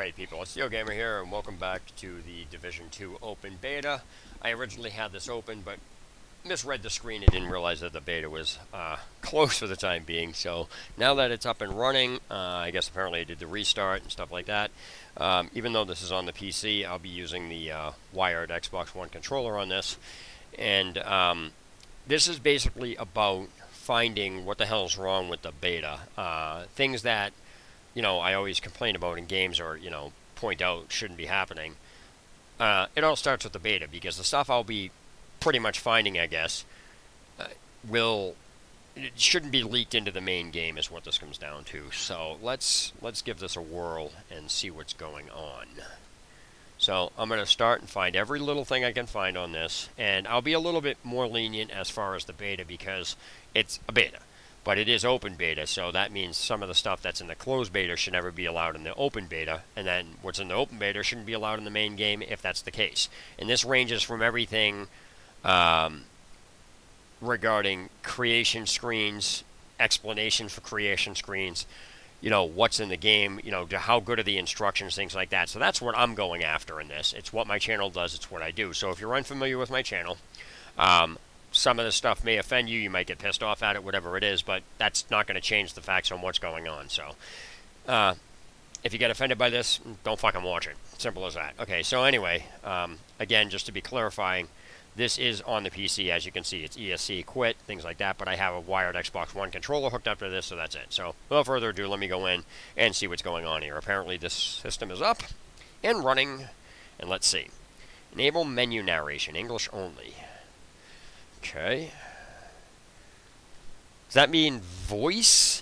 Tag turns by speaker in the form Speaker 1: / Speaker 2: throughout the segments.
Speaker 1: Alright people, it's Steel Gamer here, and welcome back to the Division 2 Open Beta. I originally had this open, but misread the screen and didn't realize that the beta was closed for the time being. So now that it's up and running, I guess apparently I did the restart and stuff like that. Even though this is on the PC, I'll be using the wired Xbox One controller on this. And this is basically about finding what the hell is wrong with the beta. Things that I always complain about in games or, point out shouldn't be happening. It all starts with the beta, because the stuff I'll be pretty much finding, I guess, it shouldn't be leaked into the main game is what this comes down to. So let's give this a whirl and see what's going on. So I'm going to start and find every little thing I can find on this, and I'll be a little bit more lenient as far as the beta because it's a beta. But it is open beta, so that means some of the stuff that's in the closed beta should never be allowed in the open beta, and then what's in the open beta shouldn't be allowed in the main game if that's the case. And this ranges from everything regarding creation screens, explanation for creation screens, what's in the game, how good are the instructions, things like that. So that's what I'm going after in this. It's what my channel does, it's what I do. So if you're unfamiliar with my channel, some of the stuff may offend you, you might get pissed off at it, whatever it is, but that's not going to change the facts on what's going on. So, if you get offended by this, don't fucking watch it. Simple as that. Okay, so anyway, again, just to be clarifying, this is on the PC, as you can see. It's ESC, quit, things like that, but I have a wired Xbox One controller hooked up to this, so that's it. So, without further ado, let me go in and see what's going on here. Apparently, this system is up and running, and let's see. Enable menu narration, English only. Okay. Does that mean voice?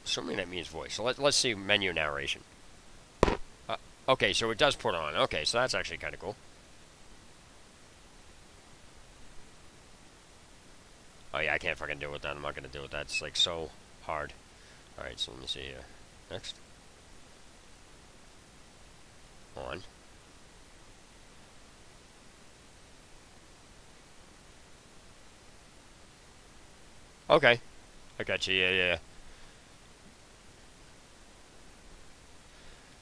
Speaker 1: Assuming that means voice. So let's see menu narration. Okay, so it does put on. Okay, so that's actually kind of cool. Oh yeah, I can't fucking deal with that. I'm not going to deal with that. It's like so hard. Alright, so let me see here. Next. On. Okay. I got you, yeah.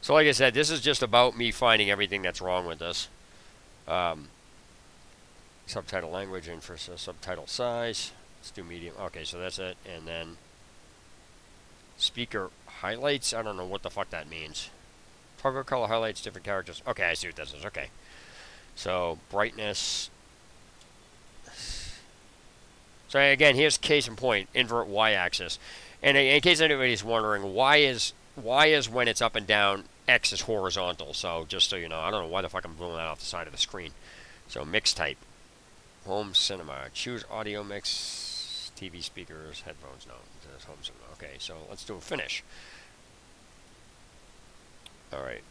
Speaker 1: So like I said, this is just about me finding everything that's wrong with this. Subtitle language and for subtitle size. Let's do medium. Okay, so that's it. And then speaker highlights. I don't know what the fuck that means. Toggle color highlights different characters. Okay, I see what this is. Okay. So brightness. So again, here's case in point, invert y-axis. And in case anybody's wondering, why is when it's up and down, X is horizontal. So just so you know, I don't know why the fuck I'm doing that off the side of the screen. So mix type, home cinema, choose audio mix, TV speakers, headphones. No, it says home cinema. Okay, so let's do a finish. All right.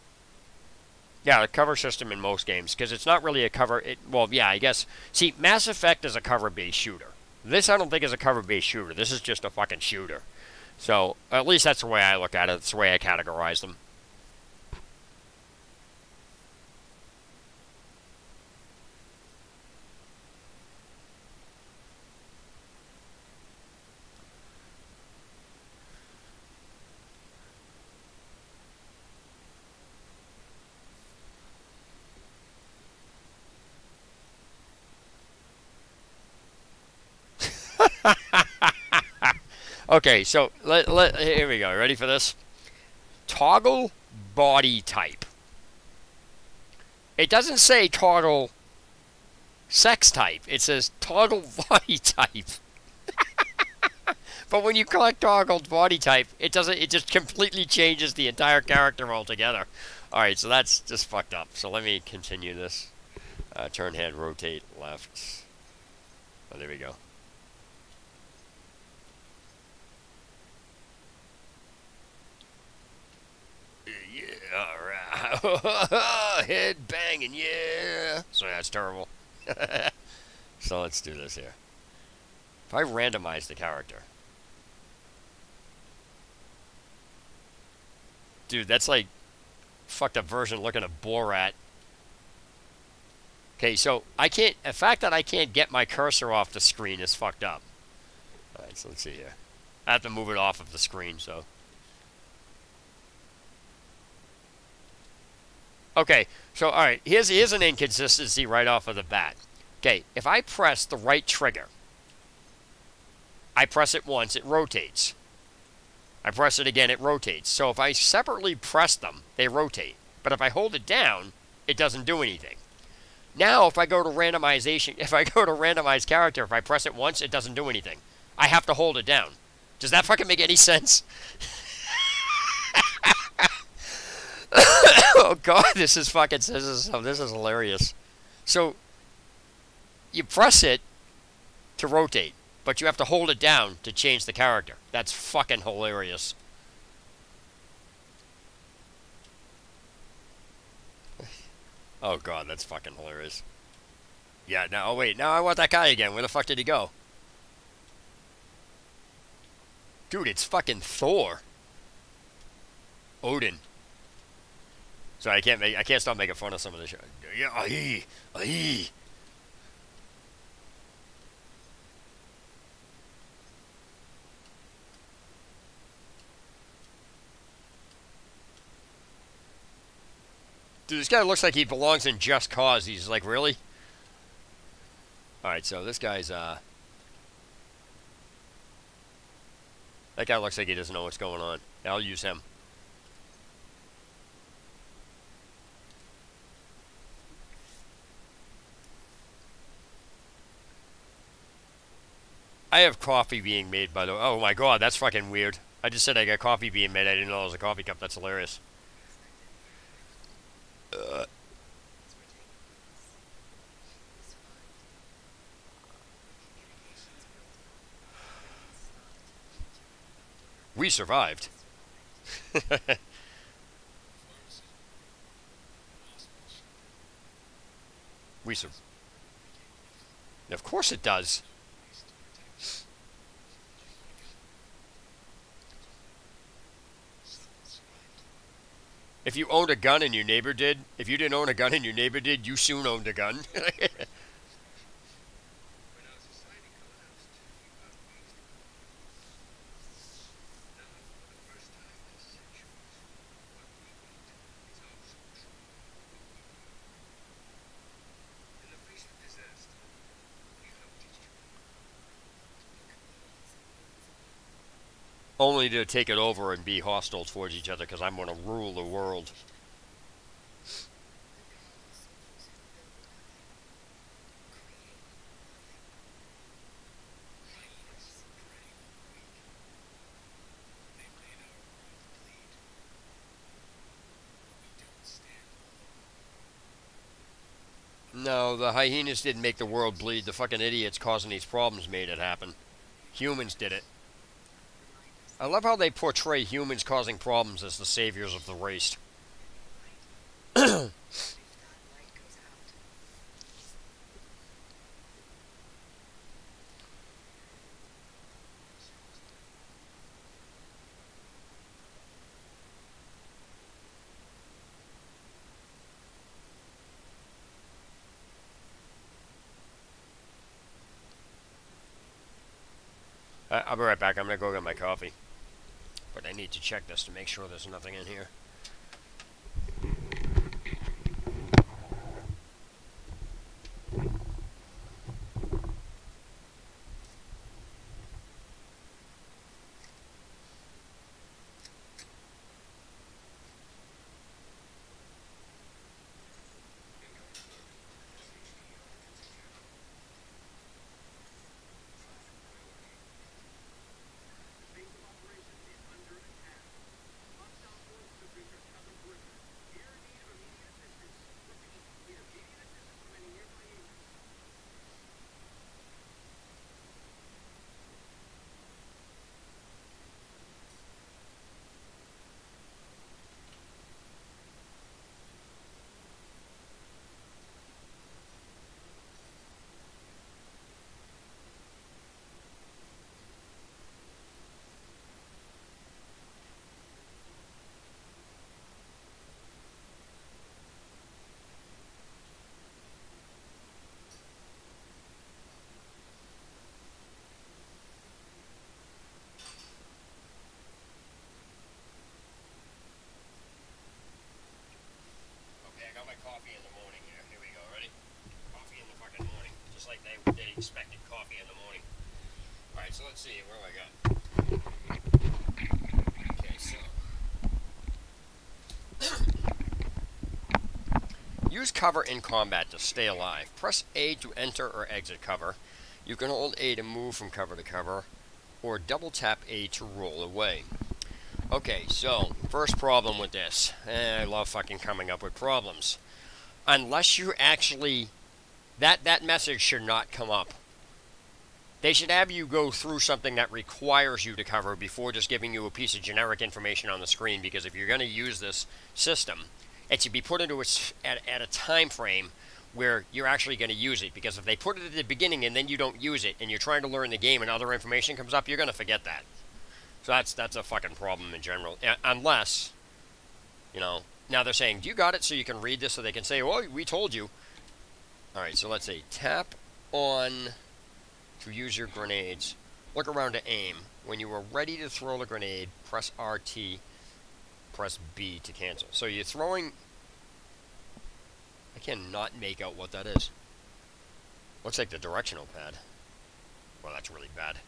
Speaker 1: Yeah, the cover system in most games, because it's not really a cover. Well, yeah, I guess. See, Mass Effect is a cover-based shooter. This I don't think is a cover-based shooter. This is just a fucking shooter. So, at least that's the way I look at it. That's the way I categorize them. Okay, so here we go. Ready for this? Toggle body type. It doesn't say toggle sex type. It says toggle body type. But when you click toggle body type, it doesn't. It just completely changes the entire character altogether. All right, so that's just fucked up. So let me continue this. Turn head, rotate left. Oh, there we go. Alright. Head banging, yeah. So that's terrible. So let's do this here. If I randomize the character. Dude, that's like fucked up version looking at Borat. Okay, so I can't. The fact that I can't get my cursor off the screen is fucked up. Alright, so let's see here. I have to move it off of the screen, so. Okay, so all right, here's an inconsistency right off of the bat. Okay, if I press the right trigger, I press it once, it rotates. I press it again, it rotates. So if I separately press them, they rotate. But if I hold it down, it doesn't do anything. Now, if I go to randomization, if I go to randomize character, if I press it once, it doesn't do anything. I have to hold it down. Does that fucking make any sense? Oh god, this is hilarious. So you press it to rotate, but you have to hold it down to change the character. That's fucking hilarious. Oh god, that's fucking hilarious. Yeah, now, oh wait, now I want that guy again. Where the fuck did he go? Dude, it's fucking Thor. Odin. Sorry, I can't stop making fun of some of this shit. Yeah, aye, aye. Dude, this guy looks like he belongs in Just Cause. He's like, really? Alright, so this guy's, that guy looks like he doesn't know what's going on. I'll use him. I have coffee being made, by the way. Oh my god, that's fucking weird. I just said I got coffee being made. I didn't know it was a coffee cup. That's hilarious. We survived. We survived. Of course it does. If you owned a gun and your neighbor did, if you didn't own a gun and your neighbor did, you soon owned a gun. Only to take it over and be hostile towards each other because I'm going to rule the world. No, the hyenas didn't make the world bleed. The fucking idiots causing these problems made it happen. Humans did it. I love how they portray humans causing problems as the saviors of the race. I'll be right back. I'm going to go get my coffee. But I need to check this to make sure there's nothing in here. like they expected coffee in the morning. Alright, so let's see, where do I got? Okay, so... Use cover in combat to stay alive. Press A to enter or exit cover. You can hold A to move from cover to cover, or double tap A to roll away. Okay, so, first problem with this. I love fucking coming up with problems. Unless you actually... That message should not come up. They should have you go through something that requires you to cover before just giving you a piece of generic information on the screen, because if you're going to use this system, it should be put into at a time frame where you're actually going to use it, because if they put it at the beginning and then you don't use it and you're trying to learn the game and other information comes up, you're going to forget that. So that's a fucking problem in general. Unless, you know, now they're saying, do you got it so you can read this so they can say, oh, we told you. Alright, so let's see. Tap on to use your grenades. Look around to aim. When you are ready to throw the grenade, press RT, press B to cancel. So you're throwing... I cannot make out what that is. Looks like the directional pad. Well, that's really bad.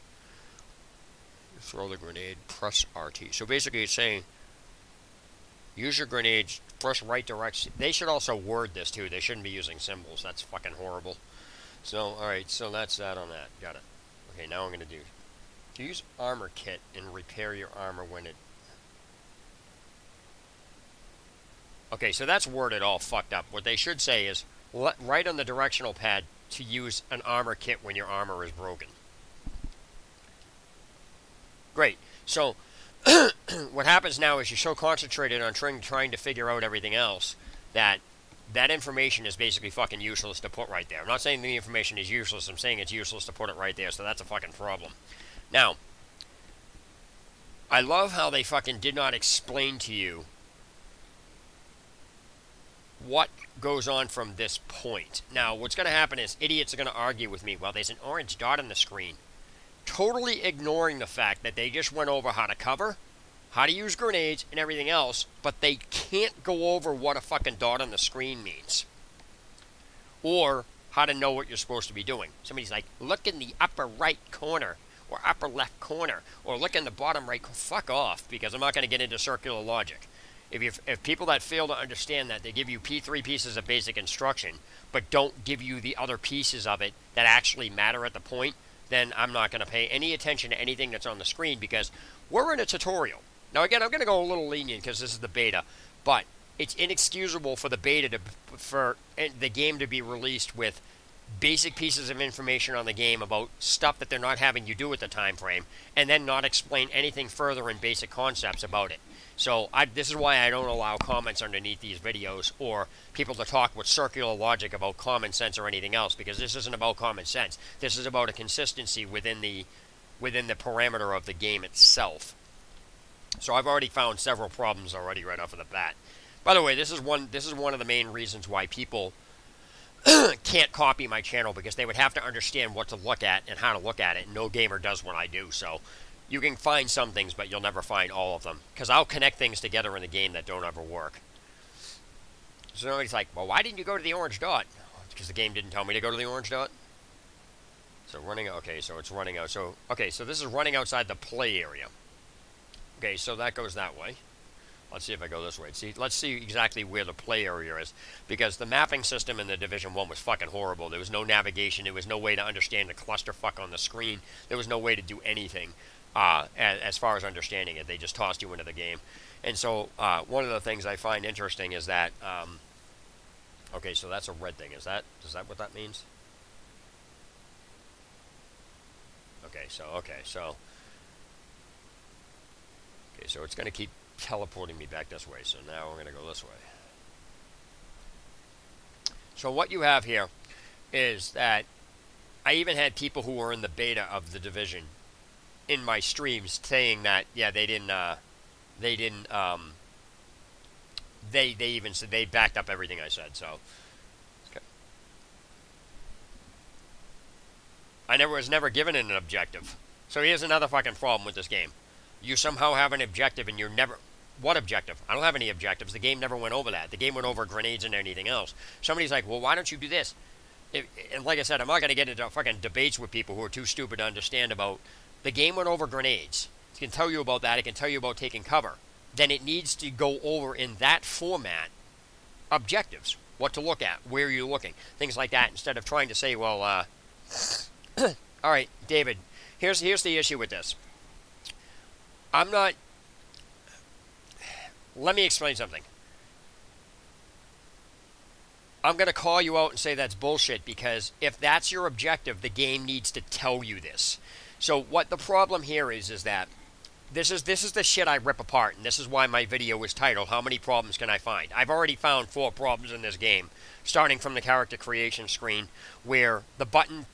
Speaker 1: Throw the grenade, press RT. So basically it's saying, use your grenades, press right direction. They should also word this too. They shouldn't be using symbols. That's fucking horrible. So, alright, so that's that on that. Got it. Okay, now I'm going to do... Use armor kit and repair your armor when it... Okay, so that's worded all fucked up. What they should say is, write on the directional pad to use an armor kit when your armor is broken. Great. So, what happens now is you're so concentrated on trying to figure out everything else that information is basically fucking useless to put right there. I'm not saying the information is useless. I'm saying it's useless to put it right there, so that's a fucking problem. Now, I love how they fucking did not explain to you what goes on from this point. Now, what's going to happen is idiots are going to argue with me, well, there's an orange dot on the screen. Totally ignoring the fact that they just went over how to cover, how to use grenades, and everything else, but they can't go over what a fucking dot on the screen means. Or how to know what you're supposed to be doing. Somebody's like, look in the upper right corner, or upper left corner, or look in the bottom right corner. Fuck off, because I'm not going to get into circular logic. If people that fail to understand that, they give you 3 pieces of basic instruction, but don't give you the other pieces of it that actually matter at the point, then I'm not going to pay any attention to anything that's on the screen, because we're in a tutorial. Now, again, I'm going to go a little lenient because this is the beta, but it's inexcusable for the beta for the game to be released with basic pieces of information on the game about stuff that they're not having you do at the time frame, and then not explain anything further in basic concepts about it. So this is why I don't allow comments underneath these videos or people to talk with circular logic about common sense or anything else, because this isn't about common sense. This is about a consistency within the parameter of the game itself. So I've already found several problems already right off of the bat. By the way, this is one of the main reasons why people can't copy my channel, because they would have to understand what to look at and how to look at it. No gamer does what I do, so you can find some things, but you'll never find all of them, because I'll connect things together in the game that don't ever work. So nobody's like, well, why didn't you go to the orange dot? Because the game didn't tell me to go to the orange dot. So running, okay, so it's running out. So, okay, so this is running outside the play area. Okay, so that goes that way. Let's see if I go this way. See, let's see exactly where the play area is, because the mapping system in the Division 1 was fucking horrible. There was no navigation. There was no way to understand the clusterfuck on the screen. There was no way to do anything as far as understanding it. They just tossed you into the game. And so one of the things I find interesting is that, okay, so that's a red thing. Is that what that means? Okay, so it's going to keep teleporting me back this way, so now we're going to go this way. So what you have here is that I even had people who were in the beta of the Division in my streams saying that, yeah, they even said they backed up everything I said. So okay. I was never given an objective. So here's another fucking problem with this game. You somehow have an objective and you're never... What objective? I don't have any objectives. The game never went over that. The game went over grenades and anything else. Somebody's like, well, why don't you do this? And like I said, I'm not going to get into fucking debates with people who are too stupid to understand about the game went over grenades. It can tell you about that. It can tell you about taking cover. Then it needs to go over in that format objectives, what to look at, where you're looking, things like that, instead of trying to say, well, all right, David, here's the issue with this. Let me explain something. I'm going to call you out and say that's bullshit, because if that's your objective, the game needs to tell you this. So what the problem here is that this is the shit I rip apart, and this is why my video is titled, How Many Problems Can I Find? I've already found 4 problems in this game, starting from the character creation screen, where the button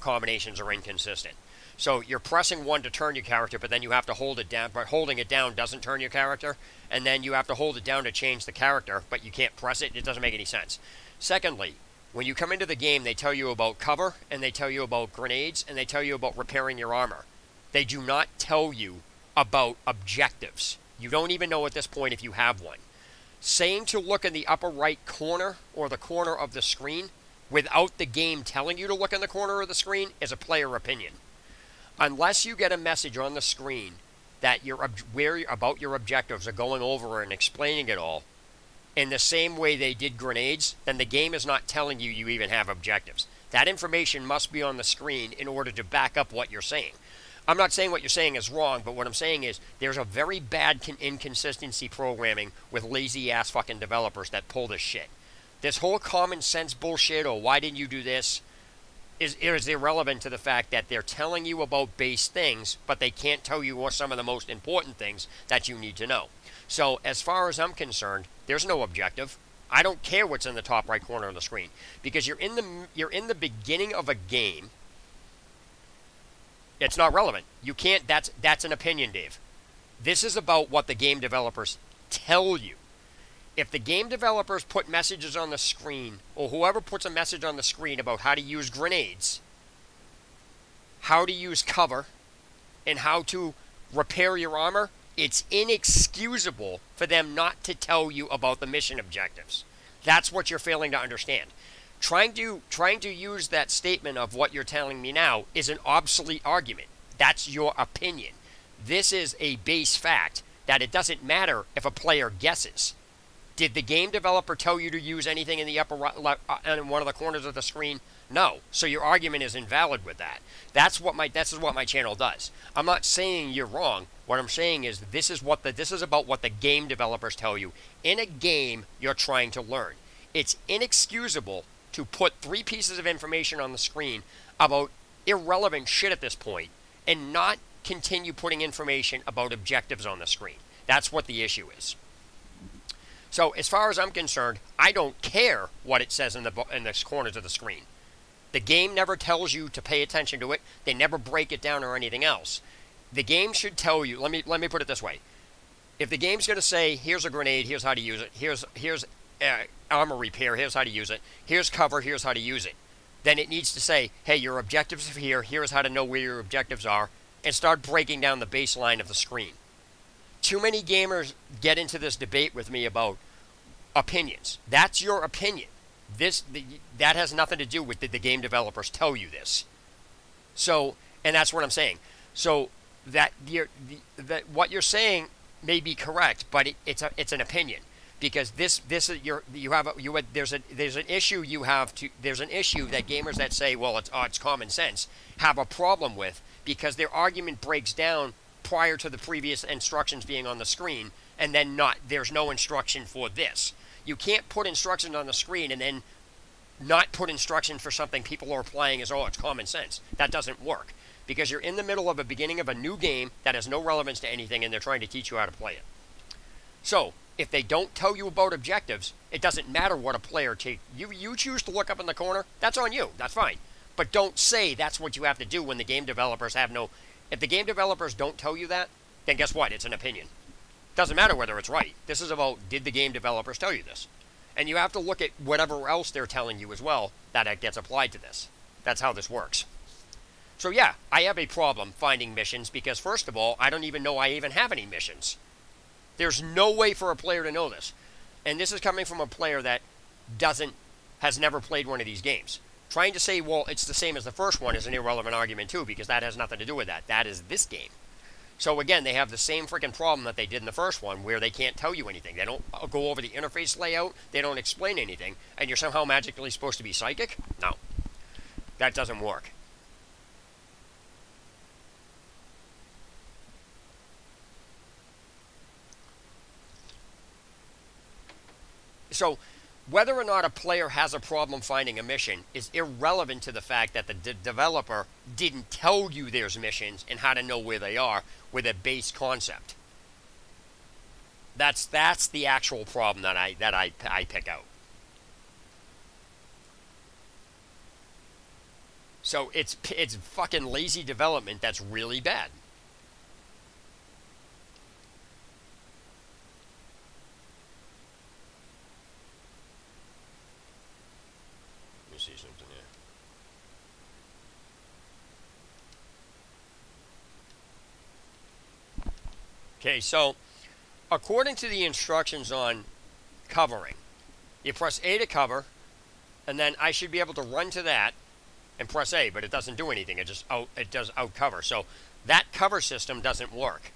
Speaker 1: combinations are inconsistent. So you're pressing 1 to turn your character, but then you have to hold it down, but holding it down doesn't turn your character, and then you have to hold it down to change the character, but you can't press it. It doesn't make any sense. Secondly, when you come into the game, they tell you about cover, and they tell you about grenades, and they tell you about repairing your armor. They do not tell you about objectives. You don't even know at this point if you have one. Saying to look in the upper right corner or the corner of the screen without the game telling you to look in the corner of the screen is a player opinion. Unless you get a message on the screen that about your objectives are going over and explaining it all in the same way they did grenades, then the game is not telling you you even have objectives. That information must be on the screen in order to back up what you're saying. I'm not saying what you're saying is wrong, but what I'm saying is there's a very bad inconsistency programming with lazy-ass fucking developers that pull this shit. This whole common sense bullshit, or why didn't you do this, is irrelevant to the fact that they're telling you about base things, but they can't tell you what some of the most important things that you need to know. So as far as I'm concerned, there's no objective. I don't care what's in the top right corner of the screen, because you're in the beginning of a game. It's not relevant. You can't. That's an opinion, Dave. This is about what the game developers tell you. If the game developers put messages on the screen, or whoever puts a message on the screen about how to use grenades, how to use cover, and how to repair your armor, it's inexcusable for them not to tell you about the mission objectives. That's what you're failing to understand. Trying to use that statement of what you're telling me now is an obsolete argument. That's your opinion. This is a base fact that it doesn't matter if a player guesses. Did the game developer tell you to use anything in the upper right, in one of the corners of the screen? No. So your argument is invalid with that. This is what my channel does. I'm not saying you're wrong. What I'm saying is this is about what the game developers tell you in a game you're trying to learn. It's inexcusable to put 3 pieces of information on the screen about irrelevant shit at this point and not continue putting information about objectives on the screen. That's what the issue is. So as far as I'm concerned, I don't care what it says in the corners of the screen. The game never tells you to pay attention to it. They never break it down or anything else. The game should tell you, let me put it this way. If the game's going to say, here's a grenade, here's how to use it, here's armor repair, here's how to use it, here's cover, here's how to use it, then it needs to say, hey, your objectives are here, here's how to know where your objectives are, and start breaking down the baseline of the screen. Too many gamers get into this debate with me about opinions. That's your opinion. That has nothing to do with the game developers tell you this. So, and that's what I'm saying. So that what you're saying may be correct, but it's an opinion. Because there's an issue that gamers that say, well, it's common sense, have a problem with, because their argument breaks down prior to the previous instructions being on the screen, and then there's no instruction for this. You can't put instructions on the screen and then not put instruction for something people are applying as, oh, it's common sense. That doesn't work, because you're in the middle of a beginning of a new game that has no relevance to anything, and they're trying to teach you how to play it. So if they don't tell you about objectives, it doesn't matter what a player takes. You choose to look up in the corner, that's on you. That's fine. But don't say that's what you have to do when the game developers have no... If the game developers don't tell you that, then guess what? It's an opinion. Doesn't matter whether it's right. This is about, did the game developers tell you this? And you have to look at whatever else they're telling you as well that gets applied to this. That's how this works. So yeah, I have a problem finding missions because, first of all, I don't even know I even have any missions. There's no way for a player to know this. And this is coming from a player that doesn't has never played one of these games. Trying to say, well, it's the same as the first one is an irrelevant argument too, because that has nothing to do with that. That is this game. So again, they have the same freaking problem that they did in the first one, where they can't tell you anything. They don't go over the interface layout. They don't explain anything. And you're somehow magically supposed to be psychic? No. That doesn't work. So, whether or not a player has a problem finding a mission is irrelevant to the fact that the developer didn't tell you there's missions and how to know where they are with a base concept. That's the actual problem that I pick out. So it's fucking lazy development that's really bad. See something here. Okay, so according to the instructions on covering, you press A to cover, and then I should be able to run to that and press A, but it doesn't do anything. It does out cover. So that cover system doesn't work.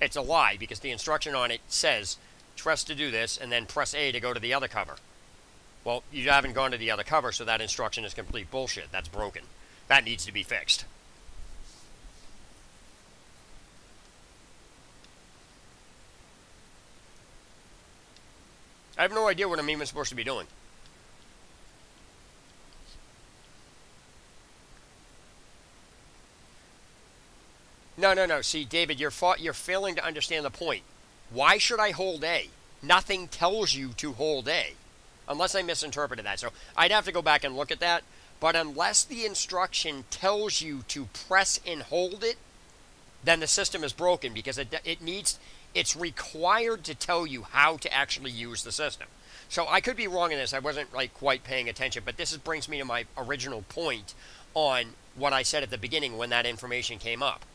Speaker 1: It's a lie because the instruction on it says press to do this and then press A to go to the other cover. Well, you haven't gone to the other cover, so that instruction is complete bullshit. That's broken. That needs to be fixed. I have no idea what I'm even supposed to be doing. No. See, David, you're failing to understand the point. Why should I hold A? Nothing tells you to hold A. Unless I misinterpreted that. So I'd have to go back and look at that. But unless the instruction tells you to press and hold it, then the system is broken because it's required to tell you how to actually use the system. So I could be wrong in this. I wasn't quite paying attention, but this brings me to my original point on what I said at the beginning when that information came up.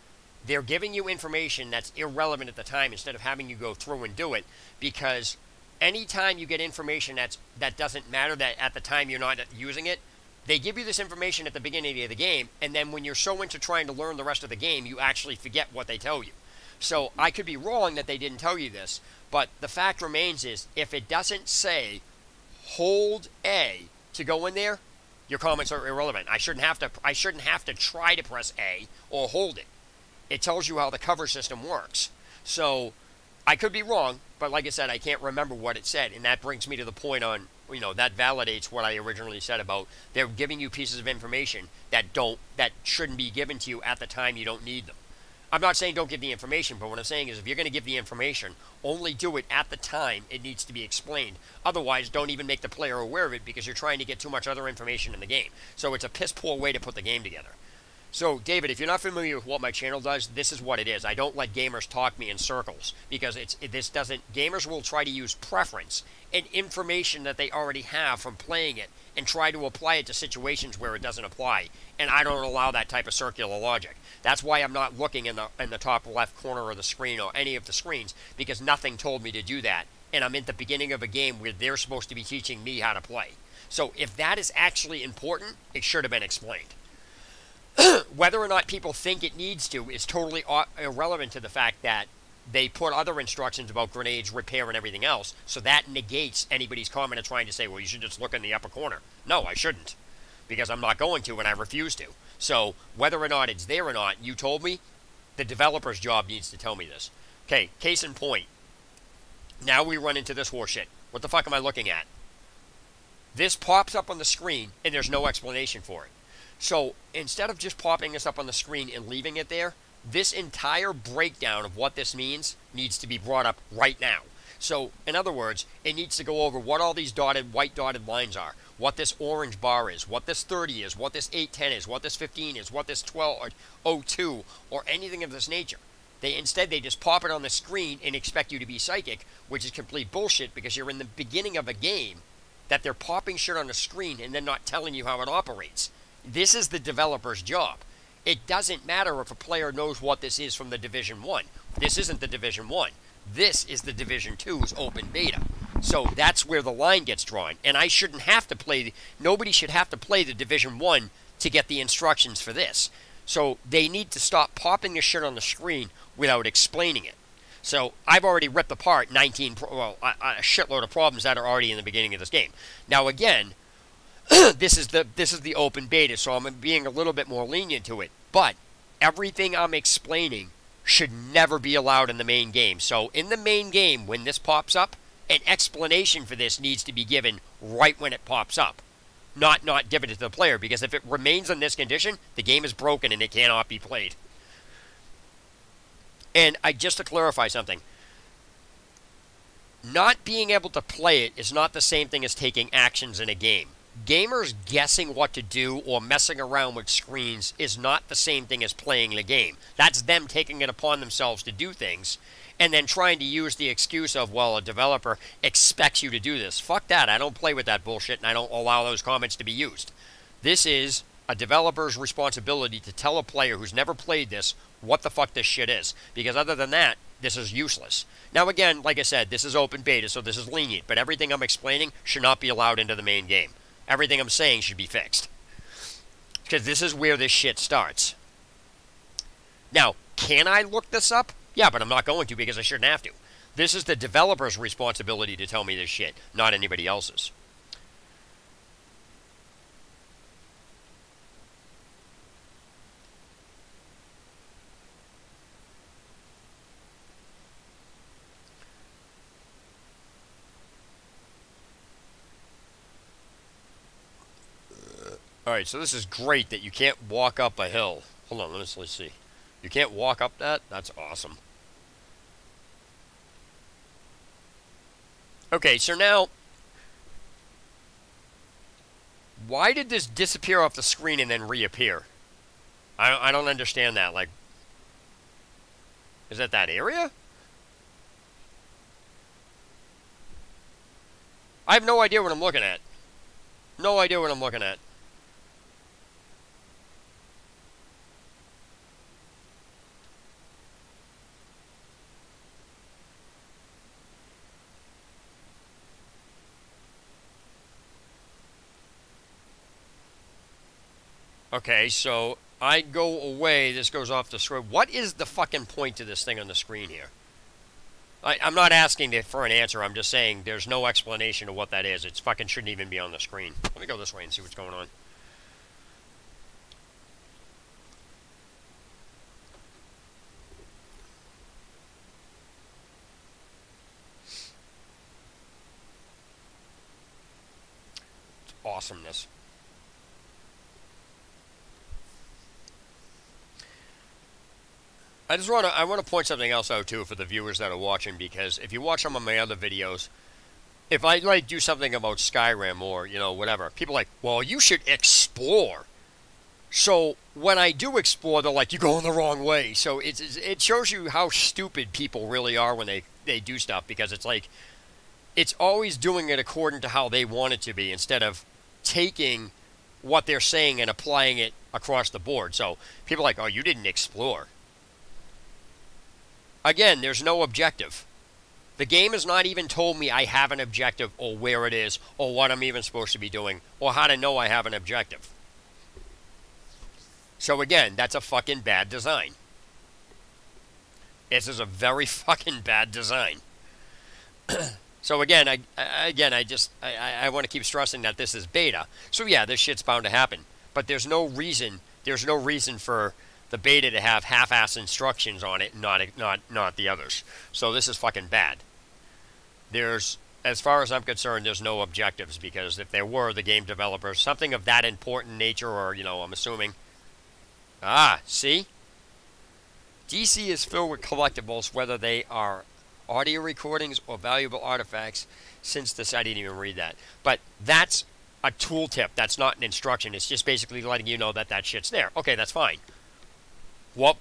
Speaker 1: They're giving you information that's irrelevant at the time instead of having you go through and do it, because anytime you get information that doesn't matter, that at the time you're not using it, they give you this information at the beginning of the game, and then when you're so into trying to learn the rest of the game, you actually forget what they tell you. So I could be wrong that they didn't tell you this, but the fact remains is, if it doesn't say hold A to go in there, your comments are irrelevant. I shouldn't have to try to press A or hold it. It tells you how the cover system works. So I could be wrong, but like I said, I can't remember what it said, and that brings me to the point on, that validates what I originally said about they're giving you pieces of information that shouldn't be given to you at the time you don't need them. I'm not saying don't give the information, but what I'm saying is if you're going to give the information, only do it at the time it needs to be explained. Otherwise, don't even make the player aware of it because you're trying to get too much other information in the game. So it's a piss poor way to put the game together. So, David, if you're not familiar with what my channel does, this is what it is. I don't let gamers talk me in circles because gamers will try to use preference and information that they already have from playing it and try to apply it to situations where it doesn't apply. And I don't allow that type of circular logic. That's why I'm not looking in the top left corner of the screen or any of the screens, because nothing told me to do that. And I'm at the beginning of a game where they're supposed to be teaching me how to play. So if that is actually important, it should have been explained. Whether or not people think it needs to is totally irrelevant to the fact that they put other instructions about grenades, repair, and everything else, so that negates anybody's comment of trying to say, well, you should just look in the upper corner. No, I shouldn't, because I'm not going to, and I refuse to. So whether or not it's there or not, you told me, the developer's job needs to tell me this. Okay, case in point. Now we run into this horseshit. What the fuck am I looking at? This pops up on the screen, and there's no explanation for it. So instead of just popping this up on the screen and leaving it there, this entire breakdown of what this means needs to be brought up right now. So, in other words, it needs to go over what all these white dotted lines are, what this orange bar is, what this 30 is, what this 810 is, what this 15 is, what this 12 or 02, or anything of this nature. Instead, they just pop it on the screen and expect you to be psychic, which is complete bullshit because you're in the beginning of a game that they're popping shit on the screen and then not telling you how it operates. This is the developer's job. It doesn't matter if a player knows what this is from the Division 1. This isn't the Division 1. This is the Division 2's open beta. So that's where the line gets drawn. And I shouldn't have to play, nobody should have to play the Division 1 to get the instructions for this. So they need to stop popping this shit on the screen without explaining it. So I've already ripped apart a shitload of problems that are already in the beginning of this game. Now again, this is the open beta, so I'm being a little bit more lenient to it. But everything I'm explaining should never be allowed in the main game. So in the main game, when this pops up, an explanation for this needs to be given right when it pops up. Not given it to the player, because if it remains in this condition, the game is broken and it cannot be played. And just to clarify something, not being able to play it is not the same thing as taking actions in a game. Gamers guessing what to do or messing around with screens is not the same thing as playing the game. That's them taking it upon themselves to do things and then trying to use the excuse of, well, a developer expects you to do this. Fuck that. I don't play with that bullshit, and I don't allow those comments to be used. This is a developer's responsibility to tell a player who's never played this what the fuck this shit is. Because other than that, this is useless. Now again, like I said, this is open beta, so this is lenient, but everything I'm explaining should not be allowed into the main game. Everything I'm saying should be fixed. Because this is where this shit starts. Now, can I look this up? Yeah, but I'm not going to because I shouldn't have to. This is the developer's responsibility to tell me this shit, not anybody else's. Alright, so this is great that you can't walk up a hill. Hold on, let's see. You can't walk up that? That's awesome. Okay, so now, why did this disappear off the screen and then reappear? I don't understand that. Like, is that area? I have no idea what I'm looking at. No idea what I'm looking at. Okay, so I go away, this goes off the screen. What is the fucking point to this thing on the screen here? I'm not asking for an answer, I'm just saying there's no explanation of what that is. It fucking shouldn't even be on the screen. Let me go this way and see what's going on. It's awesomeness. I want to point something else out too for the viewers that are watching, because if you watch some of my other videos, if I like do something about Skyrim or, you know, whatever, people are like, well, you should explore. So when I do explore, they're like, you're going the wrong way. So it shows you how stupid people really are when they do stuff, because it's like, it's always doing it according to how they want it to be instead of taking what they're saying and applying it across the board. So people are like, oh, you didn't explore. Again, there's no objective. The game has not even told me I have an objective or where it is or what I'm even supposed to be doing or how to know I have an objective. So again, that's a fucking bad design. This is a very fucking bad design. So again, I want to keep stressing that this is beta. So yeah, this shit's bound to happen. But there's no reason for the beta to have half-ass instructions on it, not the others. So this is fucking bad. As far as I'm concerned, there's no objectives, because if there were, the game developers, something of that important nature, or, you know, I'm assuming. Ah, see? DC is filled with collectibles, whether they are audio recordings or valuable artifacts. Since this, I didn't even read that. But that's a tooltip. That's not an instruction. It's just basically letting you know that that shit's there. Okay, that's fine. What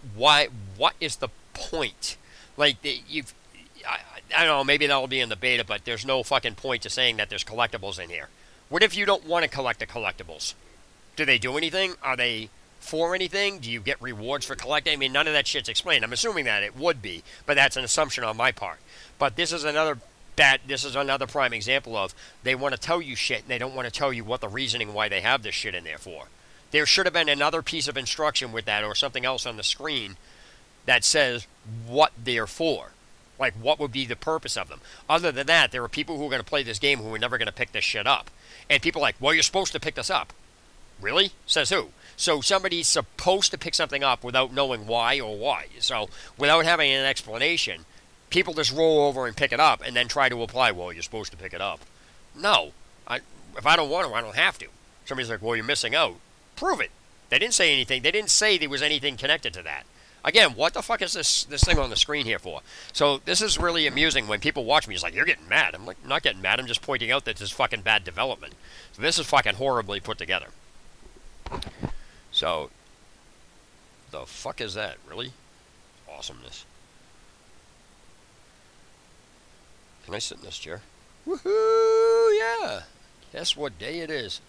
Speaker 1: is the point? Like, I don't know, maybe that'll be in the beta, but there's no fucking point to saying that there's collectibles in here. What if you don't want to collect the collectibles? Do they do anything? Are they for anything? Do you get rewards for collecting? I mean, none of that shit's explained. I'm assuming that it would be, but that's an assumption on my part. But this is another that this is another prime example of they want to tell you shit and they don't want to tell you what the reasoning why they have this shit in there for. There should have been another piece of instruction with that or something else on the screen that says what they're for. Like, what would be the purpose of them? Other than that, there are people who are going to play this game who are never going to pick this shit up. And people are like, well, you're supposed to pick this up. Really? Says who? So somebody's supposed to pick something up without knowing why or why. So without having an explanation, people just roll over and pick it up and then try to apply, well, you're supposed to pick it up. No. If I don't want to, I don't have to. Somebody's like, well, you're missing out. Prove it. They didn't say anything. They didn't say there was anything connected to that. Again, what the fuck is this thing on the screen here for? So this is really amusing when people watch me. It's like, you're getting mad. I'm like, I'm not getting mad. I'm just pointing out that this is fucking bad development. So this is fucking horribly put together. So, the fuck is that? Really? Awesomeness. Can I sit in this chair? Woohoo! Yeah! Guess what day it is?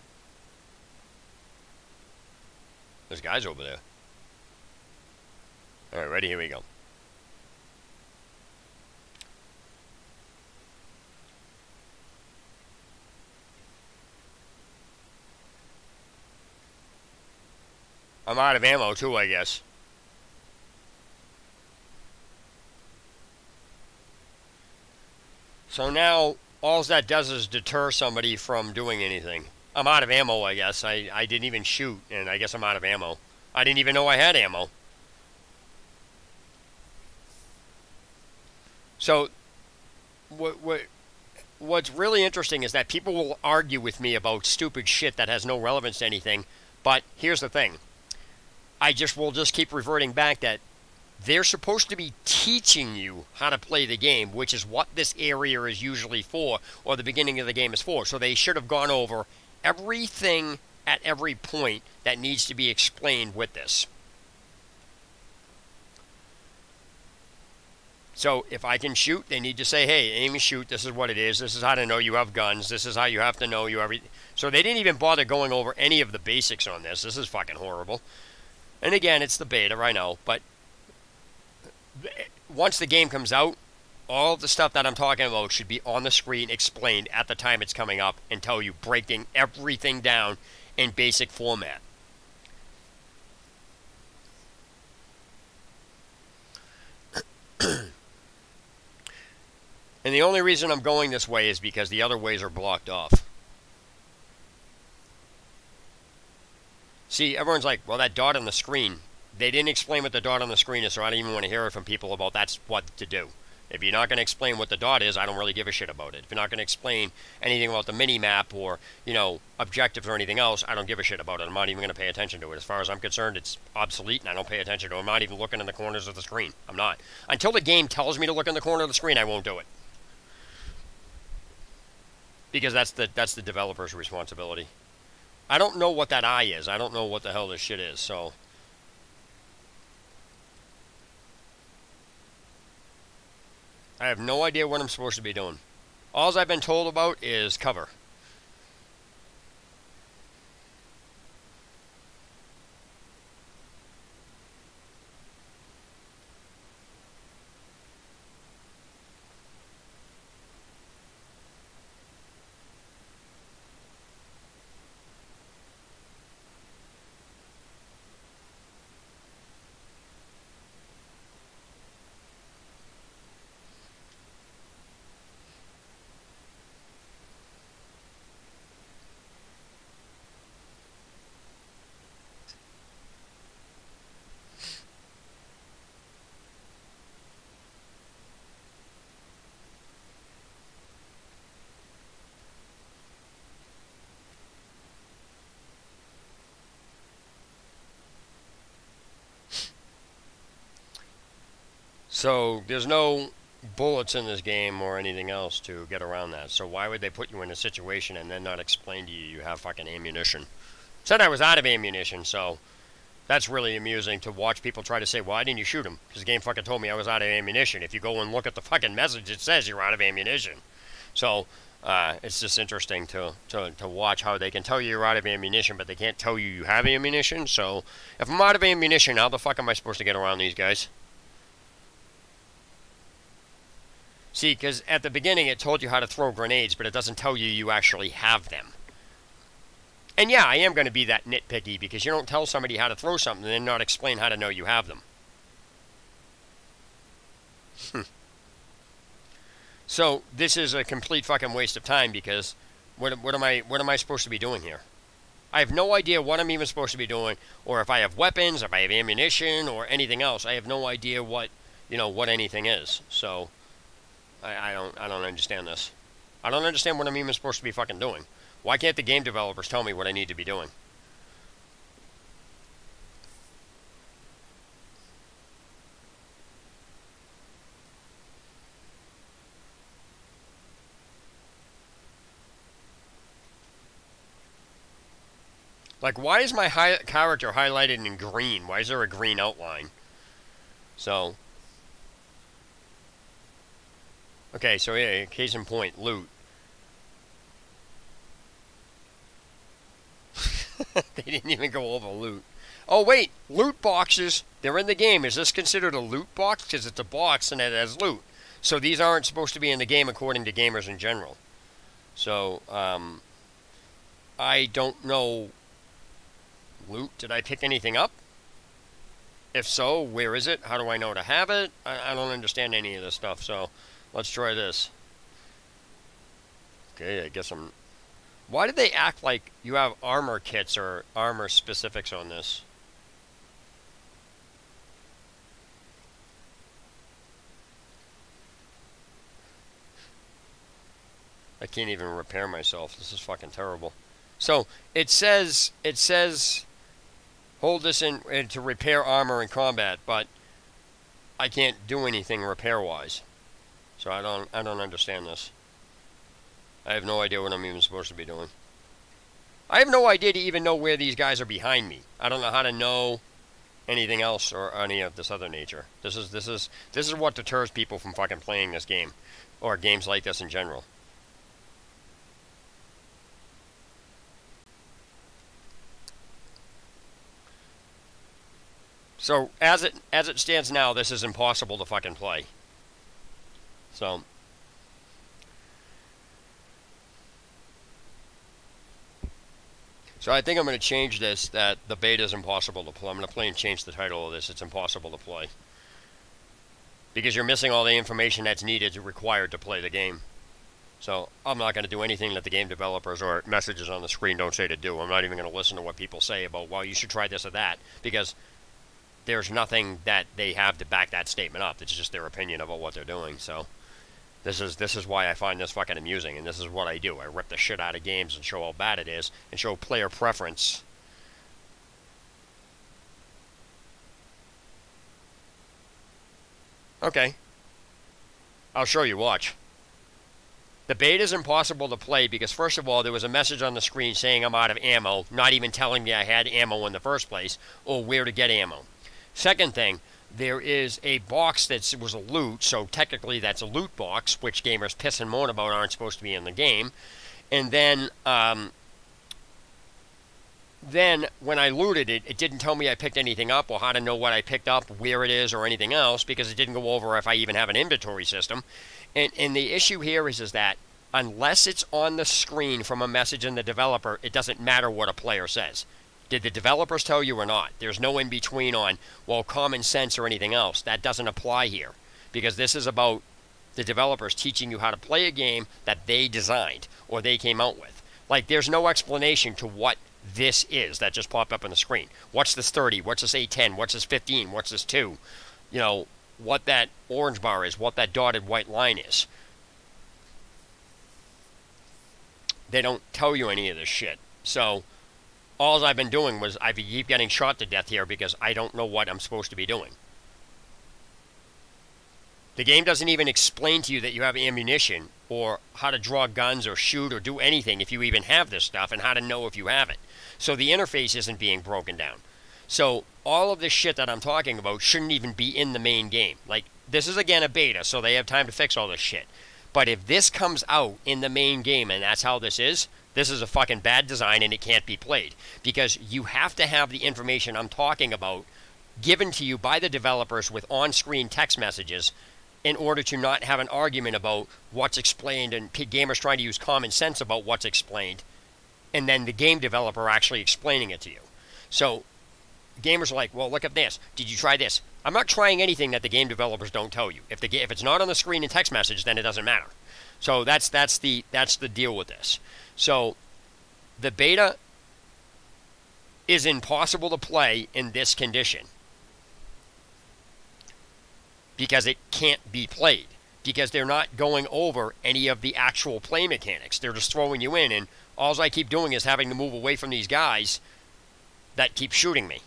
Speaker 1: There's guys over there. Alright, ready? Here we go. I'm out of ammo too, I guess. So now, all that does is deter somebody from doing anything. I'm out of ammo, I guess. I didn't even shoot, and I guess I'm out of ammo. I didn't even know I had ammo. So, what's really interesting is that people will argue with me about stupid shit that has no relevance to anything, but here's the thing. I will just keep reverting back that they're supposed to be teaching you how to play the game, which is what this area is usually for, or the beginning of the game is for. So they should have gone over everything at every point that needs to be explained with this. So if I can shoot, they need to say, hey, aim and shoot, this is what it is, this is how to know you have guns, this is how you have to know you have... So they didn't even bother going over any of the basics on this. This is fucking horrible. And again, it's the beta, I know, but once the game comes out, all the stuff that I'm talking about should be on the screen explained at the time it's coming up and tell you, breaking everything down in basic format. And the only reason I'm going this way is because the other ways are blocked off. See, everyone's like, well, that dot on the screen. They didn't explain what the dot on the screen is, so I don't even want to hear it from people about that's what to do. If you're not going to explain what the dot is, I don't really give a shit about it. If you're not going to explain anything about the mini-map or, you know, objectives or anything else, I don't give a shit about it. I'm not even going to pay attention to it. As far as I'm concerned, it's obsolete, and I don't pay attention to it. I'm not even looking in the corners of the screen. I'm not. Until the game tells me to look in the corner of the screen, I won't do it. Because that's the developer's responsibility. I don't know what that eye is. I don't know what the hell this shit is, so... I have no idea what I'm supposed to be doing. All I've been told about is cover. So, there's no bullets in this game or anything else to get around that. So why would they put you in a situation and then not explain to you you have fucking ammunition? Said I was out of ammunition, so that's really amusing to watch people try to say, why didn't you shoot him? Because the game fucking told me I was out of ammunition. If you go and look at the fucking message, it says you're out of ammunition. So, it's just interesting to watch how they can tell you you're out of ammunition, but they can't tell you you have ammunition. So, if I'm out of ammunition, how the fuck am I supposed to get around these guys? See, because at the beginning it told you how to throw grenades, but it doesn't tell you you actually have them. And yeah, I am going to be that nitpicky, because you don't tell somebody how to throw something and then not explain how to know you have them. So this is a complete fucking waste of time, because what am I supposed to be doing here? I have no idea what I'm even supposed to be doing, or if I have weapons, if I have ammunition, or anything else. I have no idea what anything is. So I don't understand this. I don't understand what I'm even supposed to be fucking doing. Why can't the game developers tell me what I need to be doing? Like, why is my character highlighted in green? Why is there a green outline? So, okay, so yeah, case in point, loot. They didn't even go over loot. Oh, wait, loot boxes. They're in the game. Is this considered a loot box? Because it's a box and it has loot. So these aren't supposed to be in the game according to gamers in general. So, I don't know. Loot, did I pick anything up? If so, where is it? How do I know to have it? I don't understand any of this stuff, so let's try this. Okay, I guess I'm... Why did they act like you have armor kits or armor specifics on this? I can't even repair myself. This is fucking terrible. So, it says hold this in to repair armor in combat, but I can't do anything repair-wise. So I don't understand this. I have no idea what I'm even supposed to be doing. I have no idea to even know where these guys are behind me. I don't know how to know anything else or any of this other nature. This is what deters people from fucking playing this game, or games like this in general. So, as it stands now, this is impossible to fucking play. So I think I'm going to change this, that the beta is impossible to play. I'm going to play and change the title of this. It's impossible to play. Because you're missing all the information that's needed, required to play the game. So, I'm not going to do anything that the game developers or messages on the screen don't say to do. I'm not even going to listen to what people say about, well, you should try this or that. Because there's nothing that they have to back that statement up. It's just their opinion about what they're doing. So this is why I find this fucking amusing, and this is what I do. I rip the shit out of games and show how bad it is, and show player preference. Okay. I'll show you, watch. The beta is impossible to play because, first of all, there was a message on the screen saying I'm out of ammo, not even telling me I had ammo in the first place, or where to get ammo. Second thing, there is a box that was a loot, so technically that's a loot box, which gamers piss and moan about aren't supposed to be in the game. And then when I looted it, it didn't tell me I picked anything up or how to know what I picked up, where it is, or anything else, because it didn't go over if I even have an inventory system. And the issue here is that unless it's on the screen from a message in the developer, it doesn't matter what a player says. Did the developers tell you or not? There's no in-between on, well, common sense or anything else. That doesn't apply here. Because this is about the developers teaching you how to play a game that they designed or they came out with. Like, there's no explanation to what this is that just popped up on the screen. What's this 30? What's this A10? What's this 15? What's this 2? You know, what that orange bar is, what that dotted white line is. They don't tell you any of this shit. So all I've been doing was I keep getting shot to death here because I don't know what I'm supposed to be doing. The game doesn't even explain to you that you have ammunition or how to draw guns or shoot or do anything if you even have this stuff and how to know if you have it. So the interface isn't being broken down. So all of this shit that I'm talking about shouldn't even be in the main game. Like, this is again a beta, so they have time to fix all this shit. But if this comes out in the main game and that's how this is a fucking bad design and it can't be played. Because you have to have the information I'm talking about given to you by the developers with on-screen text messages in order to not have an argument about what's explained and gamers trying to use common sense about what's explained, and then the game developer actually explaining it to you. So gamers are like, well, look at this. Did you try this? I'm not trying anything that the game developers don't tell you. If it's not on the screen in text message, then it doesn't matter. So that's the deal with this. So the beta is impossible to play in this condition because it can't be played, because they're not going over any of the actual play mechanics. They're just throwing you in, and all I keep doing is having to move away from these guys that keep shooting me.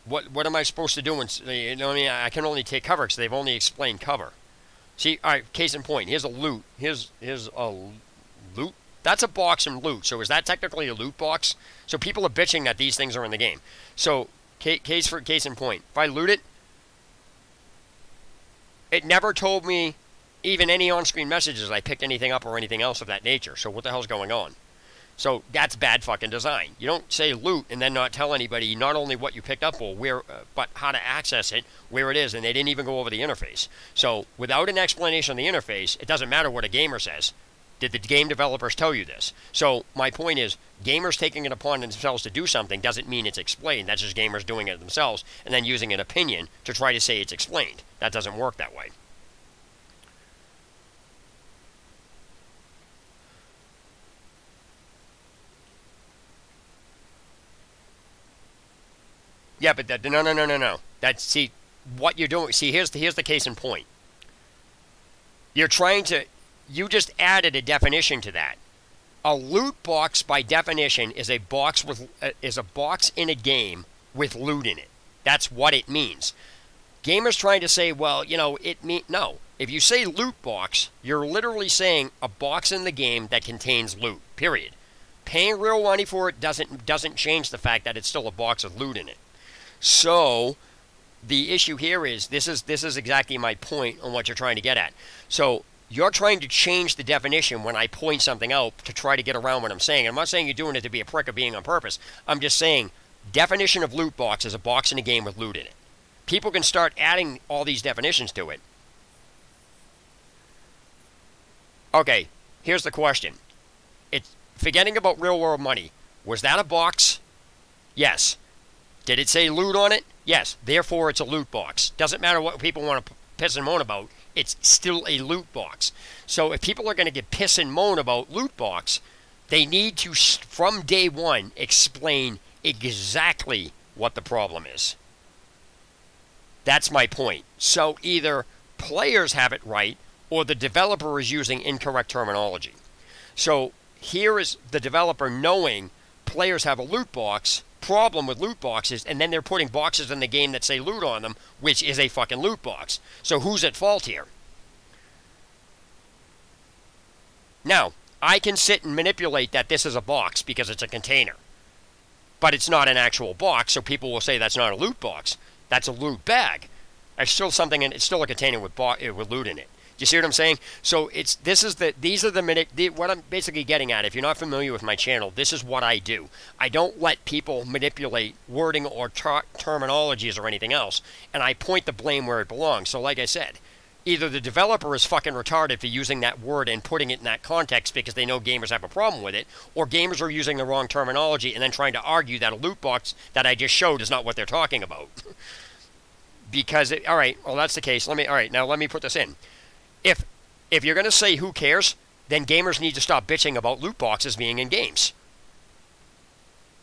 Speaker 1: What am I supposed to do? You know, I mean, I can only take cover because they've only explained cover. See, all right, case in point, here's a loot. Here's a loot. That's a box and loot. So is that technically a loot box? So people are bitching that these things are in the game. So case in point, if I loot it, it never told me even any on-screen messages I picked anything up or anything else of that nature. So what the hell's going on? So that's bad fucking design. You don't say loot and then not tell anybody not only what you picked up or where, but how to access it, where it is, and they didn't even go over the interface. So without an explanation on the interface, it doesn't matter what a gamer says. Did the game developers tell you this? So my point is, gamers taking it upon themselves to do something doesn't mean it's explained. That's just gamers doing it themselves and then using an opinion to try to say it's explained. That doesn't work that way. Yeah, but no. That's, see, what you're doing. See, here's the case in point. You're trying to, you just added a definition to that. A loot box, by definition, is a box in a game with loot in it. That's what it means. Gamers trying to say, well, you know, no. If you say loot box, you're literally saying a box in the game that contains loot. Period. Paying real money for it doesn't change the fact that it's still a box with loot in it. So the issue here is, this is exactly my point on what you're trying to get at. So you're trying to change the definition when I point something out to try to get around what I'm saying. I'm not saying you're doing it to be a prick or being on purpose. I'm just saying definition of loot box is a box in a game with loot in it. People can start adding all these definitions to it. Okay, here's the question. It's forgetting about real world money. Was that a box? Yes. Did it say loot on it? Yes. Therefore, it's a loot box. Doesn't matter what people want to piss and moan about. It's still a loot box. So if people are going to get piss and moan about loot box, they need to, from day one, explain exactly what the problem is. That's my point. So either players have it right, or the developer is using incorrect terminology. So here is the developer knowing players have a loot box, problem with loot boxes, and then they're putting boxes in the game that say loot on them, which is a fucking loot box. So who's at fault here? Now, I can sit and manipulate that this is a box because it's a container. But it's not an actual box, so people will say that's not a loot box. That's a loot bag. It's still something, and it's still a container with loot in it. Do you see what I'm saying? So what I'm basically getting at. If you're not familiar with my channel, this is what I do. I don't let people manipulate wording or terminologies or anything else, and I point the blame where it belongs. So like I said, either the developer is fucking retarded for using that word and putting it in that context because they know gamers have a problem with it, or gamers are using the wrong terminology and then trying to argue that a loot box that I just showed is not what they're talking about. Because, all right, well, that's the case. All right, now let me put this in. If you're going to say who cares, then gamers need to stop bitching about loot boxes being in games.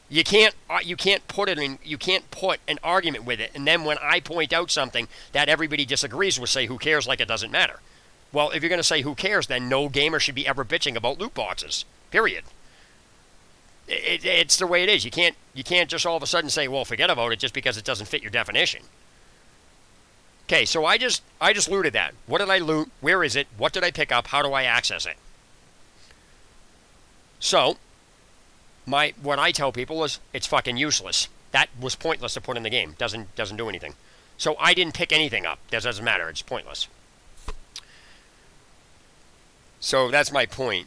Speaker 1: You can't put an argument with it, and then when I point out something that everybody disagrees with, say who cares like it doesn't matter. Well, if you're going to say who cares, then no gamer should be ever bitching about loot boxes. Period. It's the way it is. You can't just all of a sudden say, well, forget about it just because it doesn't fit your definition. Okay, so I just looted that. What did I loot? Where is it? What did I pick up? How do I access it? So, what I tell people is it's fucking useless. That was pointless to put in the game. Doesn't do anything. So I didn't pick anything up. That doesn't matter. It's pointless. So that's my point.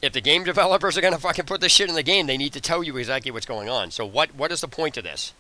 Speaker 1: If the game developers are going to fucking put this shit in the game, they need to tell you exactly what's going on. So what is the point of this?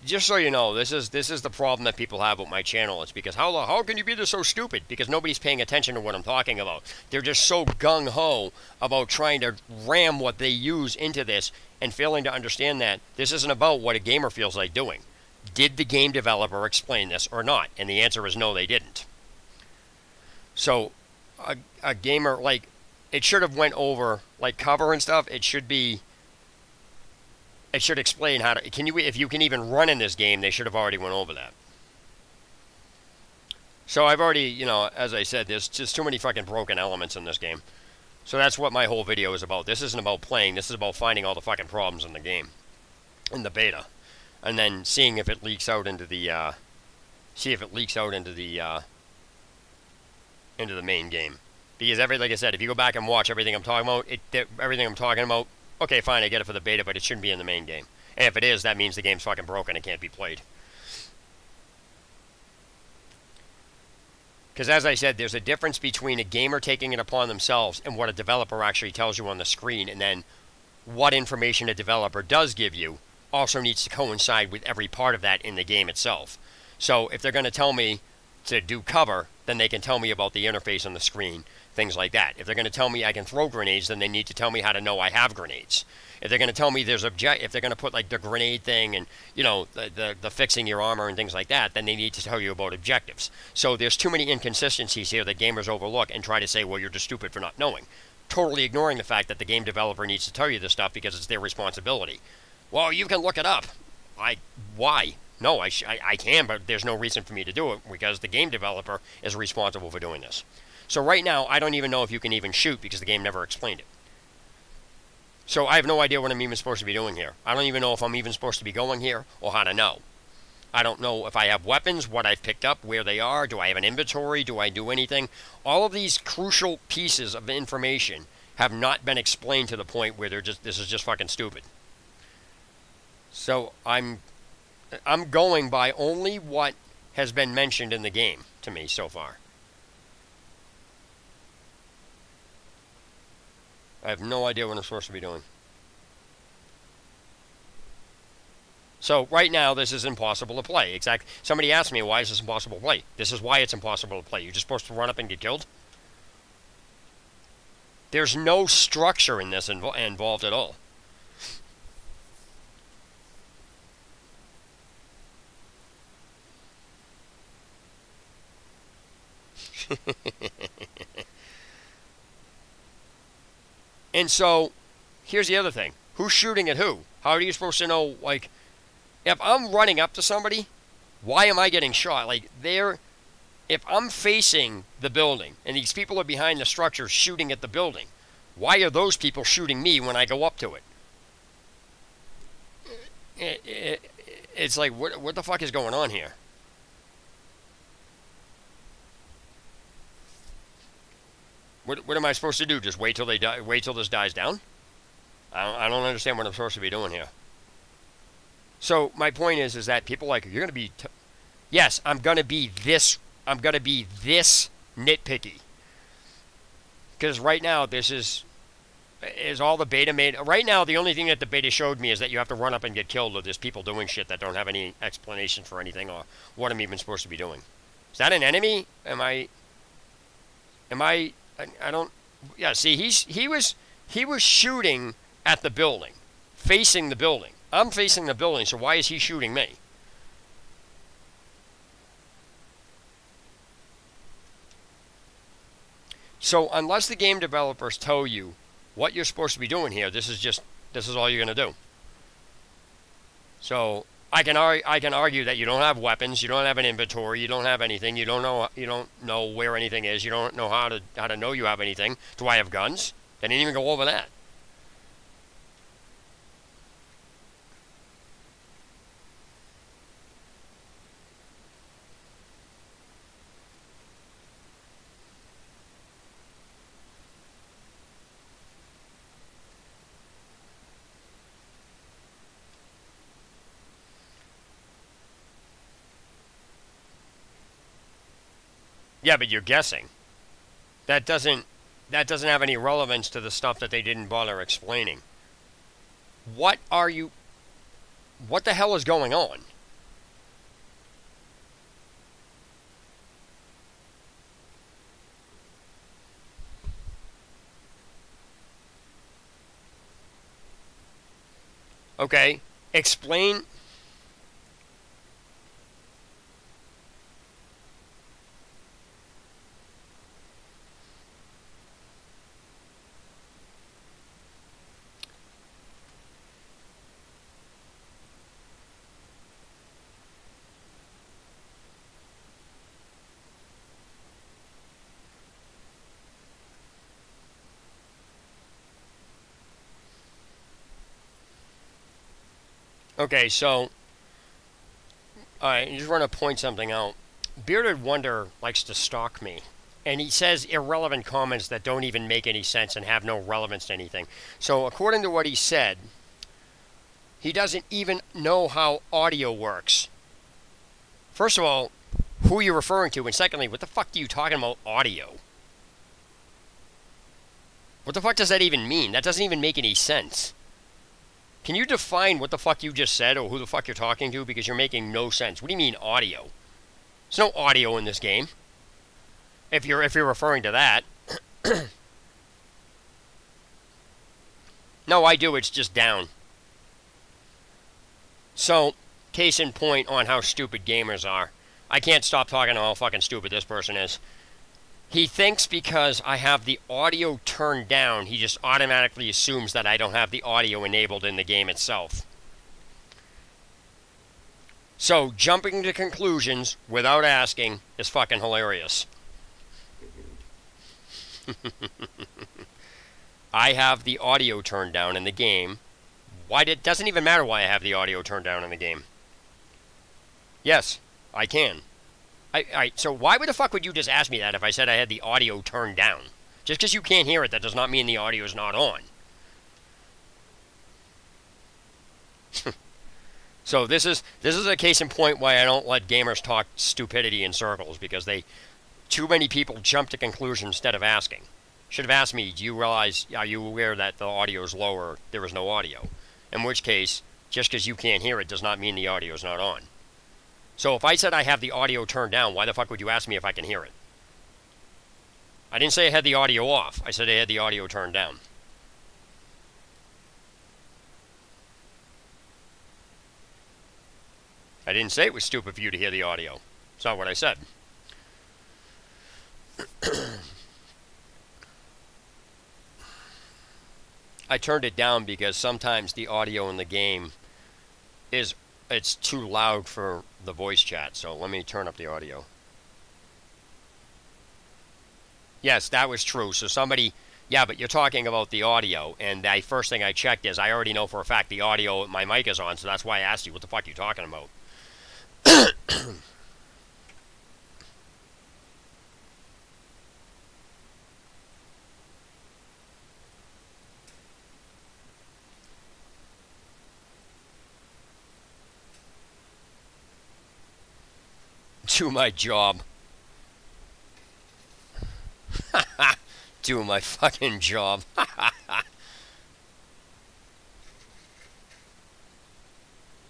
Speaker 1: Just so you know, this is the problem that people have with my channel. It's because how can you be this so stupid? Because nobody's paying attention to what I'm talking about. They're just so gung-ho about trying to ram what they use into this and failing to understand that this isn't about what a gamer feels like doing. Did the game developer explain this or not? And the answer is no, they didn't. So a gamer, like, it should have went over, like, cover and stuff. It should explain how to, if you can even run in this game, they should have already went over that. So I've already, you know, as I said, there's just too many fucking broken elements in this game. So that's what my whole video is about. This isn't about playing, this is about finding all the fucking problems in the game, in the beta. And then seeing if it leaks out into the, into the main game. Because like I said, if you go back and watch everything I'm talking about, okay, fine, I get it for the beta, but it shouldn't be in the main game. And if it is, that means the game's fucking broken and can't be played. Because as I said, there's a difference between a gamer taking it upon themselves and what a developer actually tells you on the screen, and then what information a developer does give you also needs to coincide with every part of that in the game itself. So if they're going to tell me to do cover, then they can tell me about the interface on the screen, things like that. If they're going to tell me I can throw grenades, then they need to tell me how to know I have grenades. If they're going to tell me if they're going to put like the grenade thing and, you know, the fixing your armor and things like that, then they need to tell you about objectives. So there's too many inconsistencies here that gamers overlook and try to say, well, you're just stupid for not knowing. Totally ignoring the fact that the game developer needs to tell you this stuff because it's their responsibility. Well, you can look it up. Why? No, I can, but there's no reason for me to do it because the game developer is responsible for doing this. So right now, I don't even know if you can even shoot because the game never explained it. So I have no idea what I'm even supposed to be doing here. I don't even know if I'm even supposed to be going here or how to know. I don't know if I have weapons, what I've picked up, where they are, do I have an inventory, do I do anything? All of these crucial pieces of information have not been explained to the point where this is just fucking stupid. So I'm going by only what has been mentioned in the game to me so far. I have no idea what I'm supposed to be doing. So right now, this is impossible to play. Exactly. Somebody asked me, why is this impossible to play? This is why it's impossible to play. You're just supposed to run up and get killed? There's no structure in this involved at all. And so, here's the other thing. Who's shooting at who? How are you supposed to know, like, if I'm running up to somebody, why am I getting shot? Like, if I'm facing the building, and these people are behind the structure shooting at the building, why are those people shooting me when I go up to it? It's like, what the fuck is going on here? What am I supposed to do? Just wait till they die? Wait till this dies down? I don't understand what I'm supposed to be doing here. So my point is that people are like, you're gonna be, yes, I'm gonna be this nitpicky. Because right now this is all the beta made. Right now the only thing that the beta showed me is that you have to run up and get killed, or there's people doing shit that don't have any explanation for anything or what I'm even supposed to be doing. Is that an enemy? Am I don't. Yeah. See, he was shooting at the building, facing the building. I'm facing the building, so why is he shooting me? So unless the game developers tell you what you're supposed to be doing here, this is all you're gonna do. So I can argue that you don't have weapons, you don't have an inventory, you don't have anything, you don't know where anything is, you don't know how to know you have anything. Do I have guns? They didn't even go over that. Yeah, but you're guessing. That doesn't have any relevance to the stuff that they didn't bother explaining. What the hell is going on? Okay, explain. Okay, so I just want to point something out. Bearded Wonder likes to stalk me, and he says irrelevant comments that don't even make any sense and have no relevance to anything. So according to what he said, he doesn't even know how audio works. First of all, who are you referring to? And secondly, what the fuck are you talking about audio? What the fuck does that even mean? That doesn't even make any sense. Can you define what the fuck you just said or who the fuck you're talking to? Because you're making no sense. What do you mean audio? There's no audio in this game. If you're referring to that. No, I do. It's just down. So, case in point on how stupid gamers are. I can't stop talking about how fucking stupid this person is. He thinks because I have the audio turned down, he just automatically assumes that I don't have the audio enabled in the game itself. So, jumping to conclusions without asking is fucking hilarious. I have the audio turned down in the game. Doesn't even matter why I have the audio turned down in the game. Yes, I can. So why the fuck would you just ask me that if I said I had the audio turned down? Just because you can't hear it, that does not mean the audio is not on. So this is a case in point why I don't let gamers talk stupidity in circles, because too many people jump to conclusions instead of asking. Should have asked me, are you aware that the audio is low or there is no audio? In which case, just because you can't hear it does not mean the audio is not on. So if I said I have the audio turned down, why the fuck would you ask me if I can hear it? I didn't say I had the audio off. I said I had the audio turned down. I didn't say it was stupid for you to hear the audio. It's not what I said. I turned it down because sometimes the audio in the game it's too loud for the voice chat, so let me turn up the audio. Yes, that was true. So somebody, yeah, but you're talking about the audio, and the first thing I checked is I already know for a fact the audio, my mic is on, so that's why I asked you, what the fuck are you talking about? Do my job. Do my fucking job.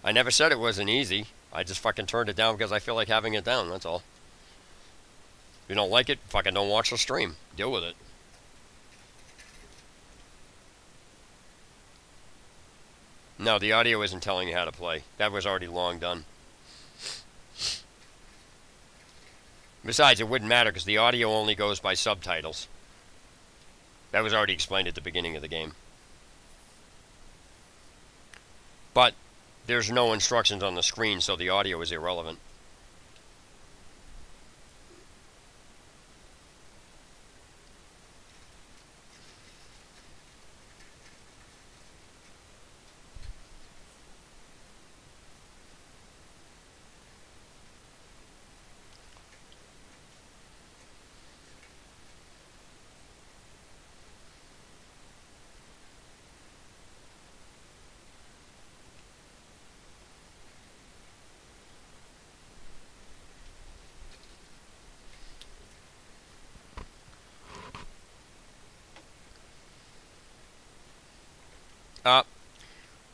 Speaker 1: I never said it wasn't easy. I just fucking turned it down because I feel like having it down, that's all. If you don't like it, fucking don't watch the stream. Deal with it. No, the audio isn't telling you how to play. That was already long done. Besides, it wouldn't matter because the audio only goes by subtitles. That was already explained at the beginning of the game. But there's no instructions on the screen, so the audio is irrelevant.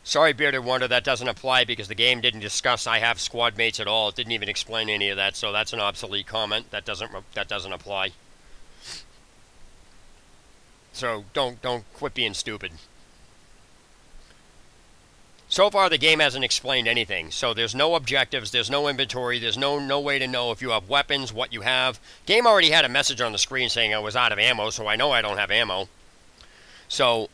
Speaker 1: Sorry, Bearded Wonder, that doesn't apply because the game didn't discuss I have squad mates at all. It didn't even explain any of that, so that's an obsolete comment. That doesn't apply. So don't quit being stupid. So far, the game hasn't explained anything. So there's no objectives, there's no inventory, there's no way to know if you have weapons, what you have. Game already had a message on the screen saying I was out of ammo, so I know I don't have ammo. So,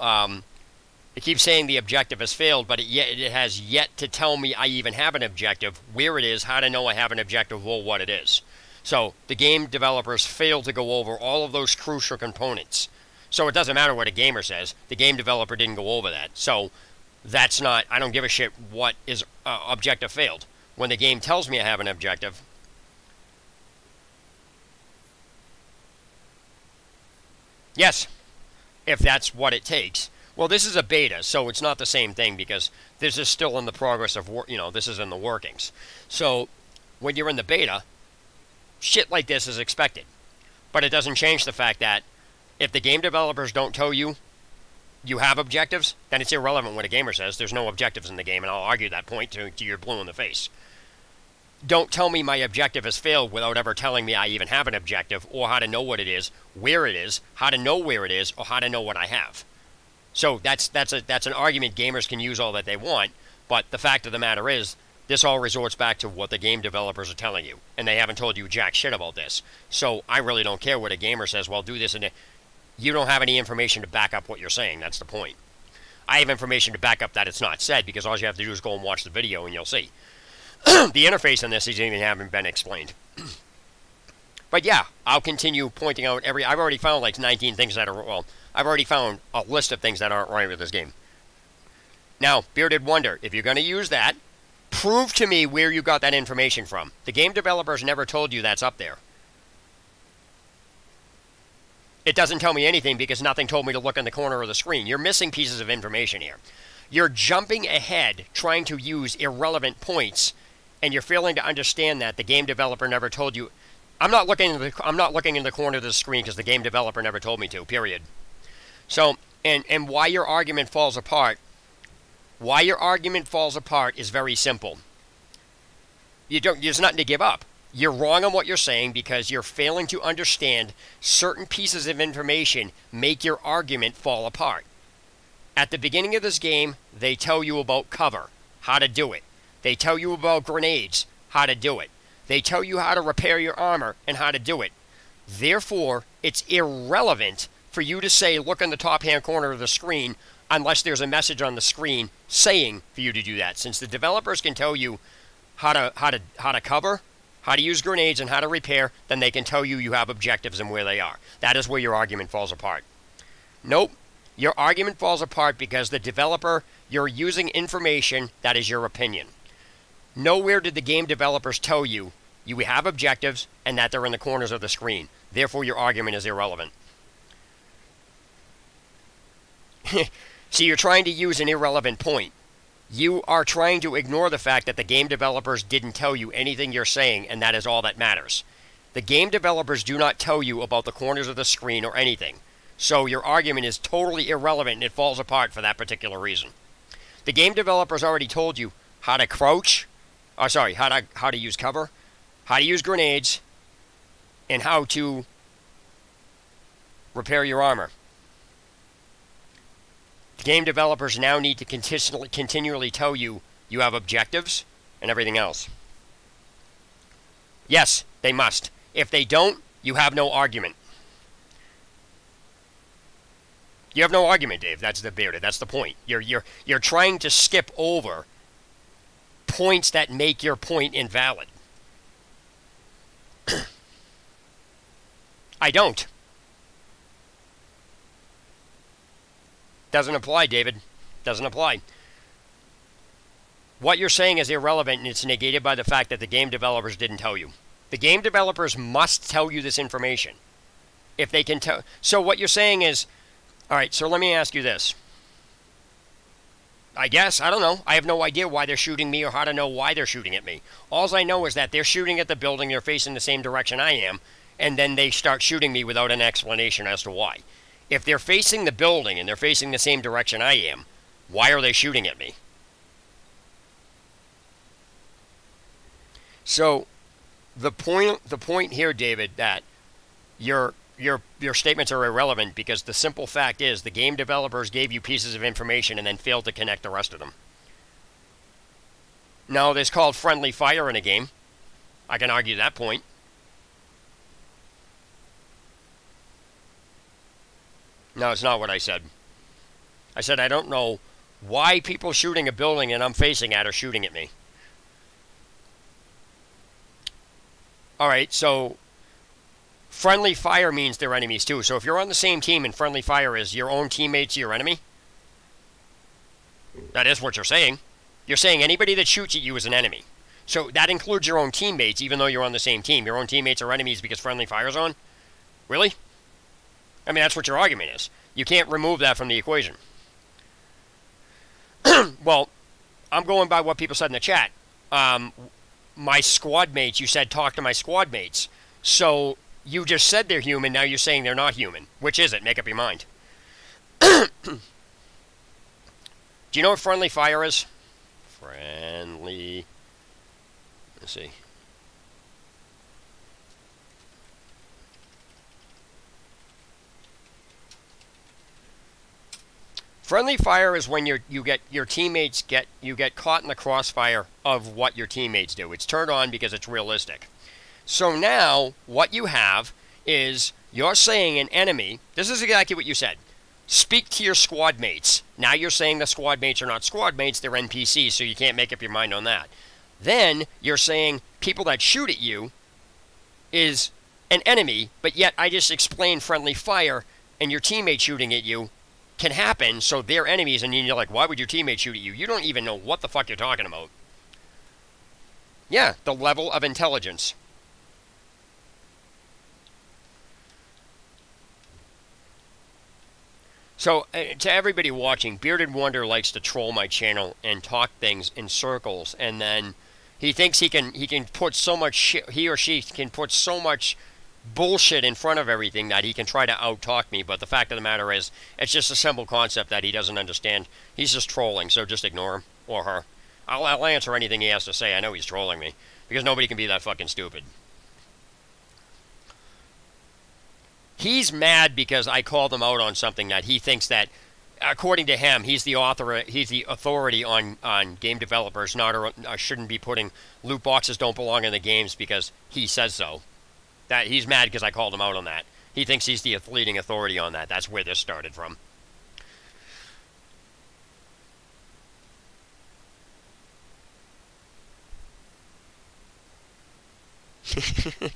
Speaker 1: it keeps saying the objective has failed, but it has yet to tell me I even have an objective, where it is, how to know I have an objective, or what it is. So the game developers failed to go over all of those crucial components. So it doesn't matter what a gamer says. The game developer didn't go over that. So that's not, I don't give a shit what is objective failed. When the game tells me I have an objective, yes, if that's what it takes. Well, this is a beta, so it's not the same thing because this is still in the progress of, this is in the workings. So when you're in the beta, shit like this is expected. But it doesn't change the fact that if the game developers don't tell you you have objectives, then it's irrelevant what a gamer says. There's no objectives in the game, and I'll argue that point to your blue in the face. Don't tell me my objective has failed without ever telling me I even have an objective, or how to know what it is, where it is, how to know where it is, or how to know what I have. So that's an argument gamers can use all that they want, but the fact of the matter is, this all resorts back to what the game developers are telling you, and they haven't told you jack shit about this. So I really don't care what a gamer says, well, do this, and you don't have any information to back up what you're saying. That's the point. I have information to back up that it's not said, because all you have to do is go and watch the video, and you'll see. The interface on this even haven't been explained. But yeah, I'll continue pointing out I've already found like 19 things that are, well, I've already found a list of things that aren't right with this game. Now, Bearded Wonder, if you're going to use that, prove to me where you got that information from. The game developers never told you that's up there. It doesn't tell me anything because nothing told me to look in the corner of the screen. You're missing pieces of information here. You're jumping ahead, trying to use irrelevant points, and you're failing to understand that the game developer never told you. I'm not looking in the corner of the screen because the game developer never told me to, period. So, and why your argument falls apart, is very simple. There's nothing to give up. You're wrong on what you're saying because you're failing to understand certain pieces of information make your argument fall apart. At the beginning of this game, they tell you about cover, how to do it. They tell you about grenades, how to do it. They tell you how to repair your armor and how to do it. Therefore, it's irrelevant for you to say, look in the top-hand corner of the screen, unless there's a message on the screen saying for you to do that. Since the developers can tell you how to cover, how to use grenades, and how to repair, then they can tell you you have objectives and where they are. That is where your argument falls apart. Nope. Your argument falls apart because the developer, you're using information that is your opinion. Nowhere did the game developers tell you you have objectives and that they're in the corners of the screen. Therefore, your argument is irrelevant. See, you're trying to use an irrelevant point. You are trying to ignore the fact that the game developers didn't tell you anything you're saying, and that is all that matters. The game developers do not tell you about the corners of the screen or anything. So your argument is totally irrelevant and it falls apart for that particular reason. The game developers already told you how to crouch, how to use cover, how to use grenades, and how to repair your armor. The game developers now need to continually tell you you have objectives and everything else. Yes, they must. If they don't, you have no argument. You have no argument, Dave. That's the Bearded. That's the point. You're trying to skip over points that make your point invalid. I don't. Doesn't apply, David. Doesn't apply. What you're saying is irrelevant, and it's negated by the fact that the game developers didn't tell you. The game developers must tell you this information. If they can tell... So what you're saying is... Alright, so let me ask you this. I guess, I don't know. I have no idea why they're shooting me or how to know why they're shooting at me. All I know is that they're shooting at the building, they're facing the same direction I am, and then they start shooting me without an explanation as to why. If they're facing the building and they're facing the same direction I am, Why are they shooting at me? So the point here, David, that your statements are irrelevant because the simple fact is the game developers gave you pieces of information and then failed to connect the rest of them. Now, there's called friendly fire in a game. I can argue that point. No, it's not what I said. I said I don't know why people shooting a building and I'm facing at are shooting at me. All right, so friendly fire means they're enemies too. So if you're on the same team and friendly fire is your own teammates your enemy, that is what you're saying. You're saying anybody that shoots at you is an enemy. So that includes your own teammates, even though you're on the same team. Your own teammates are enemies because friendly fire's on? Really? I mean, that's what your argument is. You can't remove that from the equation. Well, I'm going by what people said in the chat. My squad mates, you said talk to my squad mates. So you just said they're human, now you're saying they're not human. Which is it? Make up your mind. Do you know what friendly fire is? Friendly. Let's see. Friendly fire is when you get your teammates get caught in the crossfire of what your teammates do. It's turned on because it's realistic. So now what you have is you're saying an enemy. This is exactly what you said. Speak to your squad mates. Now you're saying the squad mates are not squad mates, they're NPCs, so you can't make up your mind on that. Then you're saying people that shoot at you is an enemy, but yet I just explained friendly fire and your teammate shooting at you can happen, so they're enemies, and you're like, why would your teammate shoot at you? You don't even know what the fuck you're talking about. Yeah, the level of intelligence. So, to everybody watching, Bearded Wonder likes to troll my channel and talk things in circles, and then he thinks he can put so much shit, he or she can put so much bullshit in front of everything that he can try to out-talk me, but the fact of the matter is, it's just a simple concept that he doesn't understand. He's just trolling, so just ignore him, or her. I'll answer anything he has to say. I know he's trolling me, because nobody can be that fucking stupid. He's mad because I called him out on something that he thinks that, according to him, he's the authority on game developers, shouldn't be putting loot boxes don't belong in the games because he says so. That he's mad because I called him out on that. He thinks he's the leading authority on that. That's where this started from.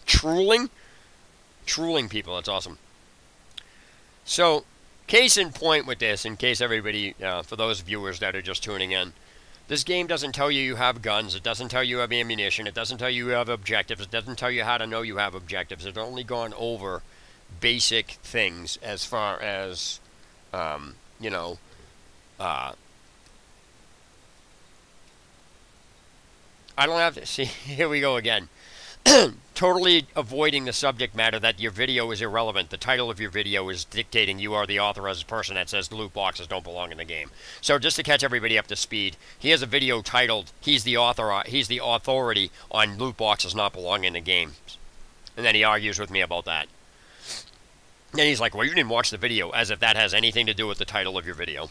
Speaker 1: Trolling? Trolling people, that's awesome. So, case in point with this, in case everybody, for those viewers that are just tuning in, this game doesn't tell you have guns, it doesn't tell you have ammunition, it doesn't tell you have objectives, it doesn't tell you how to know you have objectives. It's only gone over basic things as far as, you know, I don't have to, see, here we go again. Totally avoiding the subject matter that your video is irrelevant. The title of your video is dictating you are the authorized person that says loot boxes don't belong in the game. So just to catch everybody up to speed, he has a video titled he's the authority on loot boxes not belonging in the game. And then he argues with me about that. And he's like, well, you didn't watch the video, as if that has anything to do with the title of your video.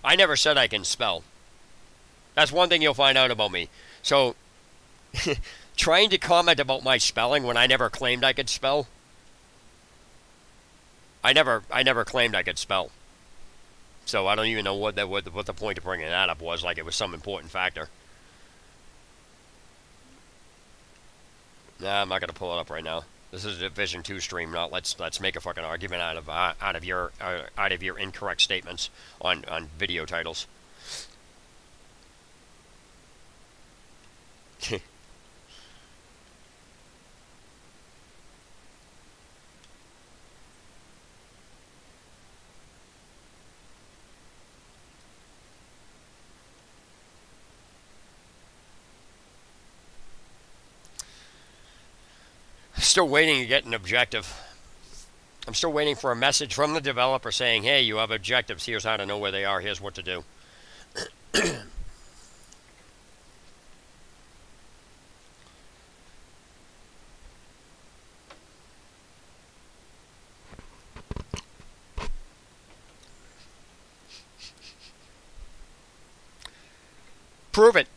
Speaker 1: I never said I can spell. That's one thing you'll find out about me. So, trying to comment about my spelling when I never claimed I could spell. I never claimed I could spell. So I don't even know what the point of bringing that up was, like it was some important factor. Nah, I'm not gonna pull it up right now. This is a Division 2 stream, not let's make a fucking argument out of your incorrect statements on video titles. still waiting to get an objective. I'm still waiting for a message from the developer saying, hey, you have objectives. Here's how to know where they are. Here's what to do. Prove it.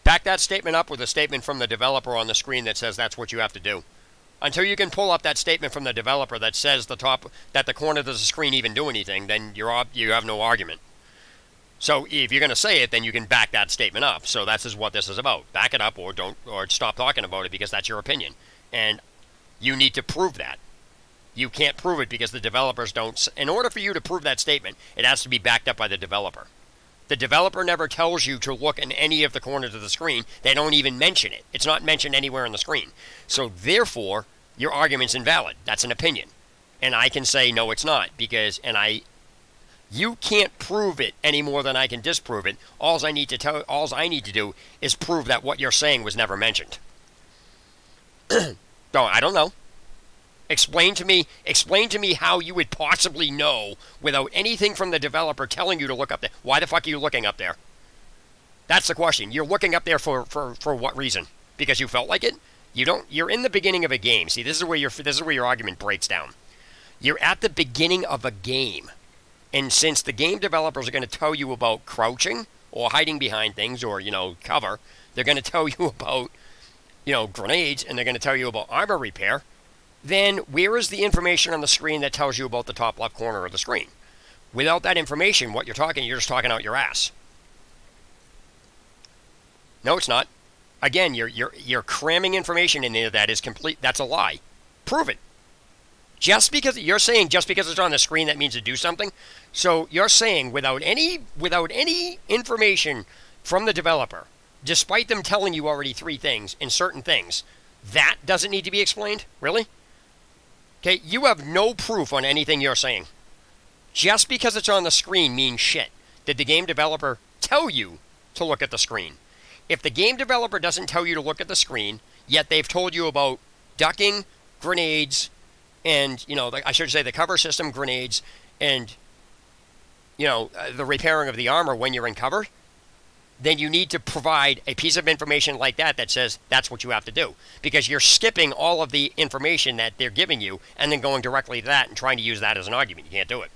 Speaker 1: Back that statement up with a statement from the developer on the screen that says that's what you have to do. Until you can pull up that statement from the developer that says that the corner of the screen even do anything, then you have no argument. So if you're going to say it, then you can back that statement up. So that's what this is about. Back it up or stop talking about it because that's your opinion. And you need to prove that. You can't prove it because the developers don't. In order for you to prove that statement, it has to be backed up by the developer. The developer never tells you to look in any of the corners of the screen. They don't even mention it. It's not mentioned anywhere on the screen. So therefore, your argument's invalid. That's an opinion. And I can say, no, it's not. You can't prove it any more than I can disprove it. All I need to do is prove that what you're saying was never mentioned. No, I don't know. Explain to me how you would possibly know without anything from the developer telling you to look up there. Why the fuck are you looking up there? That's the question. You're looking up there for what reason? Because you felt like it? You're in the beginning of a game. See, this is where your argument breaks down. You're at the beginning of a game. And since the game developers are going to tell you about crouching or hiding behind things or, cover, they're going to tell you about, grenades, and they're going to tell you about armor repair. Then where is the information on the screen that tells you about the top left corner of the screen? Without that information, you're just talking out your ass. No, it's not. Again, you're cramming information in there that is complete. That's a lie. Prove it. Just because it's on the screen, that means to do something. So you're saying without any information from the developer, despite them telling you already 3 things in certain things, that doesn't need to be explained? Really? Okay, you have no proof on anything you're saying. Just because it's on the screen means shit. Did the game developer tell you to look at the screen? If the game developer doesn't tell you to look at the screen, yet they've told you about ducking, grenades, and, I should say the cover system, grenades, and, the repairing of the armor when you're in cover, then you need to provide a piece of information like that says that's what you have to do. Because you're skipping all of the information that they're giving you and then going directly to that and trying to use that as an argument. You can't do it.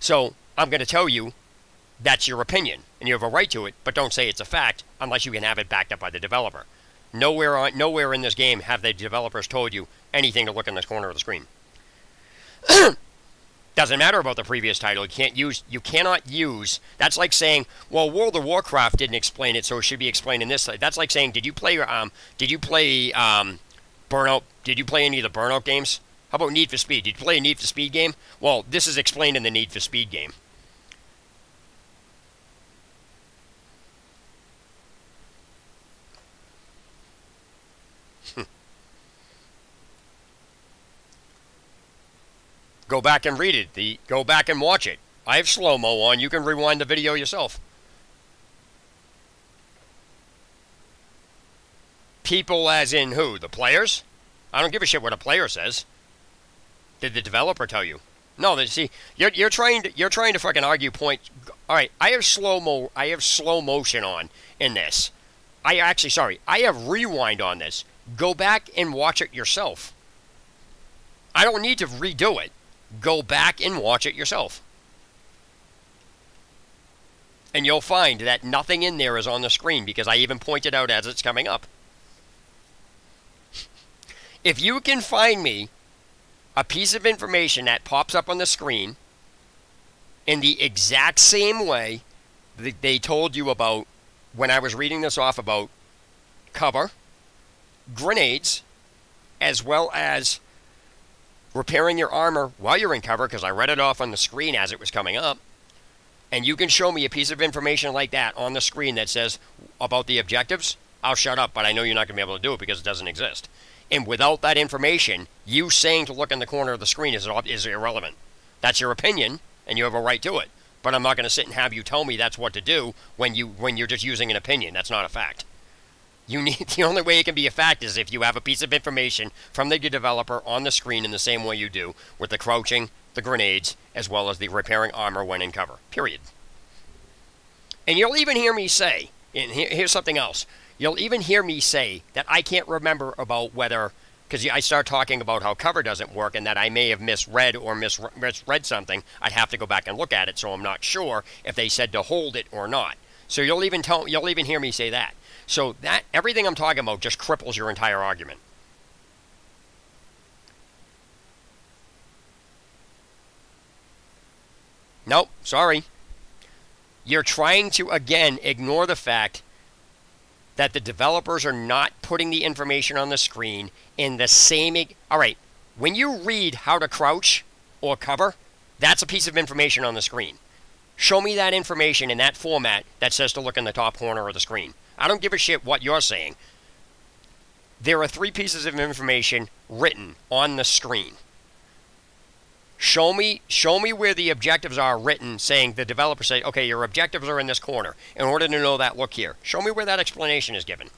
Speaker 1: So I'm going to tell you that's your opinion, and you have a right to it, but don't say it's a fact unless you can have it backed up by the developer. Nowhere in this game have the developers told you anything to look in the corner of the screen. Doesn't matter about the previous title. You cannot use. That's like saying, well, World of Warcraft didn't explain it, so it should be explained in this. That's like saying, did you play Burnout? Did you play any of the Burnout games? How about Need for Speed? Did you play a Need for Speed game? Well, this is explained in the Need for Speed game. Go back and read it. Go back and watch it. I have slow-mo on. You can rewind the video yourself. People as in who? The players? I don't give a shit what a player says. Did the developer tell you? No, see, you're trying to fucking argue points. All right, I have slow motion on in this. I have rewind on this. Go back and watch it yourself. I don't need to redo it. Go back and watch it yourself. And you'll find that nothing in there is on the screen because I even pointed out as it's coming up. If you can find me a piece of information that pops up on the screen in the exact same way that they told you about when I was reading this off about cover, grenades, as well as repairing your armor while you're in cover, because I read it off on the screen as it was coming up, and you can show me a piece of information like that on the screen that says about the objectives, I'll shut up, but I know you're not going to be able to do it because it doesn't exist. And without that information, you saying to look in the corner of the screen is irrelevant. That's your opinion, and you have a right to it. But I'm not going to sit and have you tell me that's what to do when you're just using an opinion. That's not a fact. You need the only way it can be a fact is if you have a piece of information from the developer on the screen in the same way you do with the crouching, the grenades, as well as the repairing armor when in cover. Period. And you'll even hear me say, and here's something else. You'll even hear me say that I can't remember about whether, because I start talking about how cover doesn't work and that I may have misread or misread something. I'd have to go back and look at it, so I'm not sure if they said to hold it or not. So you'll even hear me say that. So that everything I'm talking about just cripples your entire argument. Nope, sorry. You're trying to, again, ignore the fact that the developers are not putting the information on the screen in the same... All right, when you read how to crouch or cover, that's a piece of information on the screen. Show me that information in that format that says to look in the top corner of the screen. I don't give a shit what you're saying. There are 3 pieces of information written on the screen. Show me where the objectives are written, saying the developer say, okay, your objectives are in this corner. In order to know that, look here. Show me where that explanation is given.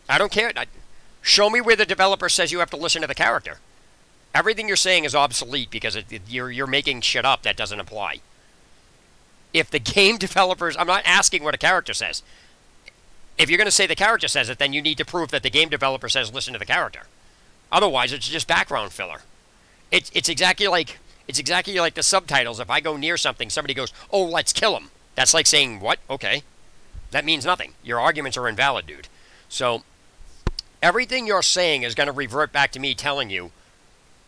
Speaker 1: I don't care. Show me where the developer says you have to listen to the character. Everything you're saying is obsolete because you're making shit up that doesn't apply. If the game developers... I'm not asking what a character says. If you're going to say the character says it, then you need to prove that the game developer says listen to the character. Otherwise, it's just background filler. It's exactly like the subtitles. If I go near something, somebody goes, "Oh, let's kill him." That's like saying, "What? Okay." That means nothing. Your arguments are invalid, dude. So everything you're saying is going to revert back to me telling you,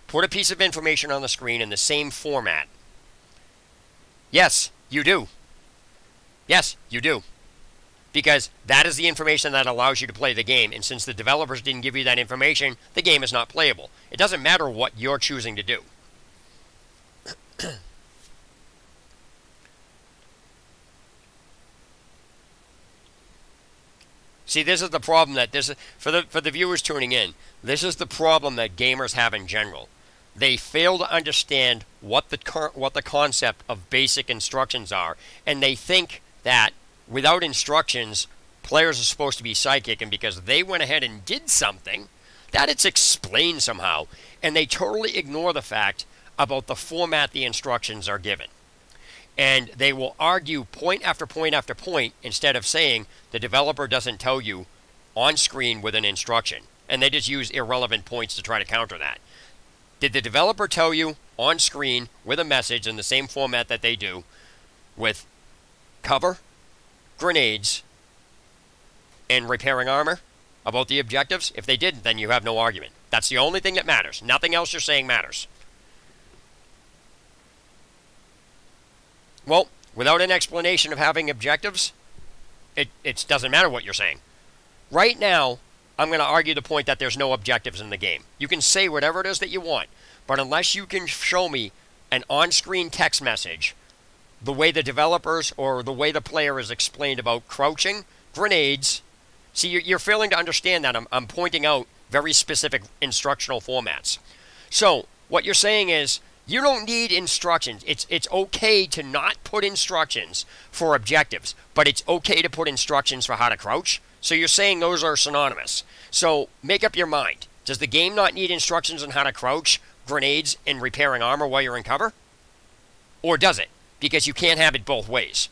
Speaker 1: put a piece of information on the screen in the same format. Yes, you do. Yes, you do. Because that is the information that allows you to play the game. And since the developers didn't give you that information, the game is not playable. It doesn't matter what you're choosing to do. See, this is the problem that for the viewers tuning in, this is the problem that gamers have in general. They fail to understand what the concept of basic instructions are, and they think that without instructions, players are supposed to be psychic, and because they went ahead and did something, that it's explained somehow, and they totally ignore the fact about the format the instructions are given. And they will argue point after point after point instead of saying the developer doesn't tell you on screen with an instruction, and they just use irrelevant points to try to counter that. Did the developer tell you on screen with a message in the same format that they do with cover, grenades, and repairing armor about the objectives? If they didn't, then you have no argument. That's the only thing that matters. Nothing else you're saying matters. Well, without an explanation of having objectives, it doesn't matter what you're saying. Right now, I'm going to argue the point that there's no objectives in the game. You can say whatever it is that you want, but unless you can show me an on-screen text message the way the developers or the way the player is explained about crouching, grenades. See, you're failing to understand that. I'm pointing out very specific instructional formats. So what you're saying is you don't need instructions. It's okay to not put instructions for objectives, but it's okay to put instructions for how to crouch. So you're saying those are synonymous. So make up your mind. Does the game not need instructions on how to crouch, grenades, and repairing armor while you're in cover? Or does it? Because you can't have it both ways.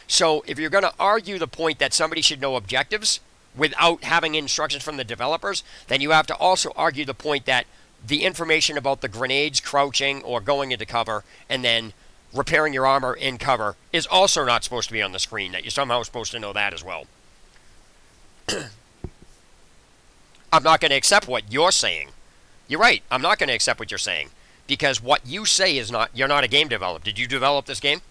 Speaker 1: So if you're going to argue the point that somebody should know objectives without having instructions from the developers, then you have to also argue the point that the information about the grenades, crouching, or going into cover, and then repairing your armor in cover is also not supposed to be on the screen, that you're somehow supposed to know that as well. I'm not going to accept what you're saying. You're right, I'm not going to accept what you're saying. Because what you say is not... You're not a game developer. Did you develop this game?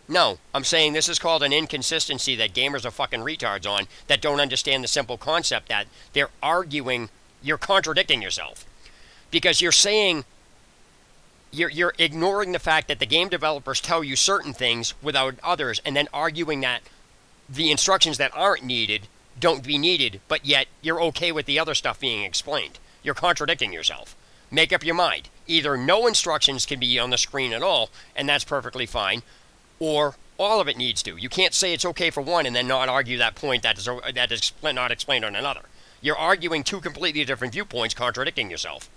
Speaker 1: No, I'm saying this is called an inconsistency that gamers are fucking retards on that don't understand the simple concept that they're arguing... You're contradicting yourself. Because you're saying... You're ignoring the fact that the game developers tell you certain things without others, and then arguing that the instructions that aren't needed don't be needed, but yet you're okay with the other stuff being explained. You're contradicting yourself. Make up your mind. Either no instructions can be on the screen at all, and that's perfectly fine, or all of it needs to. You can't say it's okay for one and then not argue that point that is not explained on another. You're arguing two completely different viewpoints, contradicting yourself.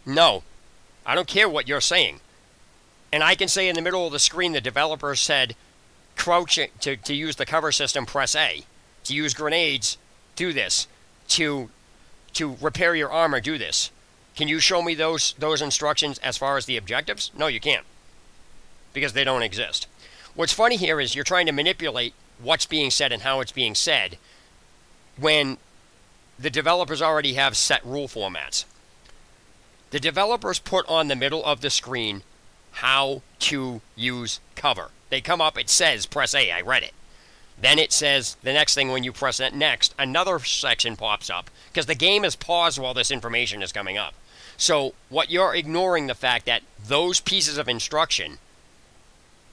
Speaker 1: No, I don't care what you're saying. And I can say in the middle of the screen the developer said, crouch to use the cover system, press A. To use grenades, do this. To repair your armor, do this. Can you show me those instructions as far as the objectives? No, you can't. Because they don't exist. What's funny here is you're trying to manipulate what's being said and how it's being said when the developers already have set rule formats. The developers put on the middle of the screen how to use cover. They come up, it says press A, I read it. Then it says the next thing when you press that next, another section pops up because the game is paused while this information is coming up. So what you're ignoring the fact that those pieces of instruction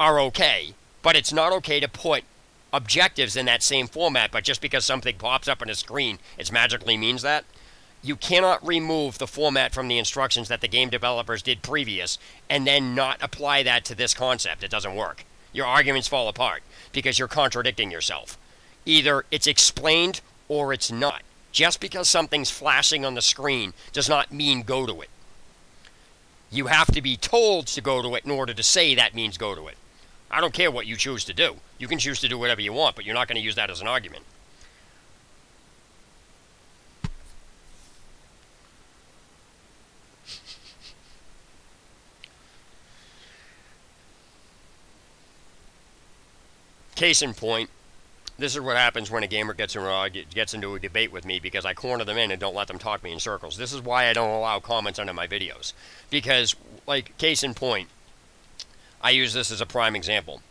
Speaker 1: are okay, but it's not okay to put objectives in that same format, but just because something pops up on a screen, it magically means that. You cannot remove the format from the instructions that the game developers did previous and then not apply that to this concept. It doesn't work. Your arguments fall apart because you're contradicting yourself. Either it's explained or it's not. Just because something's flashing on the screen does not mean go to it. You have to be told to go to it in order to say that means go to it. I don't care what you choose to do. You can choose to do whatever you want, but you're not going to use that as an argument. Case in point, this is what happens when a gamer gets into a debate with me because I corner them in and don't let them talk me in circles. This is why I don't allow comments under my videos. Because, like, case in point, I use this as a prime example.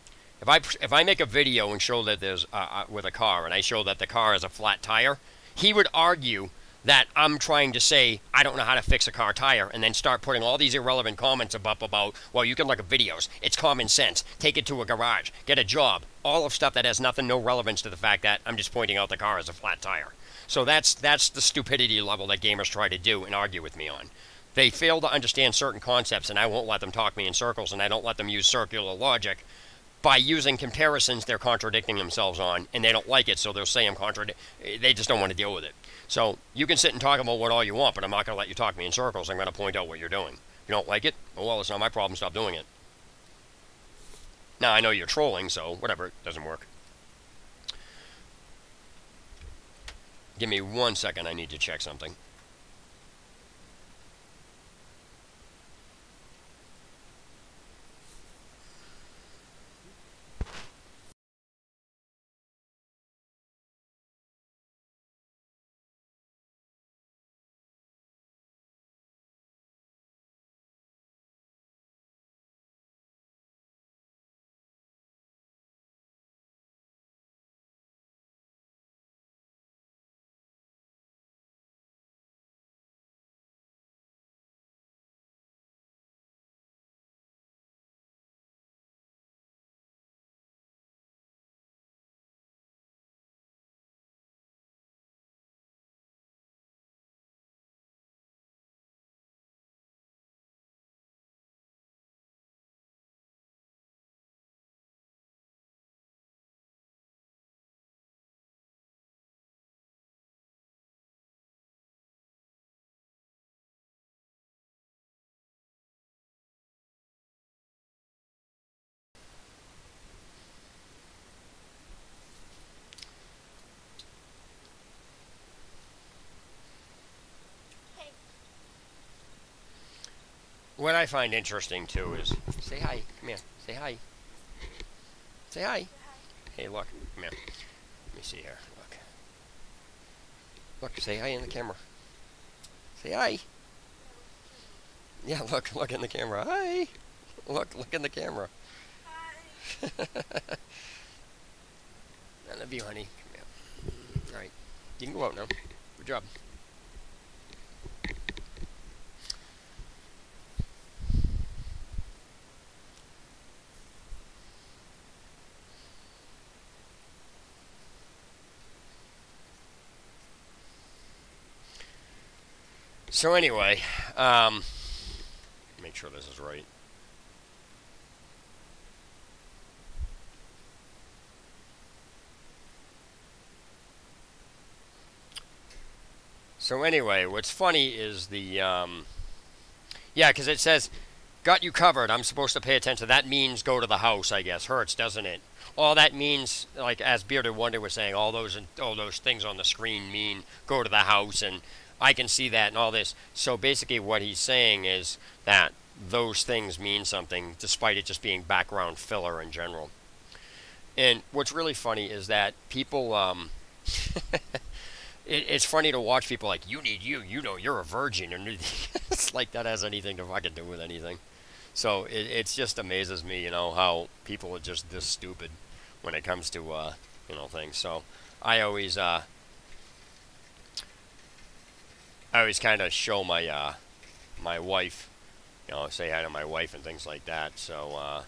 Speaker 1: If I make a video and show that there's with a car and I show that the car has a flat tire, he would argue that I'm trying to say I don't know how to fix a car tire and then start putting all these irrelevant comments up about, well, you can look at videos, it's common sense, take it to a garage, get a job, all of stuff that has no relevance to the fact that I'm just pointing out the car has a flat tire. So that's the stupidity level that gamers try to do and argue with me on. They fail to understand certain concepts and I won't let them talk me in circles and I don't let them use circular logic. By using comparisons, they're contradicting themselves on, and they don't like it, so they'll say I'm they just don't want to deal with it. So you can sit and talk about what all you want, but I'm not going to let you talk me in circles. I'm going to point out what you're doing. If you don't like it, oh, well, it's not my problem. Stop doing it. Now, I know you're trolling, so whatever. It doesn't work. Give me 1 second. I need to check something. What I find interesting, too, is... Say hi. Come here. Say hi. Say hi. Hey, look. Come here. Let me see here. Look. Look, say hi in the camera. Say hi. Yeah, look in the camera. Hi. Look in the camera. Hi. I love you, honey. Come here. All right. You can go out now. Good job. So anyway, make sure this is right. So anyway, what's funny is yeah, because it says got you covered. I'm supposed to pay attention. That means go to the house, I guess. Hurts, doesn't it? All that means, like as Bearded Wonder was saying, all those things on the screen mean go to the house, and I can see that and all this. So basically, what he's saying is that those things mean something, despite it just being background filler in general. And what's really funny is that people, it's funny to watch people like you're a virgin, and it's like that has anything to fucking do with anything. So it just amazes me, how people are just this stupid when it comes to things. So I always uh, I always kind of show my wife, say hi to my wife and things like that. So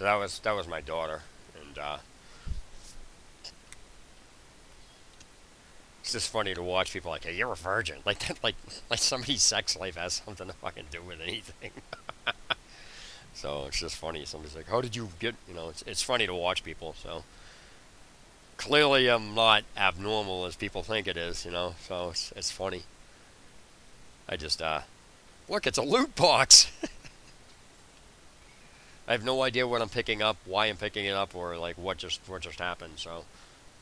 Speaker 1: that was my daughter, and it's just funny to watch people like, hey, you're a virgin, like that, like somebody's sex life has something to fucking do with anything. So it's just funny. Somebody's like, how did you get? It's funny to watch people. So clearly, I'm not abnormal as people think it is. So it's funny. I just look, it's a loot box. I have no idea what I'm picking up, why I'm picking it up, or like what just happened. So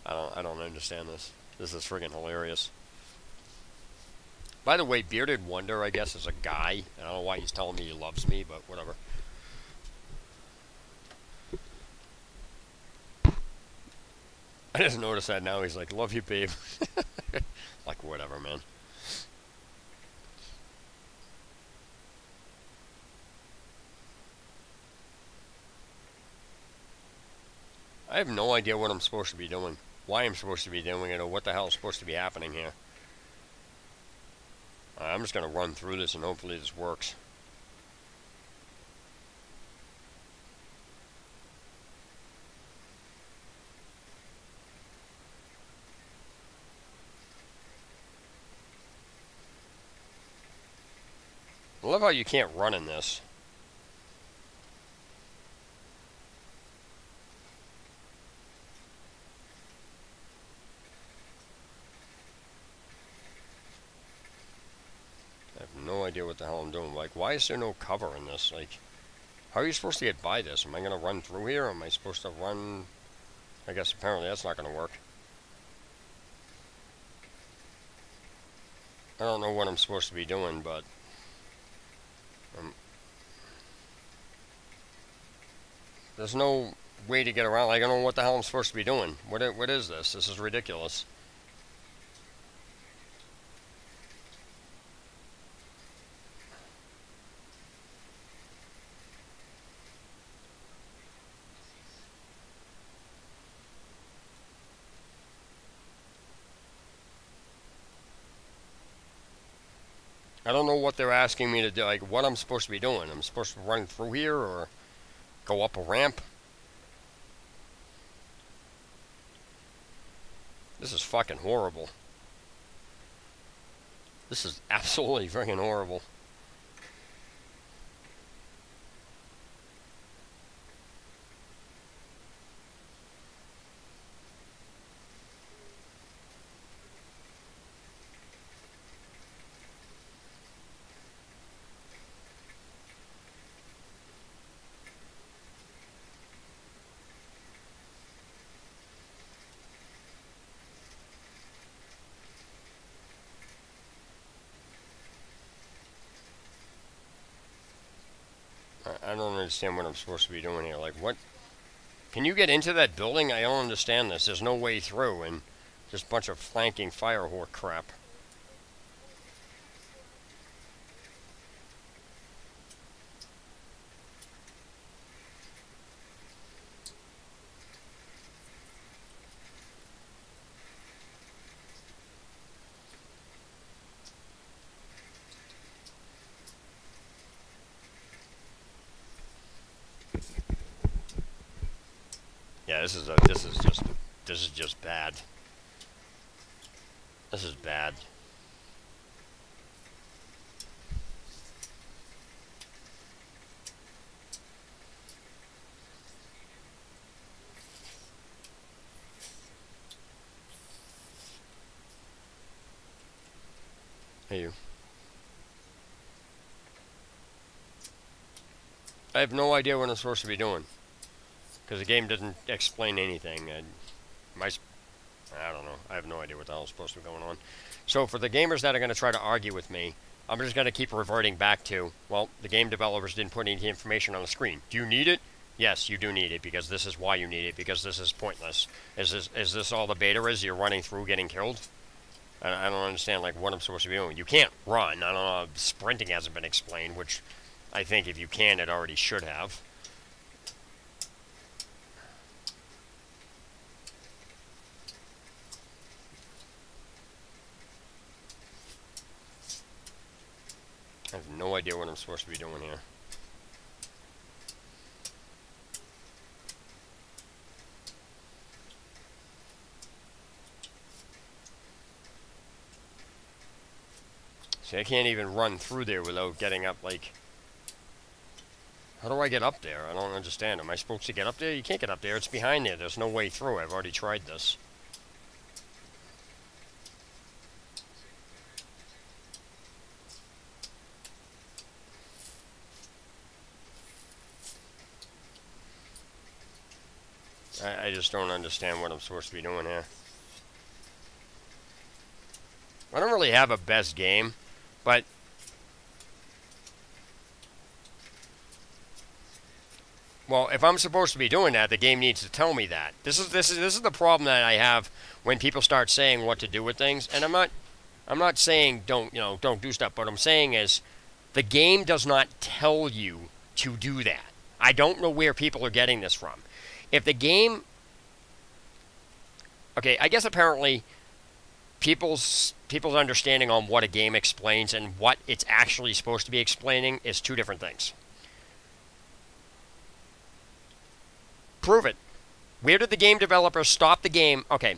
Speaker 1: I don't understand this. This is friggin' hilarious. By the way, Bearded Wonder, I guess, is a guy. I don't know why he's telling me he loves me, but whatever. I just noticed that now. He's like, love you, babe. Like, whatever, man. I have no idea what I'm supposed to be doing. Why I'm supposed to be doing it, or what the hell is supposed to be happening here. I'm just going to run through this, and hopefully this works. I love how you can't run in this. I have no idea what the hell I'm doing. Like, why is there no cover in this? Like, how are you supposed to get by this? Am I going to run through here? Am I supposed to run? I guess apparently that's not going to work. I don't know what I'm supposed to be doing, but there's no way to get around. Like, I don't know what the hell I'm supposed to be doing. What is this? This is ridiculous. I don't know what they're asking me to do. Like, what I'm supposed to be doing. I'm supposed to run through here or go up a ramp. This is fucking horrible. This is absolutely freaking horrible. I don't understand what I'm supposed to be doing here. Like, what? Can you get into that building? I don't understand this. There's no way through, and just a bunch of flanking fire whore crap. Yeah, this is just bad. This is bad. Hey, you. I have no idea what I'm supposed to be doing. Because the game doesn't explain anything. I don't know. I have no idea what the hell is supposed to be going on. So for the gamers that are going to try to argue with me, I'm just going to keep reverting back to, well, the game developers didn't put any information on the screen. Do you need it? Yes, you do need it, because this is why you need it, because this is pointless. Is this all the beta is? You're running through getting killed? I don't understand, like, what I'm supposed to be doing. You can't run. I don't know. Sprinting hasn't been explained, which I think if you can, it already should have. I have no idea what I'm supposed to be doing here. See, I can't even run through there without getting up, like... How do I get up there? I don't understand. Am I supposed to get up there? You can't get up there. It's behind there. There's no way through. I've already tried this. I just don't understand what I'm supposed to be doing here. I don't really have a best game, but... Well, if I'm supposed to be doing that, the game needs to tell me that. This is the problem that I have when people start saying what to do with things, and I'm not saying don't do stuff, but what I'm saying is the game does not tell you to do that. I don't know where people are getting this from. If the game... Okay, I guess apparently people's understanding on what a game explains and what it's actually supposed to be explaining is two different things. Prove it. Where did the game developers stop the game? Okay.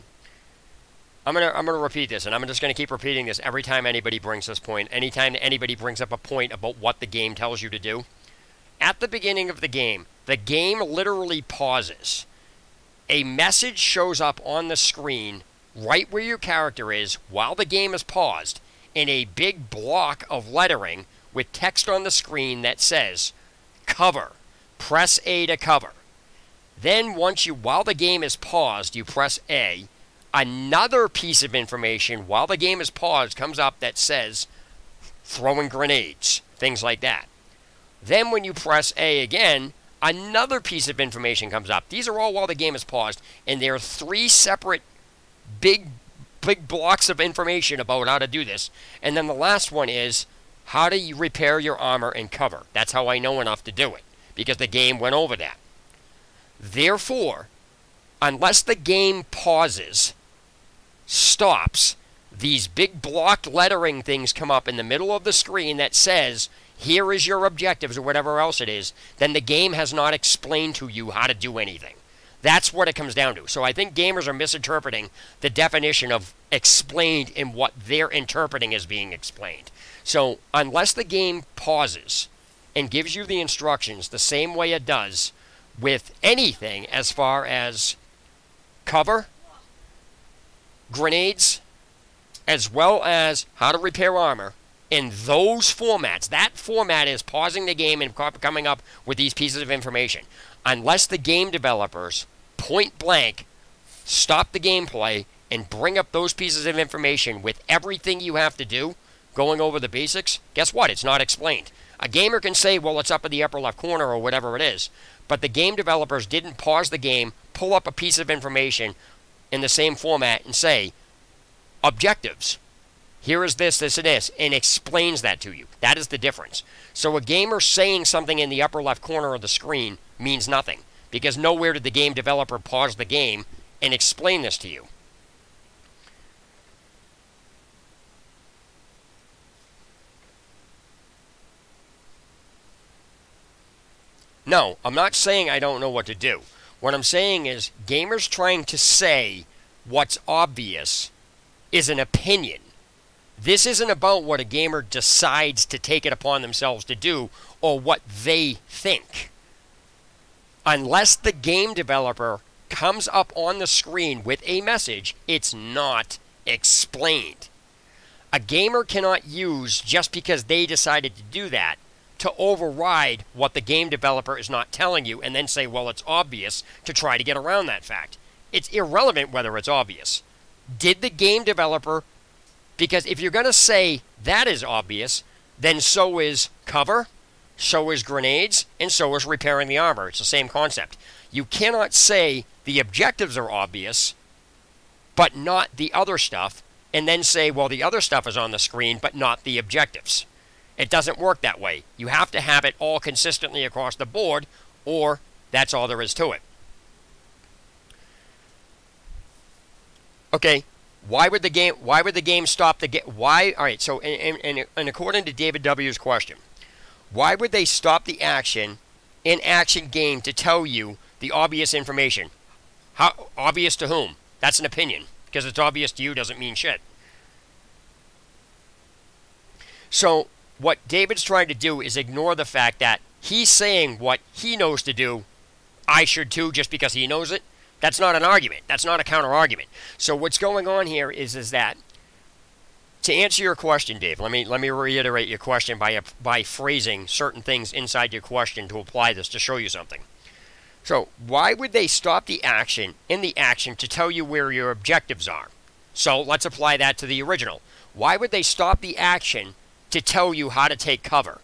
Speaker 1: I'm gonna repeat this, and I'm just gonna keep repeating this every time anybody brings this point. Anytime anybody brings up a point about what the game tells you to do. At the beginning of the game literally pauses. A message shows up on the screen right where your character is while the game is paused in a big block of lettering with text on the screen that says, cover. Press A to cover. Then while the game is paused, you press A. Another piece of information while the game is paused comes up that says, throwing grenades, things like that. Then when you press A again, another piece of information comes up. These are all while the game is paused, and there are three separate big blocks of information about how to do this. And then the last one is, how do you repair your armor and cover? That's how I know enough to do it, because the game went over that. Therefore, unless the game pauses, stops, these big blocked lettering things come up in the middle of the screen that says, here is your objectives or whatever else it is, then the game has not explained to you how to do anything. That's what it comes down to. So I think gamers are misinterpreting the definition of explained in what they're interpreting as being explained. So unless the game pauses and gives you the instructions the same way it does with anything as far as cover, grenades, as well as how to repair armor, in those formats, that format is pausing the game and coming up with these pieces of information. Unless the game developers, point blank, stop the gameplay and bring up those pieces of information with everything you have to do, going over the basics, guess what? It's not explained. A gamer can say, well, it's up in the upper left corner or whatever it is, but the game developers didn't pause the game, pull up a piece of information in the same format and say, objectives. Here is this, this, and this, and explains that to you. That is the difference. So a gamer saying something in the upper left corner of the screen means nothing, because nowhere did the game developer pause the game and explain this to you. No, I'm not saying I don't know what to do. What I'm saying is gamers trying to say what's obvious is an opinion. This isn't about what a gamer decides to take it upon themselves to do or what they think. Unless the game developer comes up on the screen with a message, it's not explained. A gamer cannot use, just because they decided to do that, to override what the game developer is not telling you and then say, well, it's obvious, to try to get around that fact. It's irrelevant whether it's obvious. Did the game developer, because if you're going to say that is obvious, then so is cover, so is grenades, and so is repairing the armor. It's the same concept. You cannot say the objectives are obvious, but not the other stuff, and then say, well, the other stuff is on the screen, but not the objectives. It doesn't work that way. You have to have it all consistently across the board, or that's all there is to it. Okay, why would the game stop the game? Why? All right, so and according to David W.'s question, why would they stop the action in action game to tell you the obvious information? How obvious to whom? That's an opinion. Because it's obvious to you doesn't mean shit. So what David's trying to do is ignore the fact that he's saying what he knows to do, I should too, just because he knows it. That's not an argument. That's not a counter-argument. So what's going on here is that, to answer your question, Dave, let me reiterate your question by phrasing certain things inside your question to apply this to show you something. So why would they stop the action in the action to tell you where your objectives are? So let's apply that to the original. Why would they stop the action to tell you how to take cover?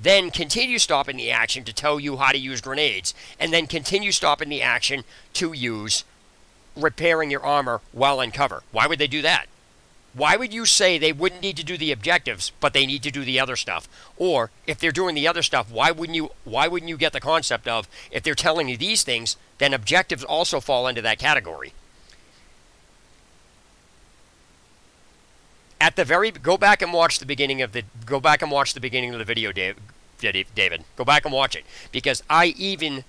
Speaker 1: Then continue stopping the action to tell you how to use grenades, and then continue stopping the action to use repairing your armor while in cover. Why would they do that? Why would you say they wouldn't need to do the objectives, but they need to do the other stuff? Or if they're doing the other stuff, why wouldn't you get the concept of, if they're telling you these things, then objectives also fall into that category? At the very, go back and watch the beginning of the video, David. Go back and watch it, because I even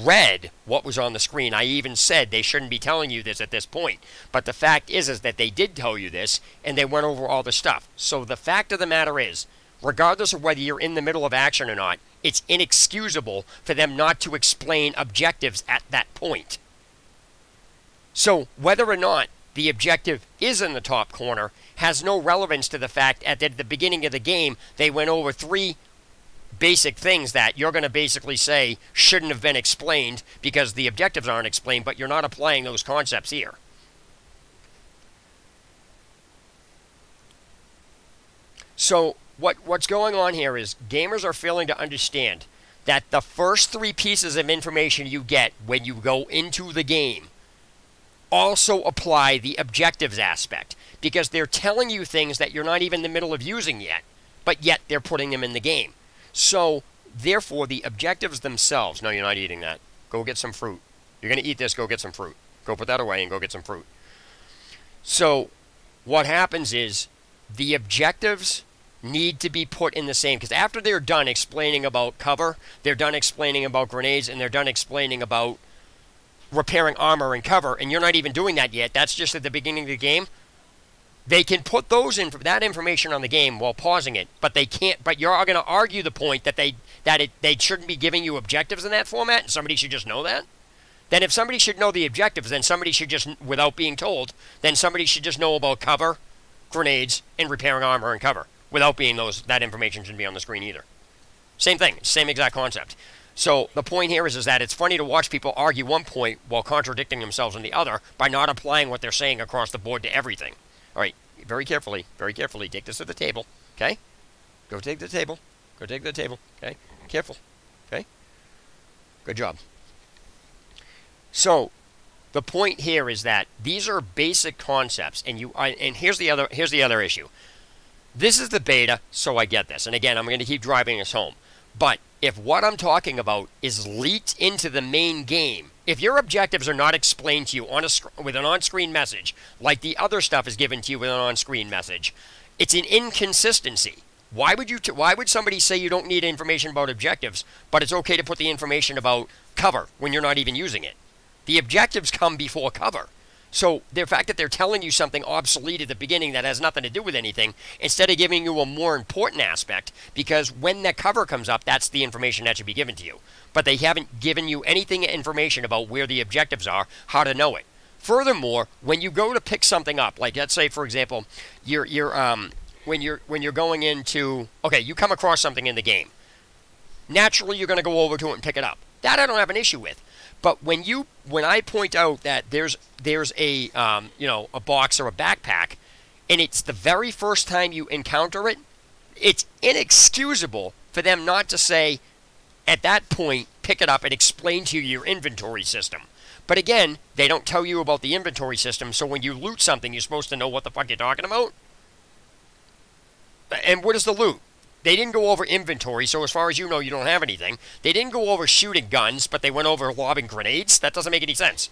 Speaker 1: read what was on the screen. I even said they shouldn't be telling you this at this point. But the fact is that they did tell you this, and they went over all the stuff. So the fact of the matter is, regardless of whether you're in the middle of action or not, it's inexcusable for them not to explain objectives at that point. So whether or not the objective is in the top corner has no relevance to the fact that at the beginning of the game, they went over 3 basic things that you're going to basically say shouldn't have been explained because the objectives aren't explained, but you're not applying those concepts here. So what's going on here is gamers are failing to understand that the first 3 pieces of information you get when you go into the game also apply the objectives aspect, because they're telling you things that you're not even in the middle of using yet, but yet they're putting them in the game. So, therefore, the objectives themselves... No, you're not eating that. Go get some fruit. You're going to eat this, go get some fruit. Go put that away and go get some fruit. So, what happens is the objectives need to be put in the same... Because after they're done explaining about cover, they're done explaining about grenades, and they're done explaining about repairing armor and cover, and you're not even doing that yet. That's just at the beginning of the game. They can put that information on the game while pausing it, but they can't. But you're going to argue the point that they shouldn't be giving you objectives in that format, and somebody should just know that. Then if somebody should know the objectives, then somebody should just, without being told, then somebody should just know about cover, grenades, and repairing armor and cover without being that information shouldn't be on the screen either. Same thing, same exact concept. So the point here is that it's funny to watch people argue one point while contradicting themselves on the other by not applying what they're saying across the board to everything. All right, very carefully, take this to the table, okay? Go take the table. Go take the table, okay? Careful, okay? Good job. So the point here is that these are basic concepts, and here's the other issue. This is the beta, so I get this. And again, I'm going to keep driving this home. But if what I'm talking about is leaked into the main game, if your objectives are not explained to you with an on-screen message, like the other stuff is given to you with an on-screen message, it's an inconsistency. Why would somebody say you don't need information about objectives, but it's okay to put the information about cover when you're not even using it? The objectives come before cover. So the fact that they're telling you something obsolete at the beginning that has nothing to do with anything, instead of giving you a more important aspect, because when that cover comes up, that's the information that should be given to you. But they haven't given you anything information about where the objectives are, how to know it. Furthermore, when you go to pick something up, like let's say for example, when you're going into, okay, you come across something in the game. Naturally, you're going to go over to it and pick it up. That I don't have an issue with. But when I point out that there's a a box or a backpack, and it's the very first time you encounter it, it's inexcusable for them not to say, at that point, pick it up and explain to you your inventory system. But again, they don't tell you about the inventory system, so when you loot something, you're supposed to know what the fuck you're talking about. And what is the loot? They didn't go over inventory, so as far as you know, you don't have anything. They didn't go over shooting guns, but they went over lobbing grenades. That doesn't make any sense.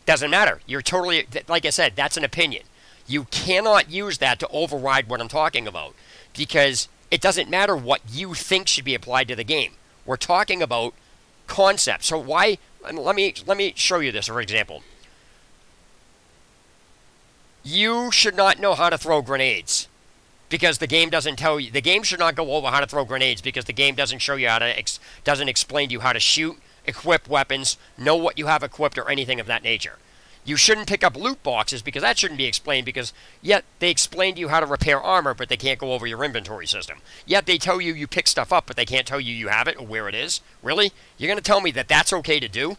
Speaker 1: Doesn't matter. You're totally, like I said, that's an opinion. You cannot use that to override what I'm talking about, because it doesn't matter what you think should be applied to the game. We're talking about concepts. So why, let me show you this, for example. You should not know how to throw grenades, because the game doesn't tell you. The game should not go over how to throw grenades, because the game doesn't show you how to, doesn't explain to you how to shoot, equip weapons, know what you have equipped, or anything of that nature. You shouldn't pick up loot boxes, because that shouldn't be explained, because yet they explain to you how to repair armor, but they can't go over your inventory system. Yet they tell you pick stuff up, but they can't tell you have it or where it is. Really? You're going to tell me that that's okay to do?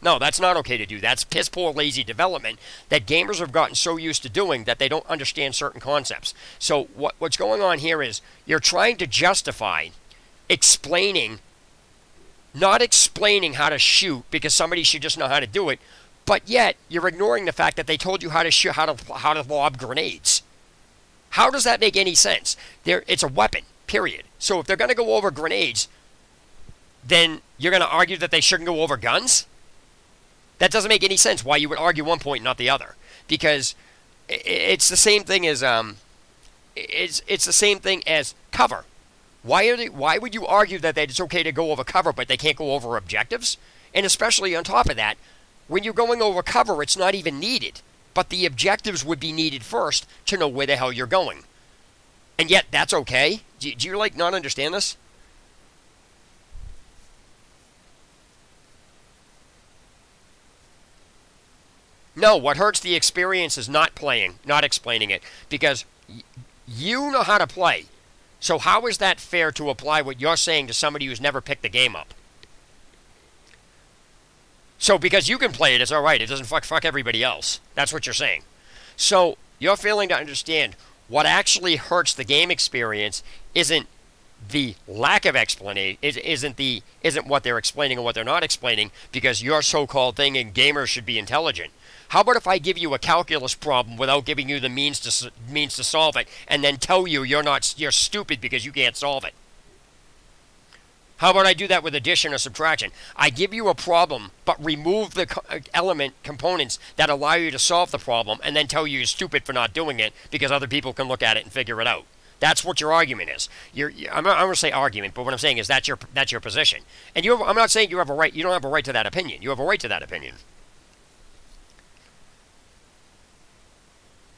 Speaker 1: No, that's not okay to do. That's piss poor lazy development that gamers have gotten so used to doing that they don't understand certain concepts. So what's going on here is you're trying to justify explaining, not explaining how to shoot because somebody should just know how to do it, but yet you're ignoring the fact that they told you how to shoot, how to lob grenades. How does that make any sense? It's a weapon, period. So if they're going to go over grenades, then you're going to argue that they shouldn't go over guns? That doesn't make any sense why you would argue one point and not the other. Because it's the same thing as it's the same thing as cover. Why would you argue that it's okay to go over cover but they can't go over objectives? And especially on top of that, when you're going over cover, it's not even needed. But the objectives would be needed first to know where the hell you're going. And yet that's okay? Do you like not understand this? No, what hurts the experience is not playing, not explaining it, because you know how to play. So how is that fair to apply what you're saying to somebody who's never picked the game up? So because you can play it, it's all right. It doesn't fuck everybody else. That's what you're saying. So you're failing to understand what actually hurts the game experience isn't the lack of explanation, isn't what they're explaining or what they're not explaining, because your so-called thing and gamers should be intelligent. How about if I give you a calculus problem without giving you the means to solve it, and then tell you you're stupid because you can't solve it? How about I do that with addition or subtraction? I give you a problem, but remove the components that allow you to solve the problem, and then tell you you're stupid for not doing it because other people can look at it and figure it out. That's what your argument is. I'm not going to say argument, but what I'm saying is that's your position. And I'm not saying you have a right. You don't have a right to that opinion. You have a right to that opinion.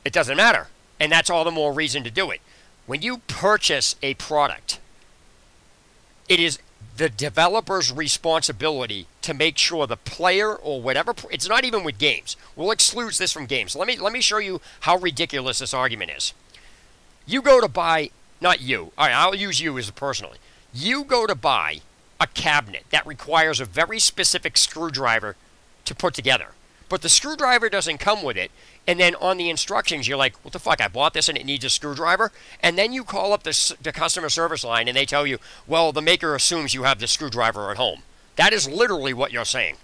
Speaker 1: It doesn't matter. And that's all the more reason to do it. When you purchase a product, it is the developer's responsibility to make sure the player or whatever, it's not even with games. We'll exclude this from games. Let me show you how ridiculous this argument is. You go to buy, not you, all right, I'll use you as personally. You go to buy a cabinet that requires a very specific screwdriver to put together. But the screwdriver doesn't come with it. And then on the instructions, you're like, what the fuck, I bought this and it needs a screwdriver? And then you call up the customer service line and they tell you, well, the maker assumes you have the screwdriver at home. That is literally what you're saying.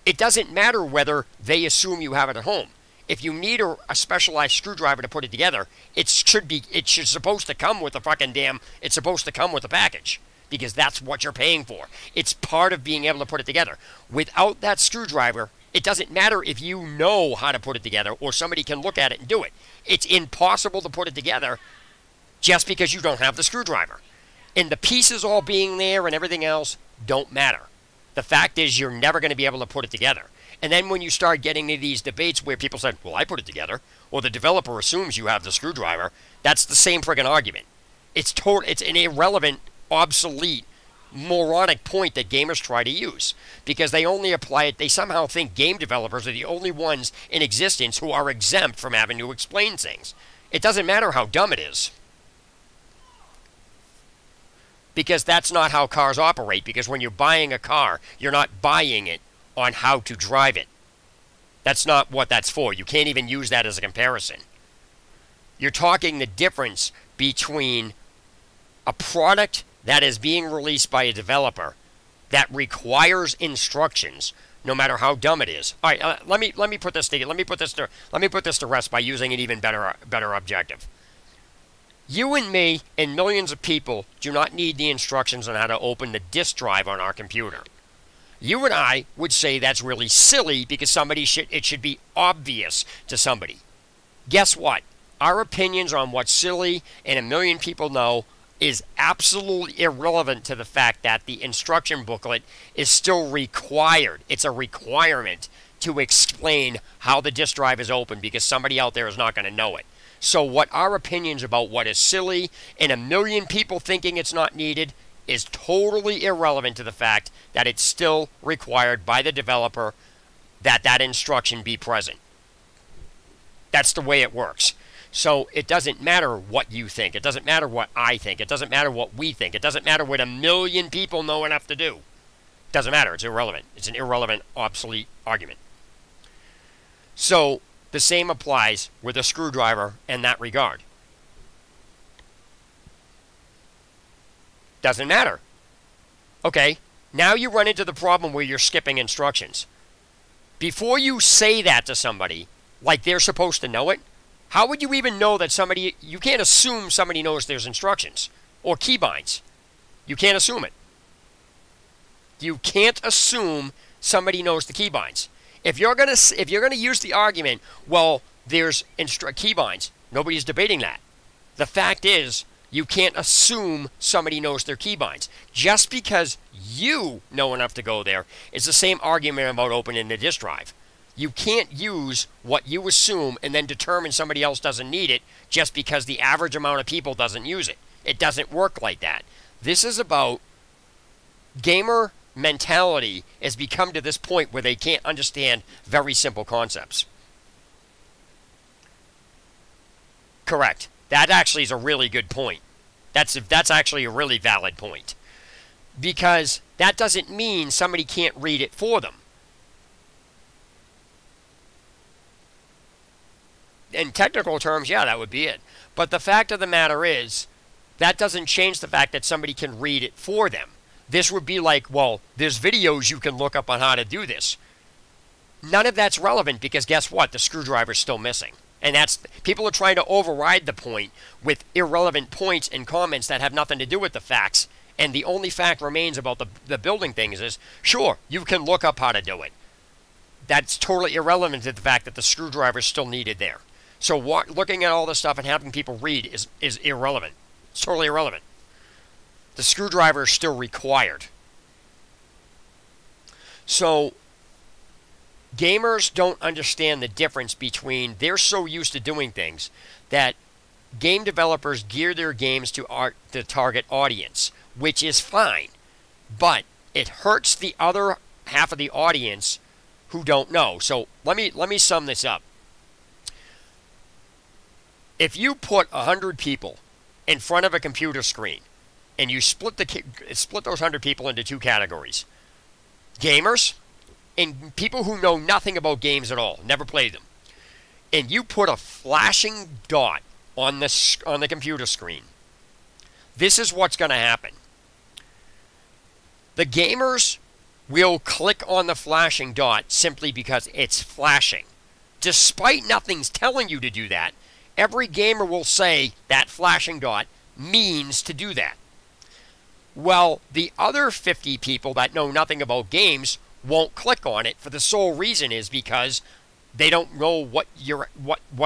Speaker 1: It doesn't matter whether they assume you have it at home. If you need a specialized screwdriver to put it together, it's supposed to come with the fucking it's supposed to come with the package. because that's what you're paying for. It's part of being able to put it together. Without that screwdriver, it doesn't matter if you know how to put it together or somebody can look at it and do it. It's impossible to put it together just because you don't have the screwdriver. And the pieces all being there and everything else don't matter. The fact is you're never going to be able to put it together. And then when you start getting into these debates where people say, well, I put it together, or the developer assumes you have the screwdriver, that's the same friggin' argument. It's an irrelevant, obsolete, moronic point that gamers try to use because they only apply it. They somehow think game developers are the only ones in existence who are exempt from having to explain things. It doesn't matter how dumb it is, because that's not how cars operate. Because when you're buying a car, you're not buying it on how to drive it. That's not what that's for. You can't even use that as a comparison. You're talking the difference between a product that is being released by a developer that requires instructions, no matter how dumb it is. All right, let me put this to let me put this to rest by using an even better objective. You and me and millions of people do not need the instructions on how to open the disk drive on our computer. You and I would say that's really silly because it should be obvious to somebody. Guess what? Our opinions on what's silly and a million people know is absolutely irrelevant to the fact that the instruction booklet is still required. It's a requirement to explain how the disk drive is opened because somebody out there is not going to know it. So what our opinions about what is silly and a million people thinking it's not needed is totally irrelevant to the fact that it's still required by the developer that that instruction be present. That's the way it works. So it doesn't matter what you think. It doesn't matter what I think. It doesn't matter what we think. It doesn't matter what a million people know enough to do. It doesn't matter. It's irrelevant. It's an irrelevant, obsolete argument. So the same applies with a screwdriver in that regard. Doesn't matter. Okay, now you run into the problem where you're skipping instructions. Before you say that to somebody, like they're supposed to know it, how would you even know that somebody... You can't assume somebody knows there's instructions or keybinds. You can't assume it. You can't assume somebody knows the keybinds. If you're gonna use the argument, well, there's keybinds, nobody's debating that. The fact is, you can't assume somebody knows their keybinds. Just because you know enough to go there is the same argument about opening the disk drive. You can't use what you assume and then determine somebody else doesn't need it just because the average amount of people doesn't use it. It doesn't work like that. This is about gamer mentality has become to this point where they can't understand very simple concepts. Correct. That actually is a really good point. That's actually a really valid point. Because that doesn't mean somebody can't read it for them. In technical terms, yeah, that would be it. But the fact of the matter is, that doesn't change the fact that somebody can read it for them. This would be like, well, there's videos you can look up on how to do this. None of that's relevant because guess what? The screwdriver's still missing. And that's... People are trying to override the point with irrelevant points and comments that have nothing to do with the facts. And the only fact remains about the building things is, sure, you can look up how to do it. That's totally irrelevant to the fact that the screwdriver's still needed there. So looking at all this stuff and having people read is irrelevant. It's totally irrelevant. The screwdriver is still required. So gamers don't understand the difference between... They're so used to doing things that game developers gear their games to the target audience, which is fine. But it hurts the other half of the audience who don't know. So let me sum this up. If you put 100 people in front of a computer screen and you split those 100 people into two categories, gamers and people who know nothing about games at all, never played them, and you put a flashing dot on the computer screen, this is what's going to happen. The gamers will click on the flashing dot simply because it's flashing. Despite nothing's telling you to do that, every gamer will say that flashing dot means to do that. Well, the other 50 people that know nothing about games won't click on it for the sole reason is because they don't know what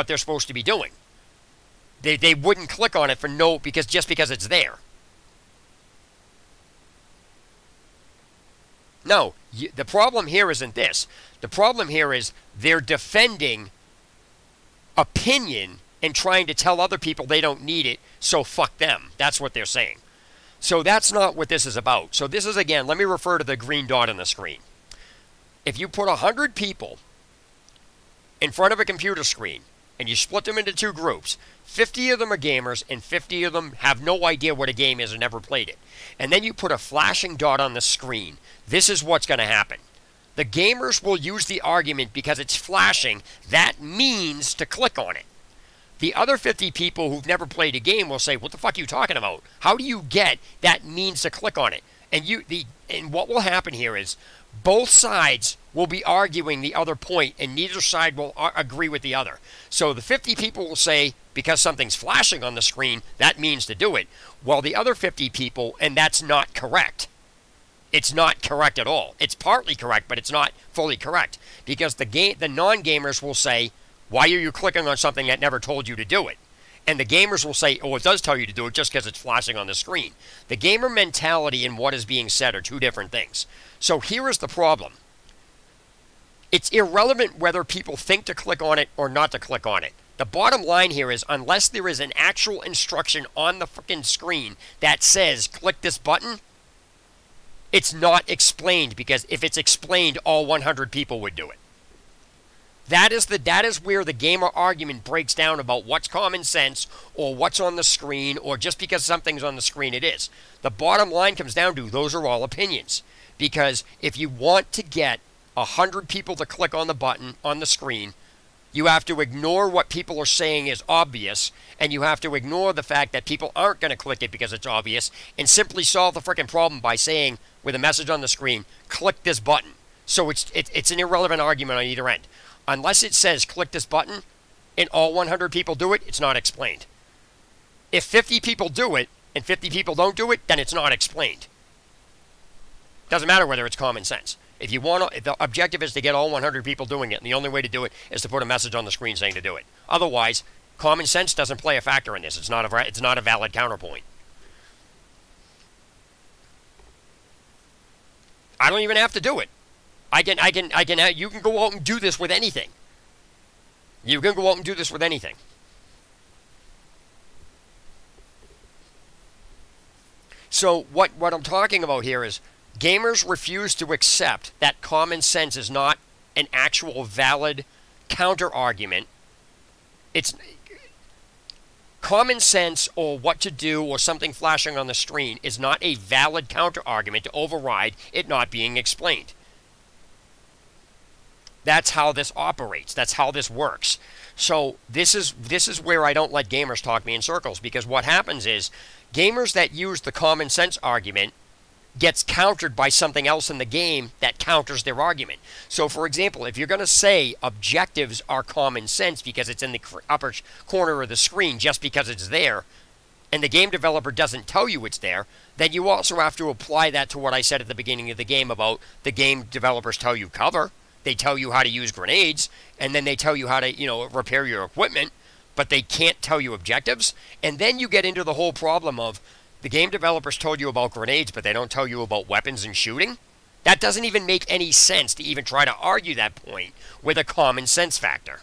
Speaker 1: they're supposed to be doing. They wouldn't click on it for just because it's there. No, the problem here isn't this. The problem here is they're defending opinion and trying to tell other people they don't need it, so fuck them. That's what they're saying. So that's not what this is about. So this is, again, let me refer to the green dot on the screen. If you put 100 people in front of a computer screen and you split them into two groups, 50 of them are gamers and 50 of them have no idea what a game is and never played it, and then you put a flashing dot on the screen, this is what's going to happen. The gamers will use the argument because it's flashing, that means to click on it. The other 50 people who've never played a game will say, what the fuck are you talking about? How do you get that means to click on it? And what will happen here is both sides will be arguing the other point, and neither side will agree with the other. So the 50 people will say, because something's flashing on the screen, that means to do it. While the other 50 people, and that's not correct. It's not correct at all. It's partly correct, but it's not fully correct. Because the non-gamers will say, why are you clicking on something that never told you to do it? And the gamers will say, oh, it does tell you to do it just because it's flashing on the screen. The gamer mentality and what is being said are two different things. So here is the problem. It's irrelevant whether people think to click on it or not to click on it. The bottom line here is, unless there is an actual instruction on the freaking screen that says, click this button, it's not explained, because if it's explained, all 100 people would do it. That is where the gamer argument breaks down about what's common sense or what's on the screen, or just because something's on the screen it is. The bottom line comes down to those are all opinions. Because if you want to get 100 people to click on the button on the screen, you have to ignore what people are saying is obvious, and you have to ignore the fact that people aren't going to click it because it's obvious, and simply solve the freaking problem by saying, with a message on the screen, click this button. So it's an irrelevant argument on either end. Unless it says click this button and all 100 people do it, it's not explained. If 50 people do it and 50 people don't do it, then it's not explained. Doesn't matter whether it's common sense. If the objective is to get all 100 people doing it, and the only way to do it is to put a message on the screen saying to do it. Otherwise, common sense doesn't play a factor in this. It's not a valid counterpoint. I don't even have to do it. You can go out and do this with anything. You can go out and do this with anything. So what I'm talking about here is gamers refuse to accept that common sense is not an actual valid counter-argument. It's common sense or what to do or something flashing on the screen is not a valid counter-argument to override it not being explained. That's how this operates. That's how this works. So this is where I don't let gamers talk me in circles, because what happens is gamers that use the common sense argument gets countered by something else in the game that counters their argument. So for example, if you're going to say objectives are common sense because it's in the upper corner of the screen just because it's there, and the game developer doesn't tell you it's there, then you also have to apply that to what I said at the beginning of the game about the game developers tell you cover. They tell you how to use grenades, and then they tell you how to, repair your equipment, but they can't tell you objectives. And then you get into the whole problem of the game developers told you about grenades, but they don't tell you about weapons and shooting. That doesn't even make any sense to even try to argue that point with a common sense factor.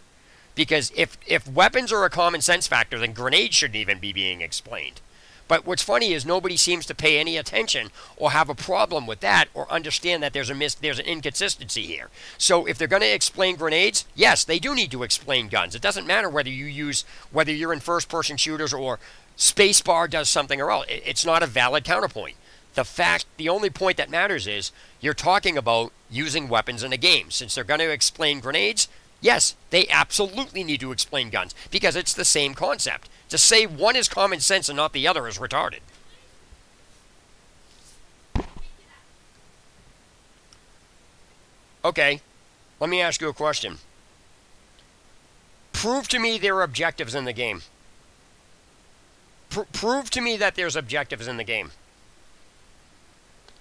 Speaker 1: Because if weapons are a common sense factor, then grenades shouldn't even be being explained. But what's funny is nobody seems to pay any attention or have a problem with that or understand that there's an inconsistency here. So if they're going to explain grenades, yes, they do need to explain guns. It doesn't matter whether you're in first-person shooters or spacebar does something or else. It's not a valid counterpoint. The only point that matters is you're talking about using weapons in a game. Since they're going to explain grenades, yes, they absolutely need to explain guns because it's the same concept. To say one is common sense and not the other is retarded. Okay, let me ask you a question. Prove to me there are objectives in the game. Prove to me that there's objectives in the game.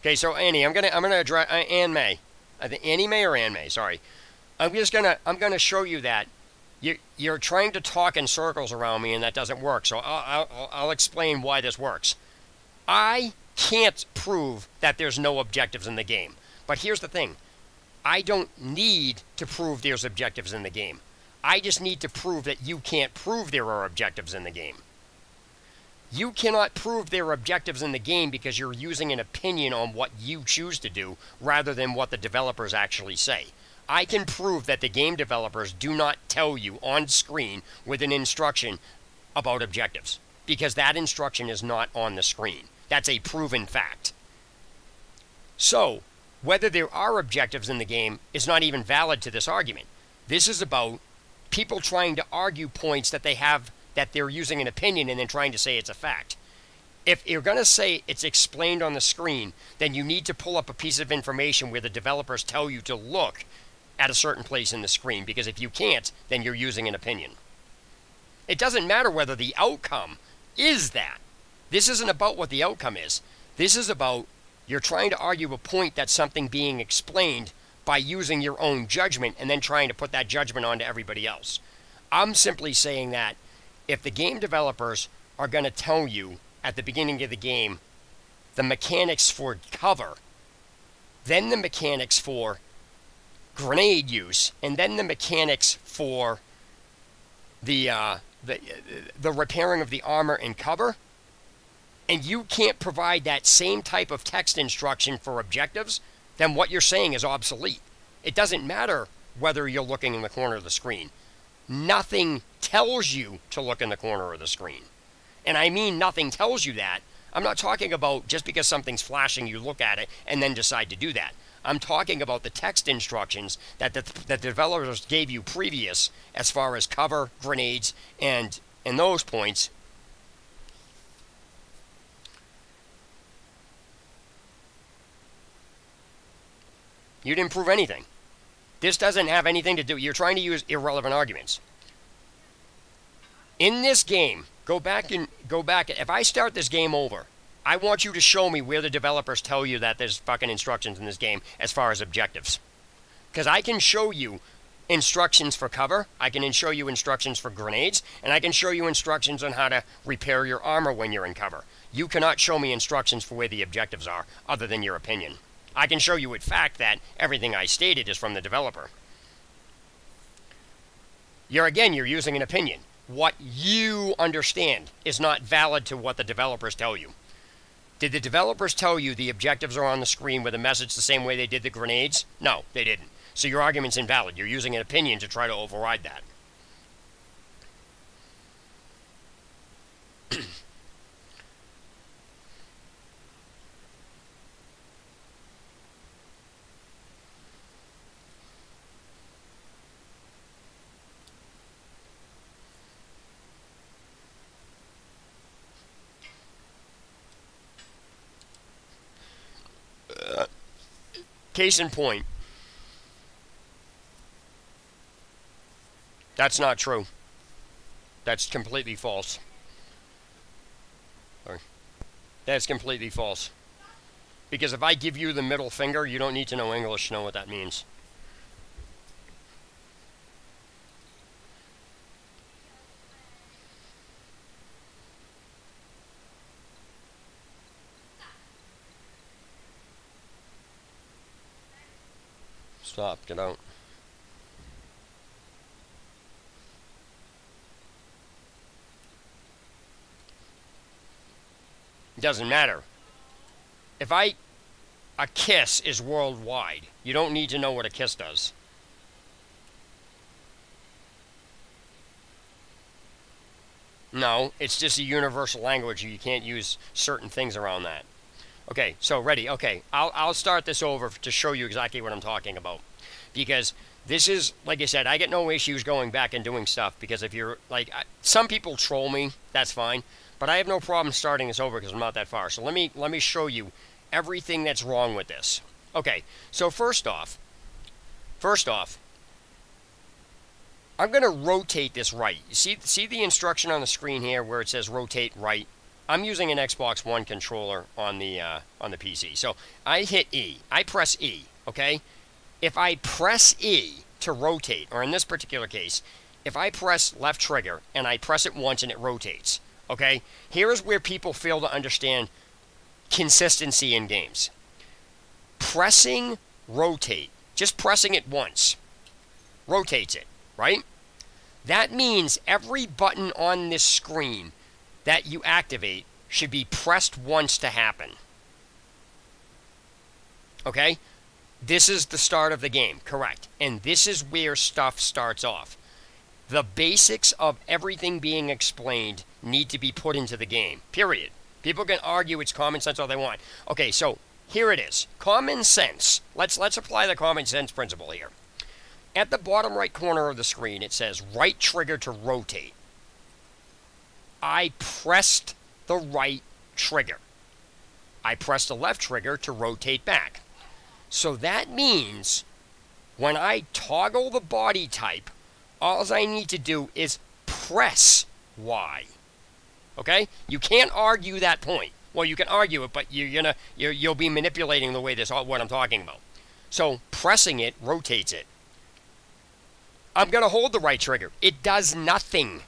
Speaker 1: Okay, so Annie, I'm gonna address Ann May. I think Annie May or Ann May. Sorry. I'm gonna show you that you're trying to talk in circles around me, and that doesn't work. So I'll explain why this works. I can't prove that there's no objectives in the game. But here's the thing. I don't need to prove there's objectives in the game. I just need to prove that you can't prove there are objectives in the game. You cannot prove there are objectives in the game because you're using an opinion on what you choose to do rather than what the developers actually say. I can prove that the game developers do not tell you on screen with an instruction about objectives because that instruction is not on the screen. That's a proven fact. So, whether there are objectives in the game is not even valid to this argument. This is about people trying to argue points that they have, that they're using an opinion and then trying to say it's a fact. If you're going to say it's explained on the screen, then you need to pull up a piece of information where the developers tell you to look at a certain place in the screen, because if you can't, then you're using an opinion. It doesn't matter whether the outcome is that. This isn't about what the outcome is. This is about you're trying to argue a point that's something being explained by using your own judgment and then trying to put that judgment onto everybody else. I'm simply saying that if the game developers are going to tell you at the beginning of the game the mechanics for cover, then the mechanics for grenade use, and then the mechanics for the repairing of the armor and cover, and you can't provide that same type of text instruction for objectives, then what you're saying is obsolete. It doesn't matter whether you're looking in the corner of the screen. Nothing tells you to look in the corner of the screen. And I mean nothing tells you that. I'm not talking about just because something's flashing, you look at it and then decide to do that. I'm talking about the text instructions that the developers gave you previous as far as cover, grenades, and those points. You didn't prove anything. This doesn't have anything to do. You're trying to use irrelevant arguments. In this game, go back. If I start this game over, I want you to show me where the developers tell you that there's fucking instructions in this game as far as objectives. Because I can show you instructions for cover, I can show you instructions for grenades, and I can show you instructions on how to repair your armor when you're in cover. You cannot show me instructions for where the objectives are, other than your opinion. I can show you with fact that everything I stated is from the developer. You're using an opinion. What you understand is not valid to what the developers tell you. Did the developers tell you the objectives are on the screen with a message the same way they did the grenades? No, they didn't. So your argument's invalid. You're using an opinion to try to override that. Case in point. That's not true. That's completely false. Sorry. That's completely false. Because if I give you the middle finger, you don't need to know English to know what that means. Stop, get out. It doesn't matter. If a kiss is worldwide, you don't need to know what a kiss does. No, it's just a universal language. You can't use certain things around that. Okay, so ready. Okay, I'll start this over to show you exactly what I'm talking about. Because this is, like I said, I get no issues going back and doing stuff. Because if you're, like, some people troll me, that's fine. But I have no problem starting this over because I'm not that far. So let me show you everything that's wrong with this. Okay, so first off, I'm going to rotate this right. You see the instruction on the screen here where it says rotate right? I'm using an Xbox One controller on the PC. So I hit E. I press E, okay? If I press E to rotate, or in this particular case, if I press left trigger and I press it once and it rotates, okay? Here is where people fail to understand consistency in games. Pressing rotate, just pressing it once, rotates it, right? That means every button on this screen that you activate should be pressed once to happen. Okay? This is the start of the game, correct. And this is where stuff starts off. The basics of everything being explained need to be put into the game, period. People can argue it's common sense all they want. Okay, so here it is. Common sense. Let's apply the common sense principle here. At the bottom right corner of the screen, it says right trigger to rotate. I pressed the right trigger. I pressed the left trigger to rotate back. So that means when I toggle the body type, all I need to do is press Y. Okay? You can't argue that point. Well, you can argue it, but you'll be manipulating the way what I'm talking about. So pressing it rotates it. I'm going to hold the right trigger. It does nothing.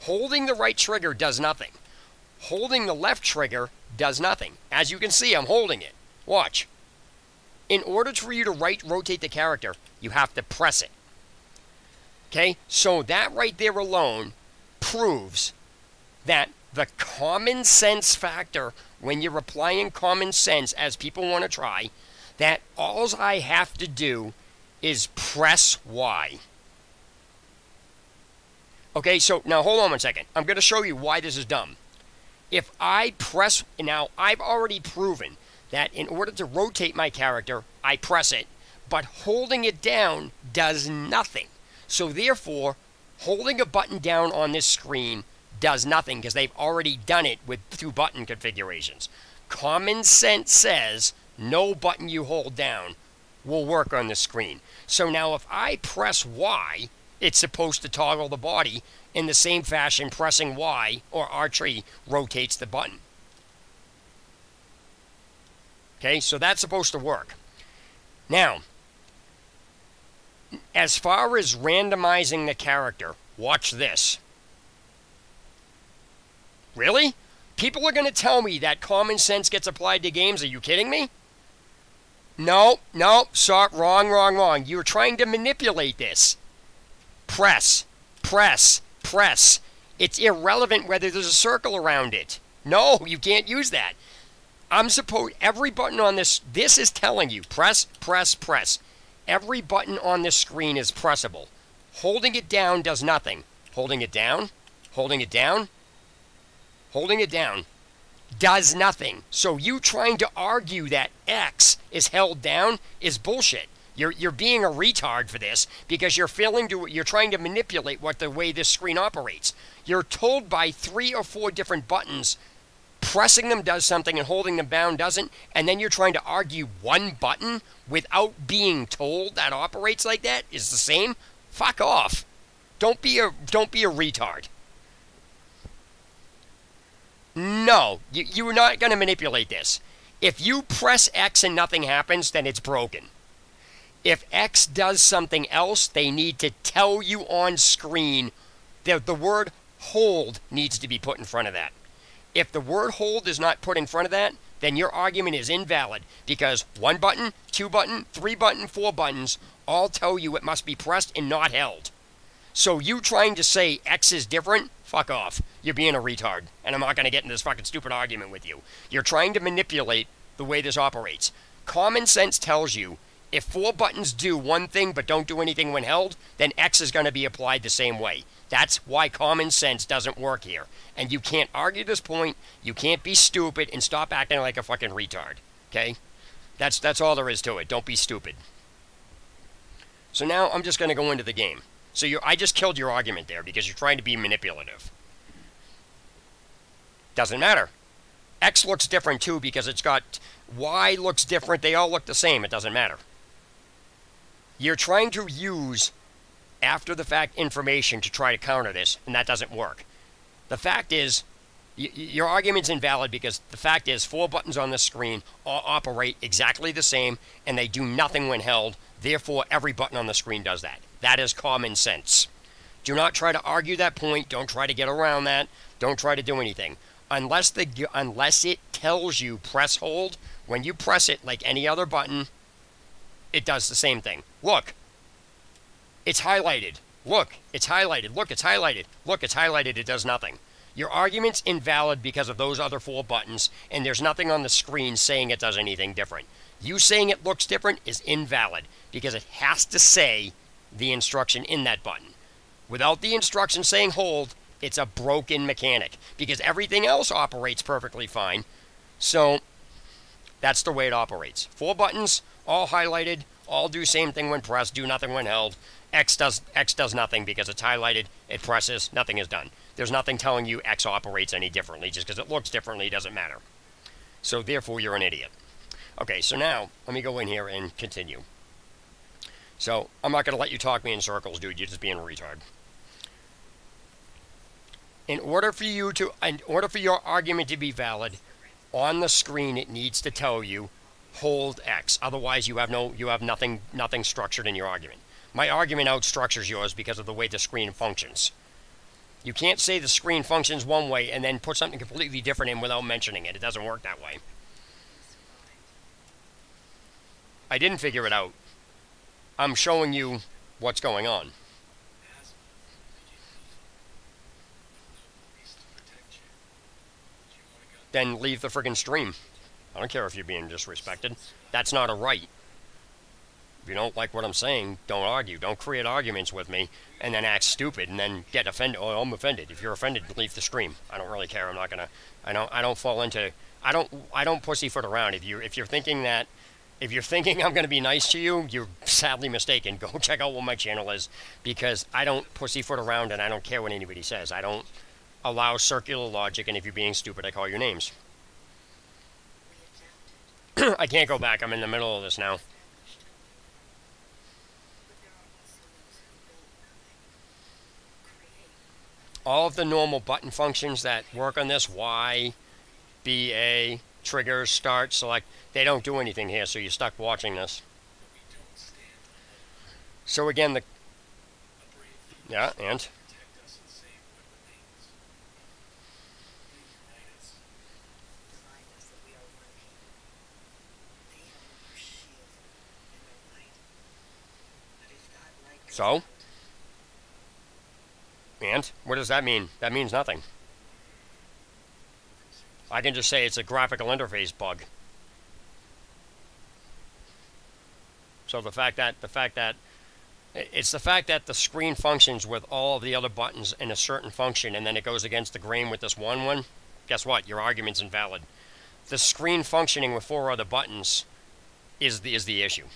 Speaker 1: Holding the right trigger does nothing. Holding the left trigger does nothing. As you can see, I'm holding it. Watch. In order for you to rotate the character, you have to press it. Okay? So that right there alone proves that the common sense factor, when you're applying common sense, as people want to try, that all I have to do is press Y. Okay, so now hold on one second. I'm going to show you why this is dumb. If I press, now I've already proven that in order to rotate my character, I press it, but holding it down does nothing. So therefore, holding a button down on this screen does nothing because they've already done it with 2 button configurations. Common sense says no button you hold down will work on the screen. So now if I press Y, it's supposed to toggle the body in the same fashion pressing Y or R3 rotates the button. Okay, so that's supposed to work. Now, as far as randomizing the character, watch this. Really? People are going to tell me that common sense gets applied to games. Are you kidding me? No, sorry, wrong. You're trying to manipulate this. Press. It's irrelevant whether there's a circle around it. No, you can't use that. Every button on this is telling you, press. Every button on this screen is pressable. Holding it down does nothing. Holding it down does nothing. So you trying to argue that X is held down is bullshit. You're being a retard for this because you're trying to manipulate the way this screen operates. You're told by 3 or 4 different buttons, pressing them does something and holding them down doesn't, and then you're trying to argue one button without being told that operates like that is the same. Fuck off. Don't be a retard. No, you're not going to manipulate this. If you press X and nothing happens, then it's broken. If X does something else, they need to tell you on screen that the word hold needs to be put in front of that. If the word hold is not put in front of that, then your argument is invalid because 1 button, 2 button, 3 button, 4 buttons all tell you it must be pressed and not held. So you trying to say X is different, fuck off. You're being a retard, and I'm not going to get into this fucking stupid argument with you. You're trying to manipulate the way this operates. Common sense tells you if 4 buttons do one thing but don't do anything when held, then X is going to be applied the same way. That's why common sense doesn't work here. And you can't argue this point, you can't be stupid, and stop acting like a fucking retard. Okay? That's all there is to it. Don't be stupid. So now I'm just going to go into the game. So I just killed your argument there because you're trying to be manipulative. Doesn't matter. X looks different too because it's got Y looks different. They all look the same. It doesn't matter. You're trying to use after the fact information to try to counter this, and that doesn't work. The fact is, Your argument's invalid because the fact is 4 buttons on the screen all operate exactly the same and they do nothing when held. Therefore, every button on the screen does that. That is common sense. Do not try to argue that point. Don't try to get around that. Don't try to do anything. Unless it tells you press hold, when you press it like any other button, it does the same thing. Look. It's highlighted. Look, it's highlighted. Look, it's highlighted. Look, it's highlighted. It does nothing. Your argument's invalid because of those other 4 buttons, and there's nothing on the screen saying it does anything different. You saying it looks different is invalid because it has to say the instruction in that button. Without the instruction saying hold, it's a broken mechanic because everything else operates perfectly fine. So that's the way it operates. 4 buttons, all highlighted, all do same thing when pressed, do nothing when held. X does nothing because it's highlighted, it presses, nothing is done. There's nothing telling you X operates any differently. Just because it looks differently doesn't matter. So therefore, you're an idiot. Okay, so now, let me go in here and continue. So, I'm not going to let you talk me in circles, dude. You're just being a retard. In order for your argument to be valid, on the screen it needs to tell you hold X. Otherwise, you have nothing structured in your argument. My argument outstructures yours because of the way the screen functions. You can't say the screen functions one way and then put something completely different in without mentioning it. It doesn't work that way. I didn't figure it out. I'm showing you what's going on. Then leave the friggin' stream. I don't care if you're being disrespected. That's not a right. If you don't like what I'm saying, don't argue. Don't create arguments with me and then act stupid and then get offended. Oh, I'm offended. If you're offended, leave the stream. I don't really care. I'm not gonna. I don't fall into. I don't pussyfoot around. If you're thinking I'm gonna be nice to you, you're sadly mistaken. Go check out what my channel is because I don't pussyfoot around and I don't care what anybody says. I don't allow circular logic, and if you're being stupid, I call your names. I can't go back. I'm in the middle of this now. All of the normal button functions that work on this, Y, B, A, trigger, start, select, they don't do anything here, so you're stuck watching this. So again, yeah, and? So? And? What does that mean? That means nothing. I can just say it's a graphical interface bug. So the fact that the screen functions with all of the other buttons in a certain function and then it goes against the grain with this one, guess what? Your argument's invalid. The screen functioning with 4 other buttons is the issue.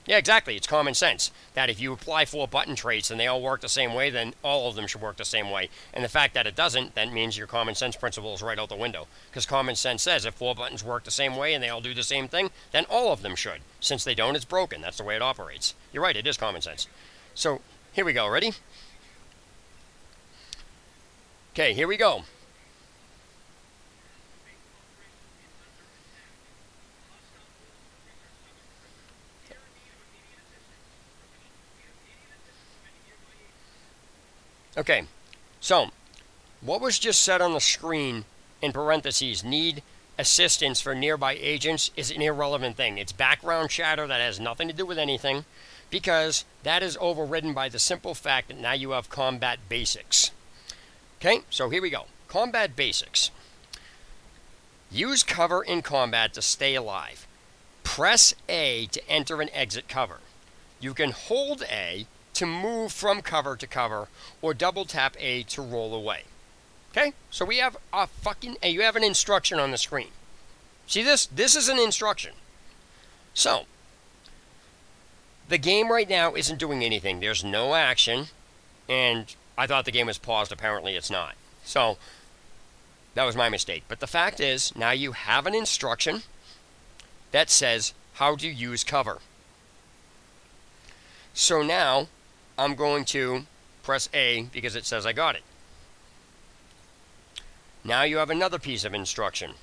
Speaker 1: Yeah, exactly. It's common sense that if you apply 4 button traits and they all work the same way, then all of them should work the same way. And the fact that it doesn't, that means your common sense principle is right out the window. Because common sense says if 4 buttons work the same way and they all do the same thing, then all of them should. Since they don't, it's broken. That's the way it operates. You're right, it is common sense. So, here we go. Ready? Okay, here we go. Okay, so what was just said on the screen in parentheses, need assistance for nearby agents, is an irrelevant thing. It's background chatter that has nothing to do with anything because that is overridden by the simple fact that now you have combat basics. Okay, so here we go. Combat basics. Use cover in combat to stay alive. Press A to enter and exit cover. You can hold A to move from cover to cover, or double tap A to roll away. Okay, so we have you have an instruction on the screen. See this? This is an instruction. So, the game right now isn't doing anything. There's no action, and I thought the game was paused. Apparently it's not. So, that was my mistake. But the fact is, now you have an instruction that says how to use cover. So now, I'm going to press A because it says I got it. Now you have another piece of instruction.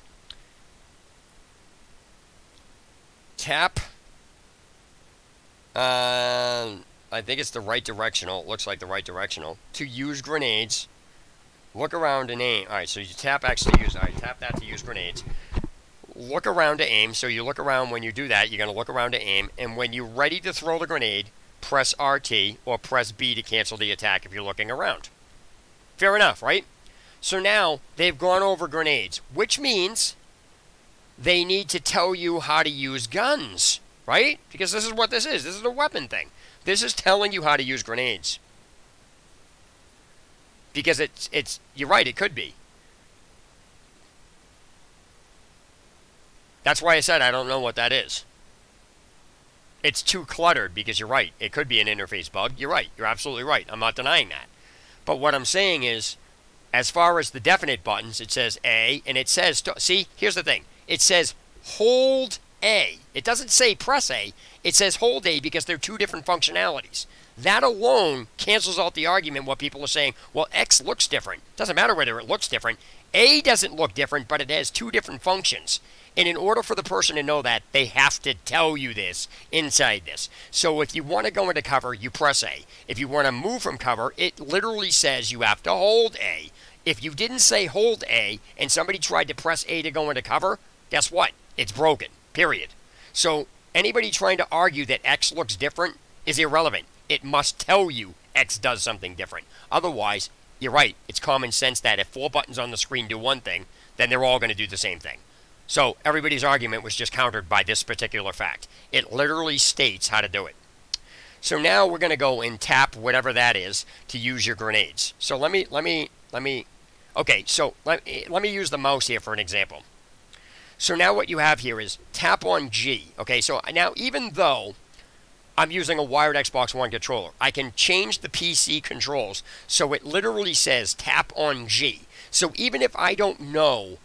Speaker 1: Tap, I think it's the right directional. It looks like the right directional. To use grenades, look around and aim. Alright, so you tap X to use, alright, tap that to use grenades. Look around to aim. So you look around when you do that. You're going to look around to aim. And when you're ready to throw the grenade, press RT or press B to cancel the attack if you're looking around. Fair enough, right? So now they've gone over grenades, which means they need to tell you how to use guns, right? Because this is what this is. This is a weapon thing. This is telling you how to use grenades. Because it's you're right, it could be. That's why I said I don't know what that is. It's too cluttered because you're right. It could be an interface bug. You're right. You're absolutely right. I'm not denying that. But what I'm saying is, as far as the definite buttons, it says A, and it says, see, here's the thing. It says hold A. It doesn't say press A. It says hold A because they're two different functionalities. That alone cancels out the argument what people are saying, well, X looks different. Doesn't matter whether it looks different. A doesn't look different, but it has two different functions. And in order for the person to know that, they have to tell you this inside this. So if you want to go into cover, you press A. If you want to move from cover, it literally says you have to hold A. If you didn't say hold A and somebody tried to press A to go into cover, guess what? It's broken, period. So anybody trying to argue that X looks different is irrelevant. It must tell you X does something different. Otherwise, you're right. It's common sense that if 4 buttons on the screen do one thing, then they're all going to do the same thing. So everybody's argument was just countered by this particular fact. It literally states how to do it. So now we're going to go and tap whatever that is to use your grenades. So let me okay, so let me use the mouse here for an example. So now what you have here is tap on G. Okay, so now even though I'm using a wired Xbox One controller, I can change the PC controls so it literally says tap on G. So even if I don't know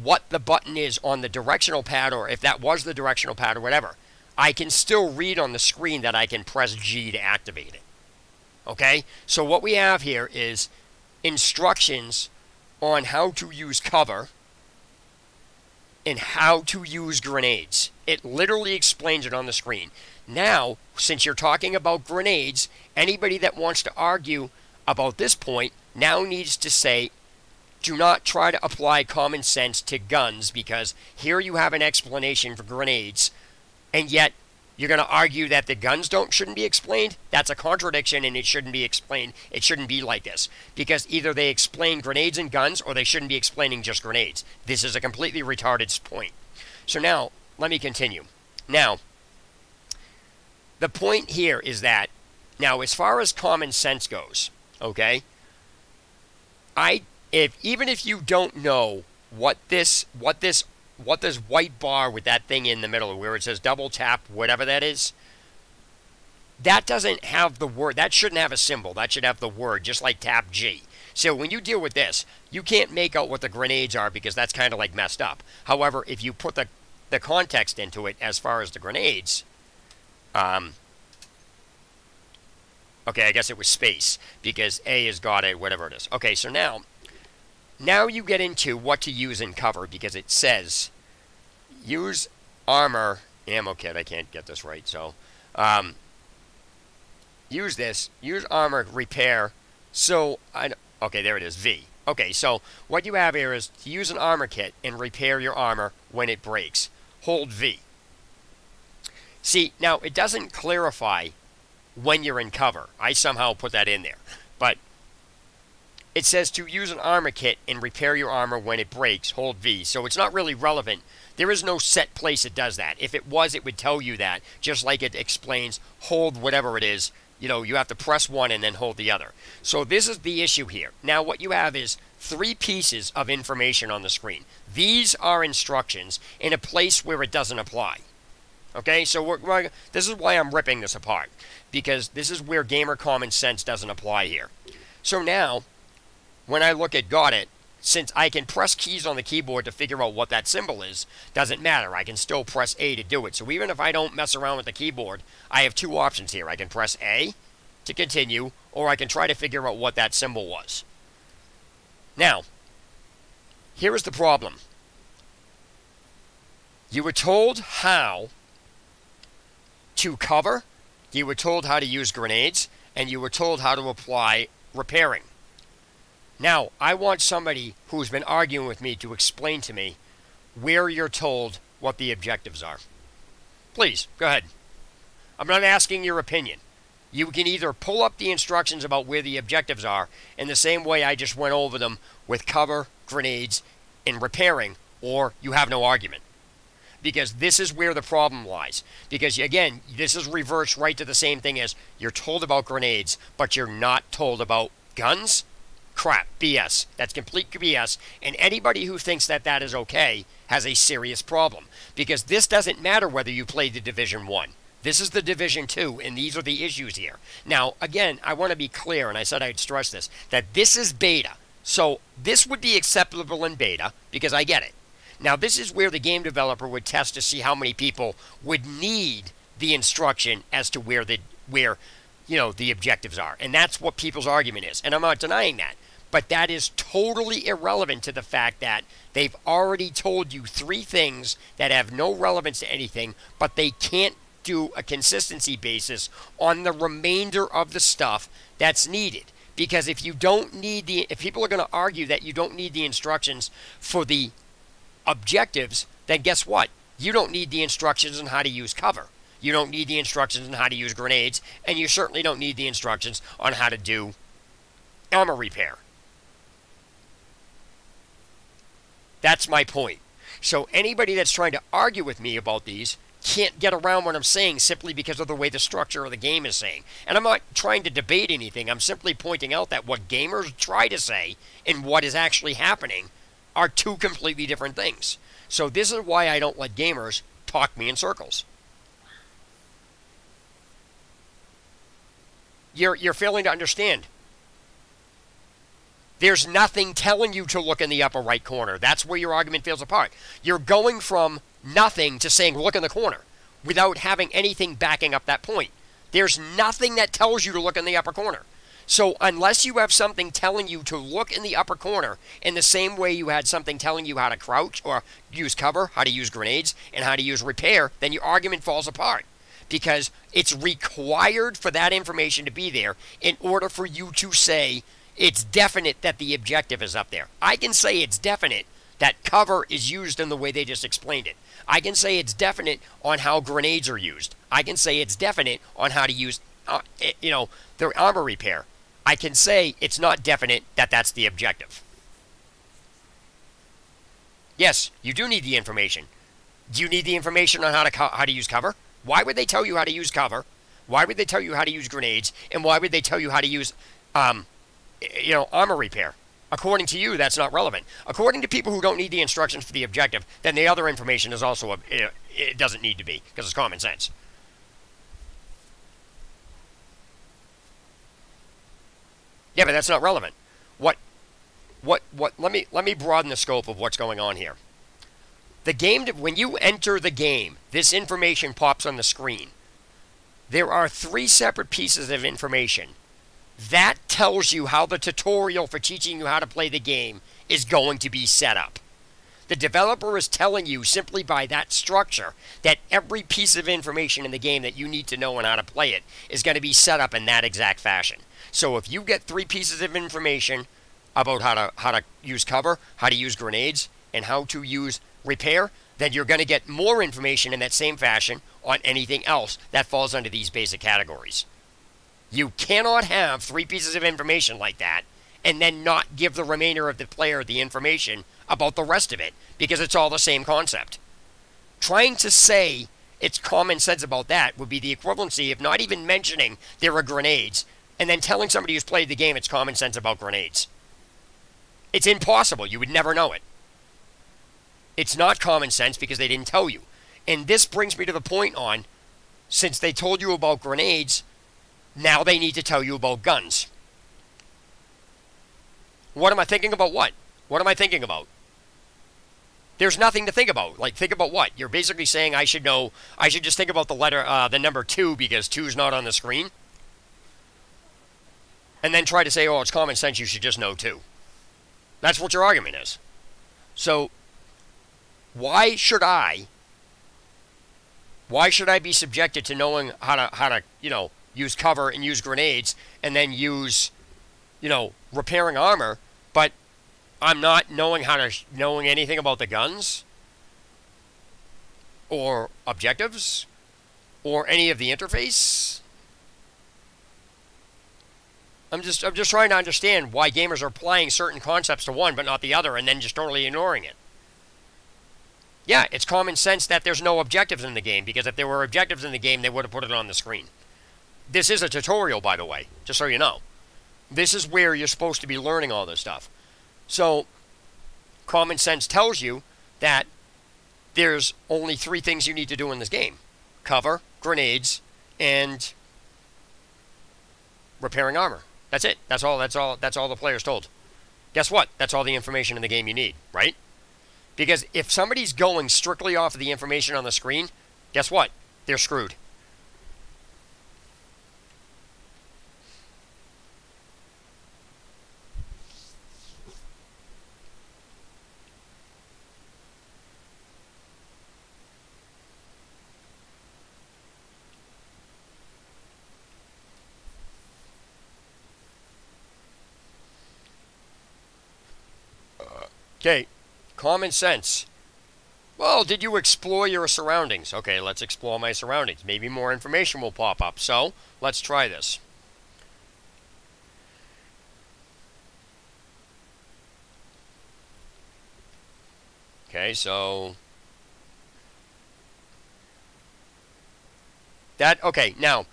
Speaker 1: what the button is on the directional pad, or if that was the directional pad or whatever, I can still read on the screen that I can press G to activate it. Okay? So what we have here is instructions on how to use cover and how to use grenades. It literally explains it on the screen. Now, since you're talking about grenades, anybody that wants to argue about this point now needs to say, do not try to apply common sense to guns, because here you have an explanation for grenades, and yet you're going to argue that the guns shouldn't be explained? That's a contradiction, and it shouldn't be explained. It shouldn't be like this, because either they explain grenades and guns, or they shouldn't be explaining just grenades. This is a completely retarded point. So now, let me continue. Now, the point here is that, now as far as common sense goes, okay, even if you don't know what this white bar with that thing in the middle where it says double tap, whatever that is, that doesn't have the word. That shouldn't have a symbol. That should have the word, just like tap G. So when you deal with this, you can't make out what the grenades are because that's kind of like messed up. However, if you put the context into it as far as the grenades, okay, I guess it was space because A has got it, whatever it is. Okay, so now you get into what to use in cover, because it says use armor ammo kit. I can't get this right, so use armor repair. So okay, there it is, V. Okay, so what you have here is to use an armor kit and repair your armor when it breaks. Hold V. See, now it doesn't clarify when you're in cover. I somehow put that in there, but it says to use an armor kit and repair your armor when it breaks, hold V. So it's not really relevant. There is no set place it does that. If it was, it would tell you that, just like it explains hold whatever it is. You know, you have to press one and then hold the other. So this is the issue here. Now what you have is 3 pieces of information on the screen. These are instructions in a place where it doesn't apply. Okay, so this is why I'm ripping this apart, because this is where gamer common sense doesn't apply here. So now, when I look at got it, since I can press keys on the keyboard to figure out what that symbol is, doesn't matter. I can still press A to do it. So even if I don't mess around with the keyboard, I have 2 options here. I can press A to continue, or I can try to figure out what that symbol was. Now, Here is the problem. You were told how to cover, you were told how to use grenades, and you were told how to apply repairing. Now, I want somebody who's been arguing with me to explain to me where you're told what the objectives are. Please, go ahead. I'm not asking your opinion. You can either pull up the instructions about where the objectives are in the same way I just went over them with cover, grenades, and repairing, or you have no argument. Because this is where the problem lies. Because, again, this is reversed right to the same thing as you're told about grenades, but you're not told about guns? Crap. BS. That's complete BS. And anybody who thinks that that is okay has a serious problem. Because this doesn't matter whether you play the Division 1. This is the Division 2, and these are the issues here. Now, again, I want to be clear, and I said I'd stress this, that this is beta. So this would be acceptable in beta, because I get it. Now, this is where the game developer would test to see how many people would need the instruction as to where the objectives are. And that's what people's argument is. And I'm not denying that. But that is totally irrelevant to the fact that they've already told you 3 things that have no relevance to anything, but they can't do a consistency basis on the remainder of the stuff that's needed. Because if people are going to argue that you don't need the instructions for the objectives, then guess what? You don't need the instructions on how to use cover. You don't need the instructions on how to use grenades, and you certainly don't need the instructions on how to do armor repair. That's my point. So anybody that's trying to argue with me about these can't get around what I'm saying simply because of the way the structure of the game is saying. And I'm not trying to debate anything. I'm simply pointing out that what gamers try to say and what is actually happening are 2 completely different things. So this is why I don't let gamers talk me in circles. You're failing to understand. There's nothing telling you to look in the upper right corner. That's where your argument falls apart. You're going from nothing to saying look in the corner without having anything backing up that point. There's nothing that tells you to look in the upper corner. So unless you have something telling you to look in the upper corner in the same way you had something telling you how to crouch or use cover, how to use grenades, and how to use repair, then your argument falls apart. Because it's required for that information to be there in order for you to say it's definite that the objective is up there. I can say it's definite that cover is used in the way they just explained it. I can say it's definite on how grenades are used. I can say it's definite on how to use, their armor repair. I can say it's not definite that that's the objective. Yes, you do need the information. Do you need the information on how to use cover? Why would they tell you how to use cover? Why would they tell you how to use grenades? And why would they tell you how to use armor repair? According to you, that's not relevant. According to people who don't need the instructions for the objective, then the other information is also, it doesn't need to be, because it's common sense. Yeah, but that's not relevant. Let me broaden the scope of what's going on here. The game, when you enter the game, this information pops on the screen. There are 3 separate pieces of information. That tells you how the tutorial for teaching you how to play the game is going to be set up. The developer is telling you simply by that structure that every piece of information in the game that you need to know on how to play it is going to be set up in that exact fashion. So if you get 3 pieces of information about how to use cover, how to use grenades, and how to use repair, then you're going to get more information in that same fashion on anything else that falls under these basic categories. You cannot have 3 pieces of information like that and then not give the remainder of the player the information about the rest of it, because it's all the same concept. Trying to say it's common sense about that would be the equivalency of not even mentioning there are grenades and then telling somebody who's played the game it's common sense about grenades. It's impossible. You would never know it. It's not common sense because they didn't tell you. And this brings me to the point on, since they told you about grenades, now they need to tell you about guns. What am I thinking about what? What am I thinking about? There's nothing to think about. Like, think about what? You're basically saying I should just think about the number 2 because 2 is not on the screen? And then try to say, oh, it's common sense, you should just know 2. That's what your argument is. So why should I be subjected to knowing how to use cover and use grenades and then use repairing armor, but I'm not knowing anything about the guns or objectives or any of the interface? I'm just trying to understand why gamers are applying certain concepts to one but not the other and then just totally ignoring it. Yeah, it's common sense that there's no objectives in the game, because if there were objectives in the game, they would have put it on the screen. This is a tutorial, by the way, just so you know. This is where you're supposed to be learning all this stuff. So, common sense tells you that there's only 3 things you need to do in this game: cover, grenades, and repairing armor. That's it. That's all the player's told. Guess what? That's all the information in the game you need, right? Because if somebody's going strictly off of the information on the screen, guess what? They're screwed. Okay. Common sense. Well, did you explore your surroundings? Okay, let's explore my surroundings. Maybe more information will pop up. So, let's try this. Okay, so okay, now,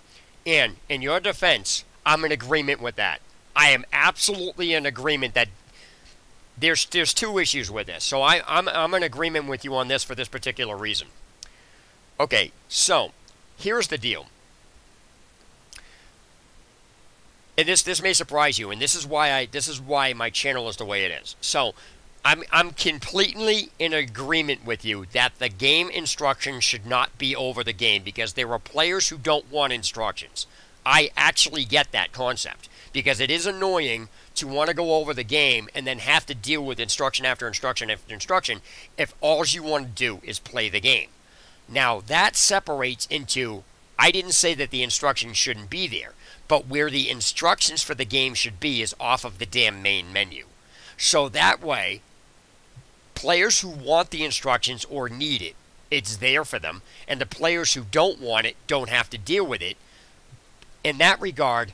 Speaker 1: Anne, in your defense, I'm in agreement with that. I am absolutely in agreement that there's 2 issues with this. So I'm in agreement with you on this for this particular reason. Okay, so here's the deal. And this may surprise you, and this is why my channel is the way it is. So I'm completely in agreement with you that the game instructions should not be over the game, because there are players who don't want instructions. I actually get that concept, because it is annoying to want to go over the game and then have to deal with instruction after instruction after instruction if all you want to do is play the game. Now, that separates into, I didn't say that the instructions shouldn't be there, but where the instructions for the game should be is off of the damn main menu. So that way, players who want the instructions or need it, it's there for them, and the players who don't want it don't have to deal with it. In that regard,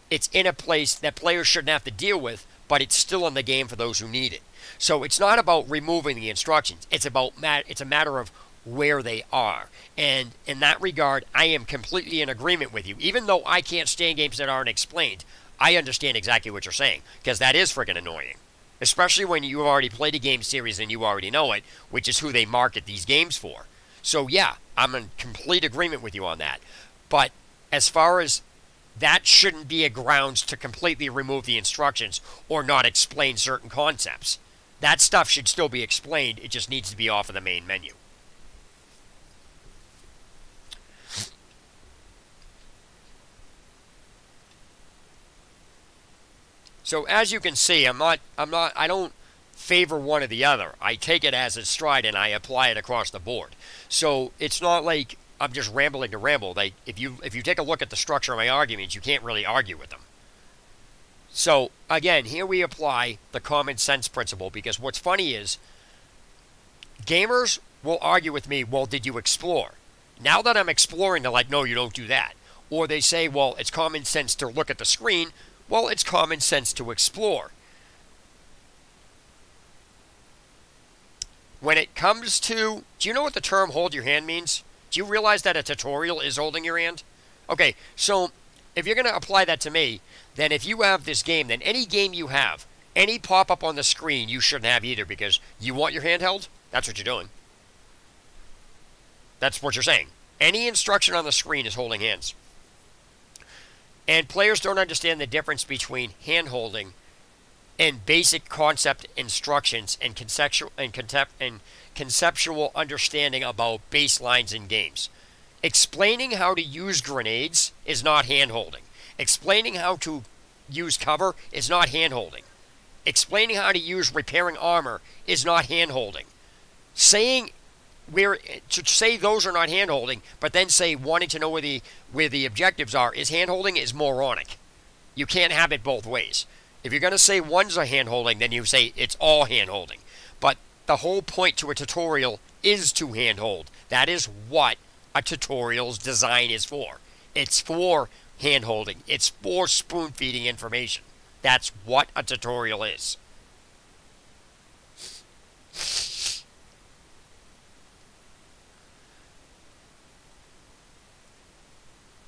Speaker 1: it's in a place that players shouldn't have to deal with, but it's still in the game for those who need it. So it's not about removing the instructions. It's a matter of where they are. And in that regard, I am completely in agreement with you. Even though I can't stand games that aren't explained, I understand exactly what you're saying, because that is freaking annoying. Especially when you've already played a game series and you already know it, which is who they market these games for. So yeah, I'm in complete agreement with you on that. But as far as that shouldn't be a grounds to completely remove the instructions or not explain certain concepts. That stuff should still be explained. It just needs to be off of the main menu. So as you can see, I don't favor one or the other. I take it as its stride and I apply it across the board. So it's not like I'm just rambling to ramble. Like, if you take a look at the structure of my arguments, you can't really argue with them. So, again, here we apply the common sense principle, because what's funny is gamers will argue with me, well, did you explore? Now that I'm exploring, they're like, no, you don't do that. Or they say, well, it's common sense to look at the screen. Well, it's common sense to explore. When it comes to, do you know what the term hold your hand means? Do you realize that a tutorial is holding your hand? Okay, so if you're going to apply that to me, then if you have this game, then any game you have, any pop-up on the screen you shouldn't have either, because you want your hand held? That's what you're doing. That's what you're saying. Any instruction on the screen is holding hands. And players don't understand the difference between hand-holding and basic concept instructions and conceptual understanding about baselines in games. Explaining how to use grenades is not hand-holding. Explaining how to use cover is not hand-holding. Explaining how to use repairing armor is not hand-holding. Saying to say those are not hand-holding, but then say wanting to know where the objectives are is hand-holding is moronic. You can't have it both ways. If you're going to say one's a hand-holding, then you say it's all hand-holding. But the whole point to a tutorial is to hand-hold. That is what a tutorial's design is for. It's for hand-holding. It's for spoon-feeding information. That's what a tutorial is.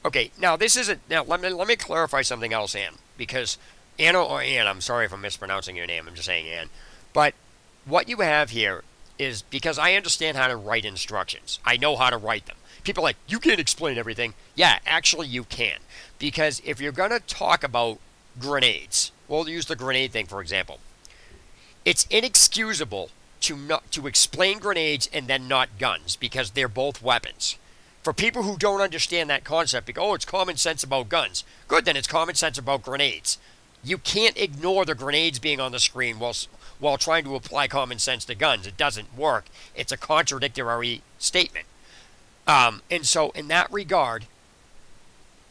Speaker 1: Okay, now this isn't. Now let me clarify something else, Ann, because Anna or Ann. I'm sorry if I'm mispronouncing your name. I'm just saying Ann. But what you have here is because I understand how to write instructions. I know how to write them. People are like, you can't explain everything. Yeah, actually you can, because if you're gonna talk about grenades, we'll use the grenade thing for example. It's inexcusable to explain grenades and then not guns because they're both weapons. For people who don't understand that concept, because, oh, it's common sense about guns. Good, then it's common sense about grenades. You can't ignore the grenades being on the screen while trying to apply common sense to guns. It doesn't work. It's a contradictory statement. And so, in that regard,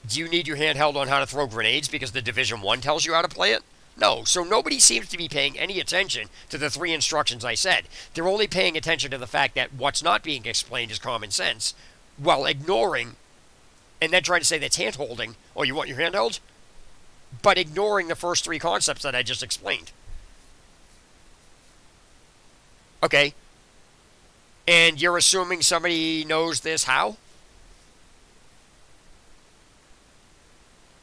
Speaker 1: do you need your hand held on how to throw grenades because the Division 1 tells you how to play it? No. So nobody seems to be paying any attention to the 3 instructions I said. They're only paying attention to the fact that what's not being explained is common sense, while ignoring, and then trying to say that's hand-holding, or you want your hand held, but ignoring the first 3 concepts that I just explained. Okay. And you're assuming somebody knows this how?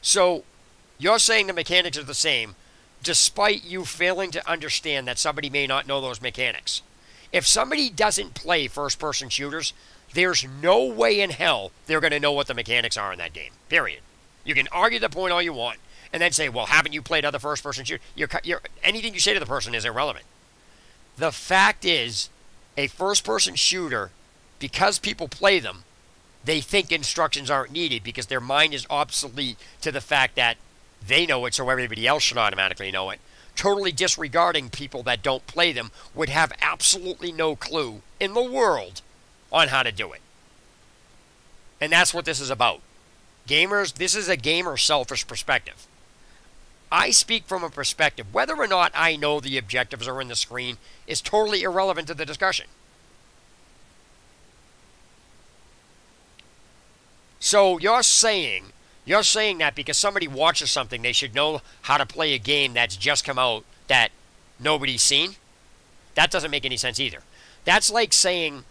Speaker 1: So, you're saying the mechanics are the same, despite you failing to understand that somebody may not know those mechanics. If somebody doesn't play first-person shooters, there's no way in hell they're going to know what the mechanics are in that game. Period. You can argue the point all you want, and then say, well, haven't you played other first-person shooters? Anything you say to the person is irrelevant. The fact is, a first-person shooter, because people play them, they think instructions aren't needed because their mind is obsolete to the fact that they know it, so everybody else should automatically know it. Totally disregarding people that don't play them would have absolutely no clue in the world on how to do it. And that's what this is about. Gamers, this is a gamer selfish perspective. I speak from a perspective. Whether or not I know the objectives are in the screen is totally irrelevant to the discussion. So you're saying that because somebody watches something, they should know how to play a game that's just come out that nobody's seen? That doesn't make any sense either. That's like saying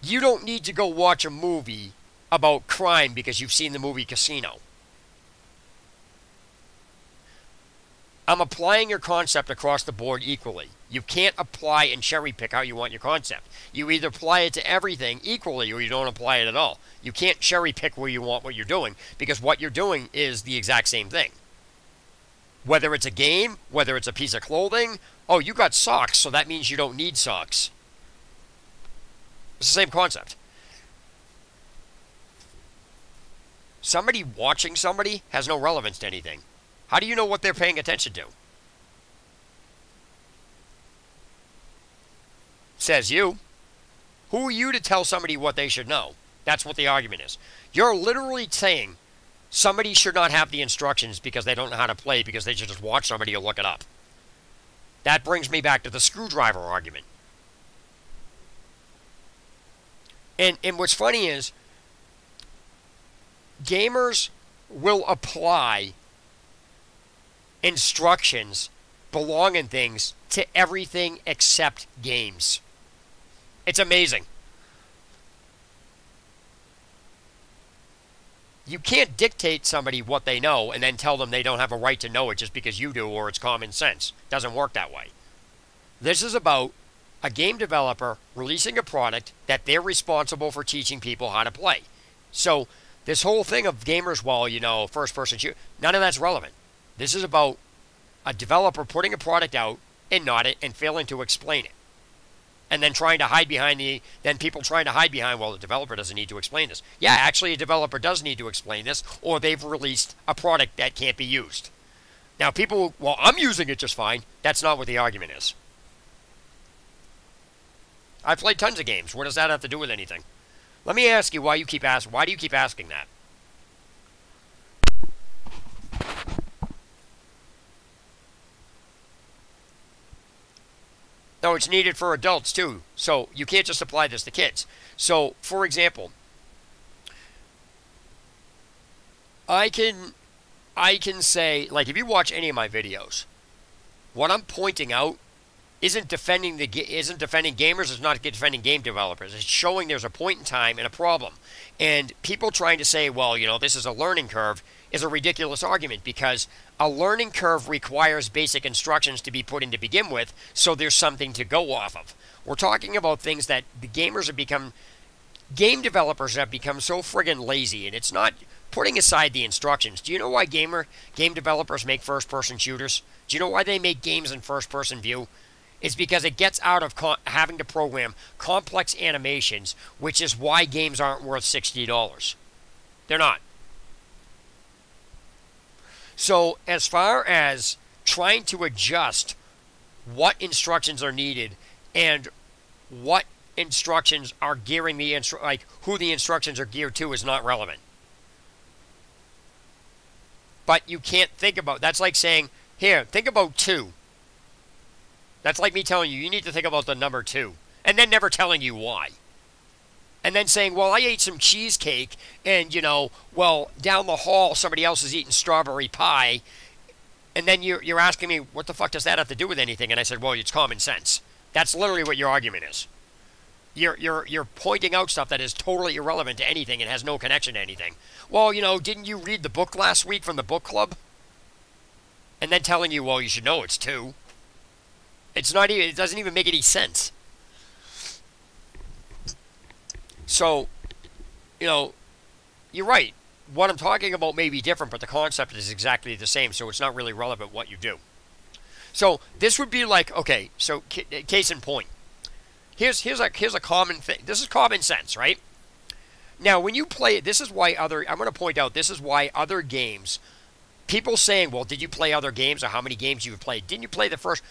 Speaker 1: you don't need to go watch a movie about crime because you've seen the movie Casino. I'm applying your concept across the board equally. You can't apply and cherry pick how you want your concept. You either apply it to everything equally or you don't apply it at all. You can't cherry pick where you want what you're doing because what you're doing is the exact same thing. Whether it's a game, whether it's a piece of clothing, oh, you got socks, so that means you don't need socks. It's the same concept. Somebody watching somebody has no relevance to anything. How do you know what they're paying attention to? Says you. Who are you to tell somebody what they should know? That's what the argument is. You're literally saying somebody should not have the instructions because they don't know how to play because they should just watch somebody or look it up. That brings me back to the screwdriver argument. And what's funny is gamers will apply instructions, belonging things to everything except games. It's amazing. You can't dictate somebody what they know and then tell them they don't have a right to know it just because you do or it's common sense. It doesn't work that way. This is about a game developer releasing a product that they're responsible for teaching people how to play. So this whole thing of gamers, well, you know, first-person shoot, none of that's relevant. This is about a developer putting a product out and failing to explain it. And then trying to hide behind people trying to hide behind, well, the developer doesn't need to explain this. Yeah, actually a developer does need to explain this, or they've released a product that can't be used. Now, people, well, I'm using it just fine. That's not what the argument is. I've played tons of games. What does that have to do with anything? Let me ask you why do you keep asking that? No, it's needed for adults too. So you can't just apply this to kids. So, for example, I can say, like, if you watch any of my videos, what I'm pointing out isn't defending gamers, it's not defending game developers. It's showing there's a point in time and a problem. And people trying to say, well, this is a learning curve is a ridiculous argument, because a learning curve requires basic instructions to be put in to begin with, so there's something to go off of. We're talking about things that the game developers have become so friggin' lazy, and it's not putting aside the instructions. Do you know why game developers make first-person shooters? Do you know why they make games in first-person view? It's because it gets out of having to program complex animations, which is why games aren't worth $60. They're not. So as far as trying to adjust what instructions are needed and what instructions are gearing who the instructions are geared to is not relevant. But you can't think about, that's like saying, here, think about 2. That's like me telling you need to think about the number 2, and then never telling you why. And then saying, well, I ate some cheesecake, and, well, down the hall somebody else is eating strawberry pie, and then you're asking me, what the fuck does that have to do with anything? And I said, well, it's common sense. That's literally what your argument is. You're pointing out stuff that is totally irrelevant to anything and has no connection to anything. Well, didn't you read the book last week from the book club? And then telling you, well, you should know it's 2. It's not even, it doesn't even make any sense. So, you're right. What I'm talking about may be different, but the concept is exactly the same, so it's not really relevant what you do. So, this would be like, okay, so case in point. Here's a common thing. This is common sense, right? Now, when you play it, I'm going to point out, this is why other games, people saying, well, did you play other games, or how many games you've played? Didn't you play the first?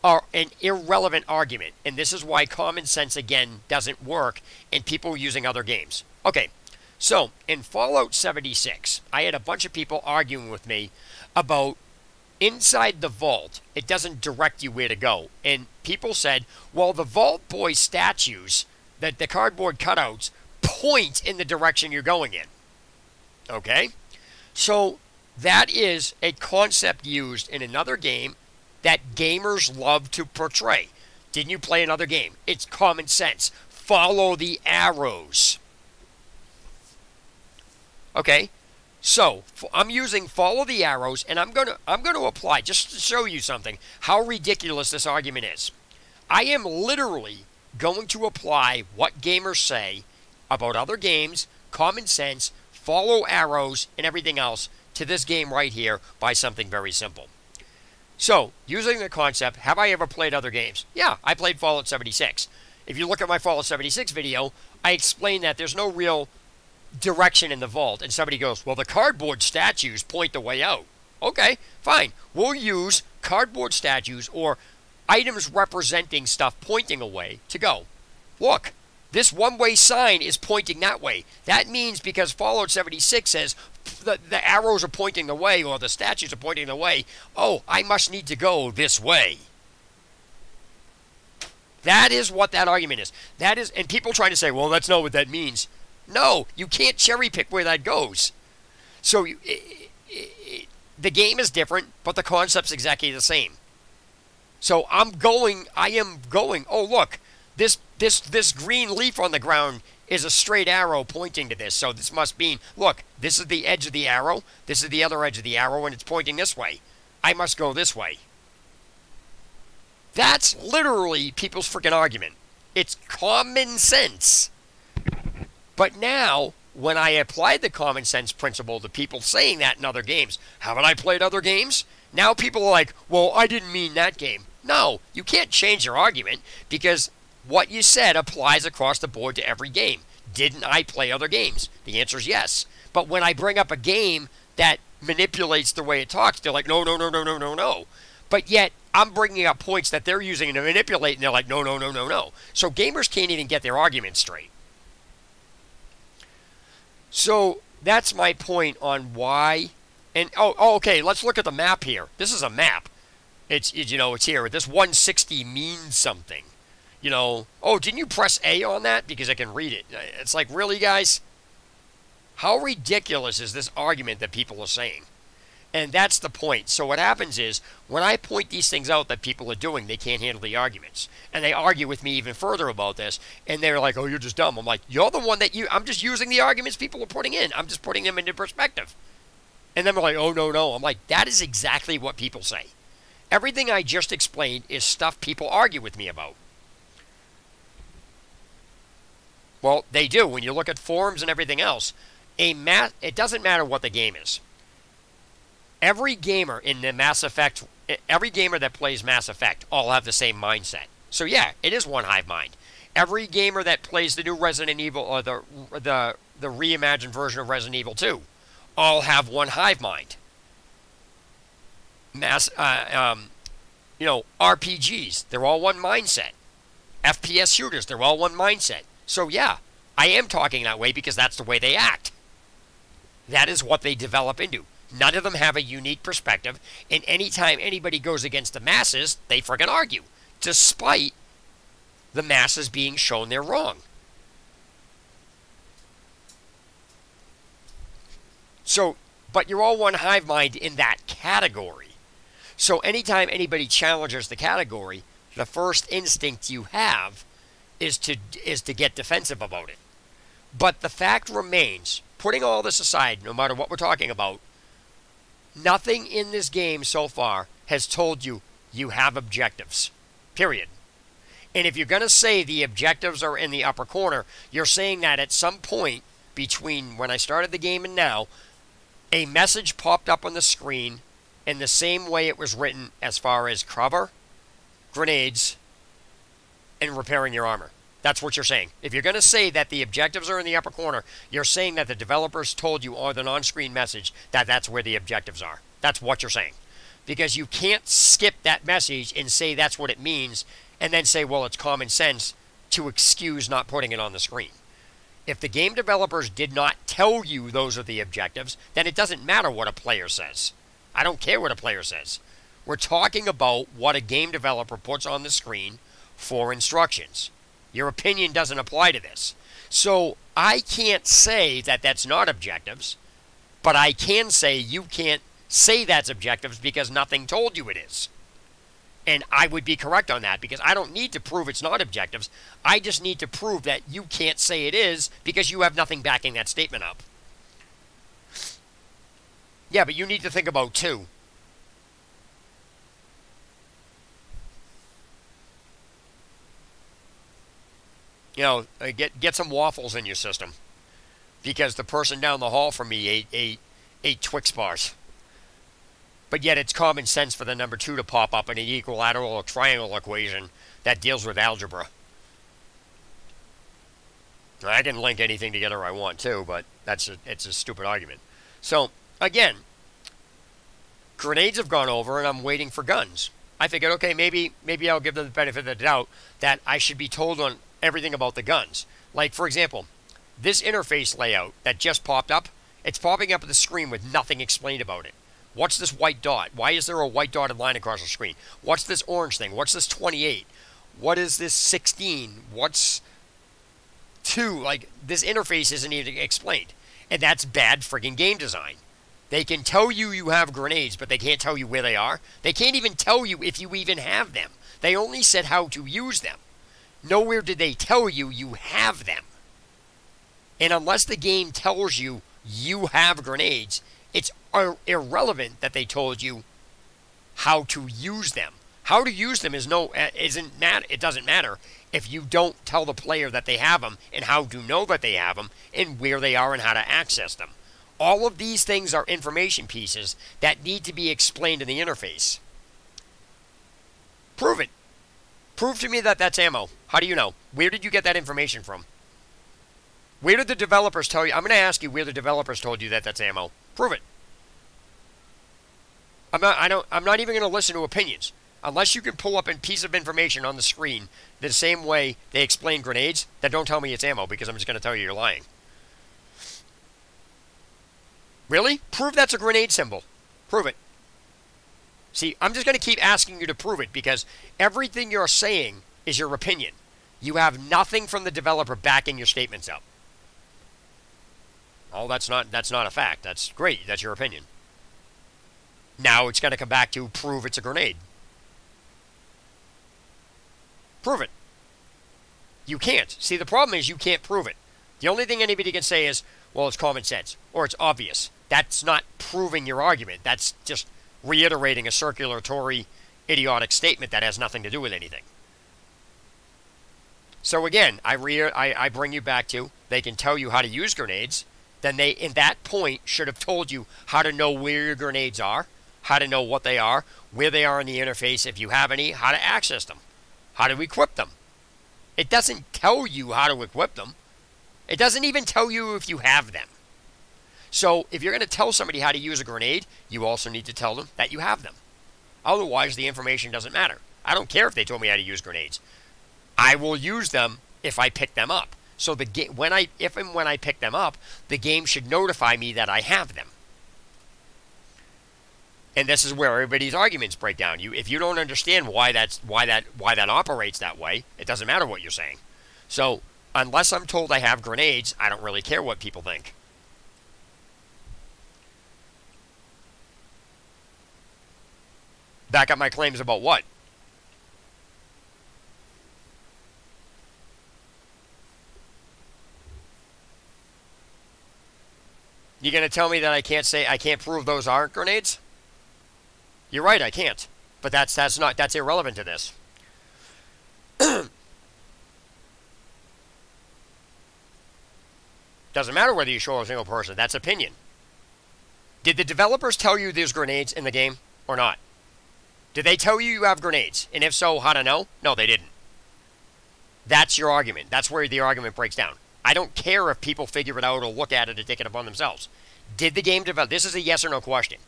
Speaker 1: Are an irrelevant argument, and this is why common sense, again, doesn't work in people using other games. Okay, so in Fallout 76, I had a bunch of people arguing with me about inside the vault, it doesn't direct you where to go. And people said, well, the Vault Boy statues, the cardboard cutouts, point in the direction you're going in. Okay? So that is a concept used in another game that gamers love to portray. Didn't you play another game? It's common sense. Follow the arrows. Okay? So, I'm using follow the arrows, and I'm going to apply, just to show you something, how ridiculous this argument is. I am literally going to apply what gamers say about other games, common sense, follow arrows, and everything else to this game right here by something very simple. So, using the concept, have I ever played other games? Yeah, I played Fallout 76. If you look at my Fallout 76 video, I explain that there's no real direction in the vault, and somebody goes, well, the cardboard statues point the way out. Okay, fine. We'll use cardboard statues or items representing stuff pointing away to go. Look, this one-way sign is pointing that way. That means because Fallout 76 says the arrows are pointing the way, or the statues are pointing the way, oh, I must need to go this way. That is what that argument is. That is, and people trying to say, well, that's not what that means. No, you can't cherry pick where that goes. So the game is different, but the concept's exactly the same. So I am going, oh, look, this green leaf on the ground is a straight arrow pointing to this. So this must mean, look, this is the edge of the arrow, this is the other edge of the arrow, and it's pointing this way. I must go this way. That's literally people's freaking argument. It's common sense. But now, when I applied the common sense principle to people saying that in other games, haven't I played other games? Now people are like, well, I didn't mean that game. No, you can't change your argument because what you said applies across the board to every game. Didn't I play other games? The answer is yes. But when I bring up a game that manipulates the way it talks. They're like, no, no, no, no, no, no, no. But yet, I'm bringing up points that they're using to manipulate, and they're like, no, no, no, no, no. So gamers can't even get their arguments straight. So that's my point on why. And okay, let's look at the map here. This is a map. It's here. This 160 means something. Didn't you press A on that? Because I can read it. It's like, really, guys? How ridiculous is this argument that people are saying? And that's the point. So what happens is, when I point these things out that people are doing, they can't handle the arguments. And they argue with me even further about this. And they're like, oh, you're just dumb. I'm like, you're the one I'm just using the arguments people are putting in. I'm just putting them into perspective. And then they're like, oh, no, no. I'm like, that is exactly what people say. Everything I just explained is stuff people argue with me about. Well, they do. When you look at forums and everything else, it doesn't matter what the game is. Every gamer in the Mass Effect, every gamer that plays Mass Effect all have the same mindset. So yeah, it is one hive mind. Every gamer that plays the new Resident Evil or the reimagined version of Resident Evil 2 all have one hive mind. RPGs, they're all one mindset. FPS shooters, they're all one mindset. So yeah, I am talking that way because that's the way they act. That is what they develop into. None of them have a unique perspective, and anytime anybody goes against the masses, they friggin' argue, despite the masses being shown they're wrong. So, but you're all one hive mind in that category. So anytime anybody challenges the category, the first instinct you have is to get defensive about it. But the fact remains, putting all this aside, no matter what we're talking about, nothing in this game so far has told you you have objectives. Period. And if you're going to say the objectives are in the upper corner, you're saying that at some point between when I started the game and now, a message popped up on the screen in the same way it was written as far as cover, grenades, and repairing your armor. That's what you're saying. If you're going to say that the objectives are in the upper corner, you're saying that the developers told you on the on-screen message that that's where the objectives are. That's what you're saying. Because you can't skip that message and say that's what it means and then say, well, it's common sense to excuse not putting it on the screen. If the game developers did not tell you those are the objectives, then it doesn't matter what a player says. I don't care what a player says. We're talking about what a game developer puts on the screen for instructions. Your opinion doesn't apply to this. So I can't say that that's not objectives, but I can say you can't say that's objectives because nothing told you it is. And I would be correct on that because I don't need to prove it's not objectives. I just need to prove that you can't say it is because you have nothing backing that statement up. Yeah, but you need to think about two. Get some waffles in your system. Because the person down the hall from me ate Twix bars. But yet it's common sense for the number 2 to pop up in an equilateral or triangle equation that deals with algebra. I can link anything together I want to, but it's a stupid argument. So, again, grenades have gone over and I'm waiting for guns. I figured, okay, maybe I'll give them the benefit of the doubt that I should be told on everything about the guns. Like, for example, this interface layout that just popped up, it's popping up at the screen with nothing explained about it. What's this white dot? Why is there a white dotted line across the screen? What's this orange thing? What's this 28? What is this 16? What's 2? Like, this interface isn't even explained. And that's bad friggin' game design. They can tell you you have grenades, but they can't tell you where they are. They can't even tell you if you even have them. They only said how to use them. Nowhere did they tell you you have them. And unless the game tells you you have grenades, it's irrelevant that they told you how to use them. How to use them it doesn't matter if you don't tell the player that they have them and how to know that they have them and where they are and how to access them. All of these things are information pieces that need to be explained in the interface. Prove it. Prove to me that that's ammo. How do you know? Where did you get that information from? Where did the developers tell you? I'm going to ask you where the developers told you that that's ammo. Prove it. I'm not even going to listen to opinions. Unless you can pull up a piece of information on the screen the same way they explain grenades, then don't tell me it's ammo, because I'm just going to tell you you're lying. Really? Prove that's a grenade symbol. Prove it. See, I'm just going to keep asking you to prove it, because everything you're saying is your opinion. You have nothing from the developer backing your statements up. Oh, that's not a fact. That's great. That's your opinion. Now it's going to come back to prove it's a grenade. Prove it. You can't. See, the problem is you can't prove it. The only thing anybody can say is, well, it's common sense, or it's obvious. That's not proving your argument. That's just reiterating a circulatory, idiotic statement that has nothing to do with anything. So again, I bring you back to, they can tell you how to use grenades. Then they, in that point, should have told you how to know where your grenades are, how to know what they are, where they are in the interface, if you have any, how to access them, how to equip them. It doesn't tell you how to equip them. It doesn't even tell you if you have them. So if you're going to tell somebody how to use a grenade, you also need to tell them that you have them. Otherwise, the information doesn't matter. I don't care if they told me how to use grenades. I will use them if I pick them up. So if and when I pick them up, the game should notify me that I have them. And this is where everybody's arguments break down. If you don't understand why that operates that way, it doesn't matter what you're saying. So unless I'm told I have grenades, I don't really care what people think. Back up my claims about what? You gonna tell me that I can't prove those aren't grenades? You're right, I can't. But that's irrelevant to this. Doesn't matter whether you show a single person. That's opinion. Did the developers tell you there's grenades in the game or not? Did they tell you have grenades? And if so, how to know? No, they didn't. That's your argument. That's where the argument breaks down. I don't care if people figure it out or look at it and take it upon themselves. Did the game develop? This is a yes or no question.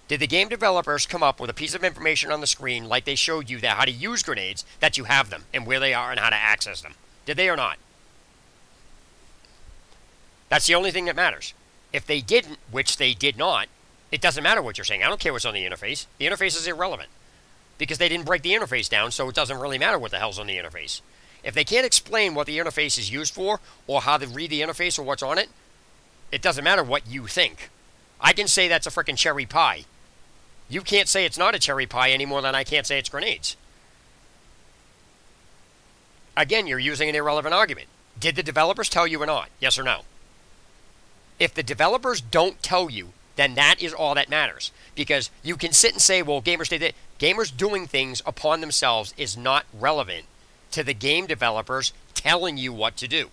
Speaker 1: Did the game developers come up with a piece of information on the screen like they showed you that how to use grenades, that you have them, and where they are and how to access them? Did they or not? That's the only thing that matters. If they didn't, which they did not, it doesn't matter what you're saying. I don't care what's on the interface. The interface is irrelevant. Because they didn't break the interface down, so it doesn't really matter what the hell's on the interface. If they can't explain what the interface is used for, or how to read the interface or what's on it, it doesn't matter what you think. I can say that's a frickin' cherry pie. You can't say it's not a cherry pie any more than I can't say it's grenades. Again, you're using an irrelevant argument. Did the developers tell you or not? Yes or no? If the developers don't tell you, then that is all that matters. Because you can sit and say, well, gamers did it. Gamers doing things upon themselves is not relevant to the game developers telling you what to do.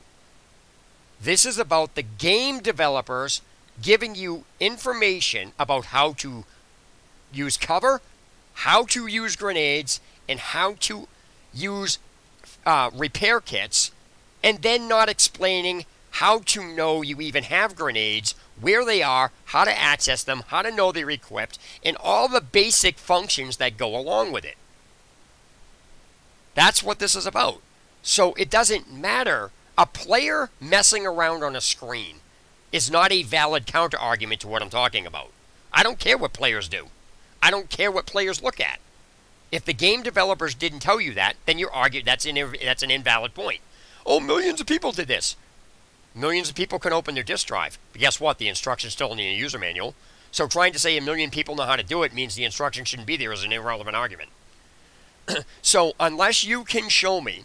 Speaker 1: This is about the game developers giving you information about how to use cover, how to use grenades, and how to use repair kits, and then not explaining how to know you even have grenades, where they are, how to access them, how to know they're equipped, and all the basic functions that go along with it. That's what this is about. So it doesn't matter. A player messing around on a screen is not a valid counter-argument to what I'm talking about. I don't care what players do. I don't care what players look at. If the game developers didn't tell you that, then you're arguing that's an invalid point. Oh, millions of people did this. Millions of people can open their disk drive. But guess what? The instruction's still in the user manual. So trying to say a million people know how to do it means the instruction shouldn't be there is an irrelevant argument. So unless you can show me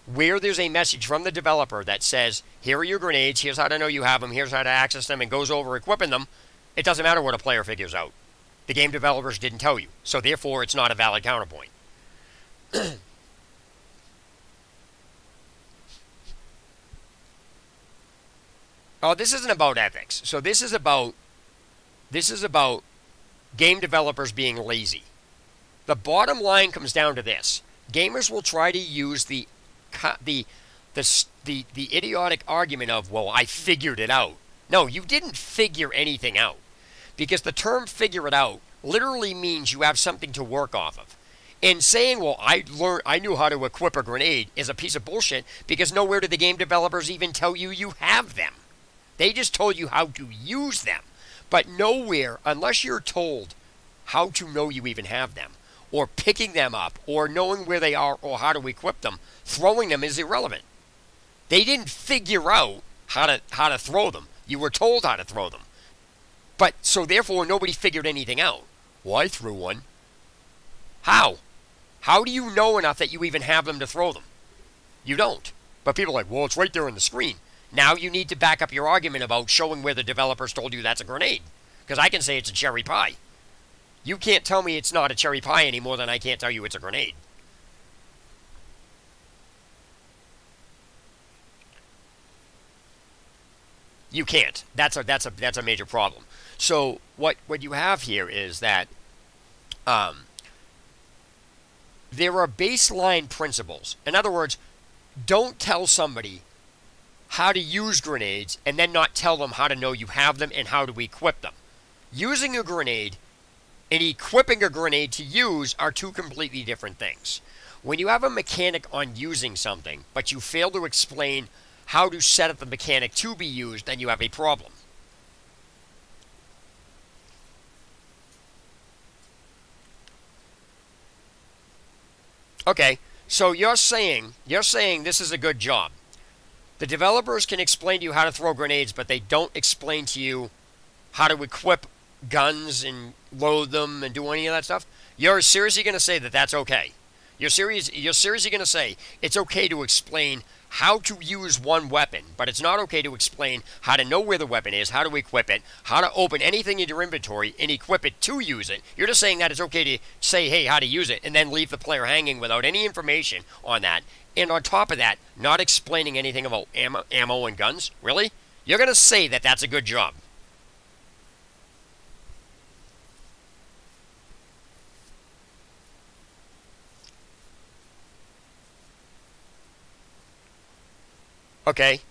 Speaker 1: where there's a message from the developer that says, here are your grenades, here's how to know you have them, here's how to access them, and goes over equipping them, it doesn't matter what a player figures out. The game developers didn't tell you. So therefore, it's not a valid counterpoint. Oh, this isn't about ethics. So this is about game developers being lazy. The bottom line comes down to this. Gamers will try to use the idiotic argument of, well, I figured it out. No, you didn't figure anything out. Because the term figure it out literally means you have something to work off of. And saying, well, I knew how to equip a grenade is a piece of bullshit, because nowhere do the game developers even tell you you have them. They just told you how to use them. But nowhere, unless you're told how to know you even have them, or picking them up, or knowing where they are, or how to equip them, throwing them is irrelevant. They didn't figure out how to throw them. You were told how to throw them. But, so therefore, nobody figured anything out. Well, I threw one. How? How do you know enough that you even have them to throw them? You don't. But people are like, well, it's right there on the screen. Now you need to back up your argument about showing where the developers told you that's a grenade. Because I can say it's a cherry pie. You can't tell me it's not a cherry pie any more than I can't tell you it's a grenade. You can't. That's a major problem. So what you have here is that there are baseline principles. In other words, don't tell somebody how to use grenades and then not tell them how to know you have them and how to equip them. Using a grenade and equipping a grenade to use are two completely different things. When you have a mechanic on using something, but you fail to explain how to set up the mechanic to be used, then you have a problem. Okay, so you're saying this is a good job. The developers can explain to you how to throw grenades, but they don't explain to you how to equip guns and load them and do any of that stuff. You're seriously going to say that that's okay? You're seriously going to say it's okay to explain how to use one weapon, but it's not okay to explain how to know where the weapon is, how to equip it, how to open anything in your inventory and equip it to use it. You're just saying that it's okay to say, hey, how to use it, and then leave the player hanging without any information on that. And on top of that, not explaining anything about ammo and guns? Really? You're going to say that that's a good job? Okay.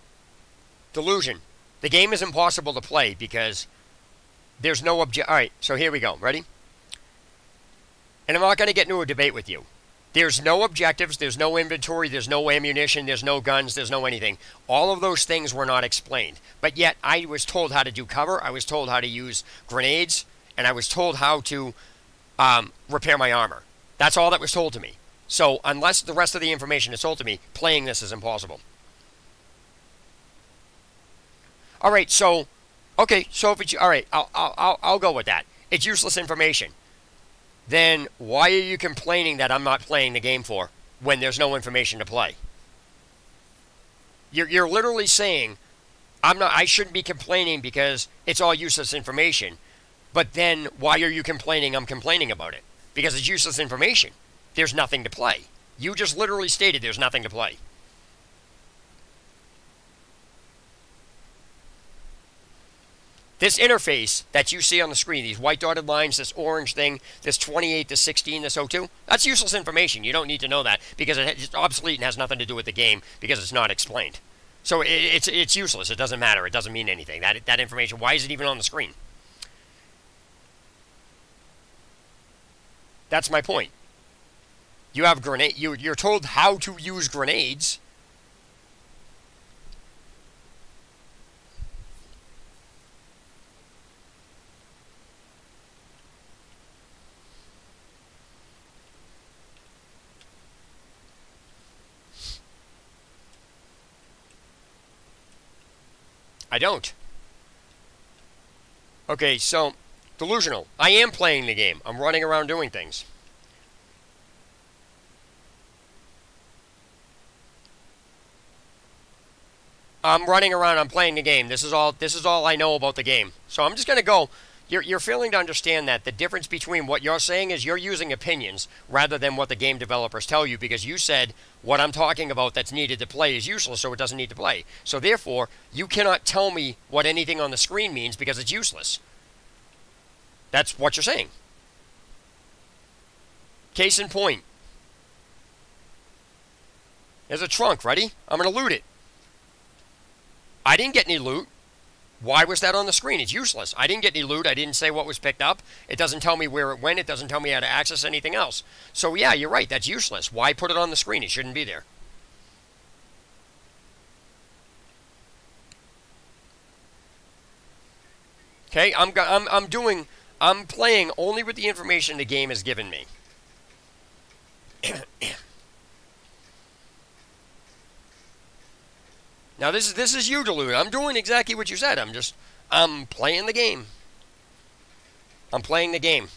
Speaker 1: Delusion. The game is impossible to play because there's no object. Alright, so here we go. Ready? And I'm not going to get into a debate with you. There's no objectives, there's no inventory, there's no ammunition, there's no guns, there's no anything. All of those things were not explained. But yet, I was told how to do cover, I was told how to use grenades, and I was told how to repair my armor. That's all that was told to me. So, unless the rest of the information is told to me, playing this is impossible. Alright, so, okay, so if it's, alright, I'll go with that. It's useless information. Then why are you complaining that I'm not playing the game for when there's no information to play? You're literally saying I shouldn't be complaining because it's all useless information. But then why are you complaining I'm complaining about it? Because it's useless information. There's nothing to play. You just literally stated there's nothing to play. This interface that you see on the screen, these white dotted lines, this orange thing, this 28, this 16, this 02, that's useless information. You don't need to know that because it's obsolete and has nothing to do with the game because it's not explained. So it's useless. It doesn't matter. It doesn't mean anything. That information, why is it even on the screen? That's my point. You have grenade. You're told how to use grenades. I don't. Okay, so, delusional. I am playing the game. I'm running around doing things. I'm running around, I'm playing the game. This is all I know about the game. So I'm just going to go. You're failing to understand that the difference between what you're saying is you're using opinions rather than what the game developers tell you, because you said what I'm talking about that's needed to play is useless, so it doesn't need to play. So therefore, you cannot tell me what anything on the screen means because it's useless. That's what you're saying. Case in point. There's a trunk, ready? I'm going to loot it. I didn't get any loot. Why was that on the screen? It's useless. I didn't get any loot. I didn't say what was picked up. It doesn't tell me where it went. It doesn't tell me how to access anything else. So yeah, you're right. That's useless. Why put it on the screen? It shouldn't be there. Okay, I'm playing only with the information the game has given me. Now this is you, Deluded. I'm doing exactly what you said. I'm playing the game. I'm playing the game.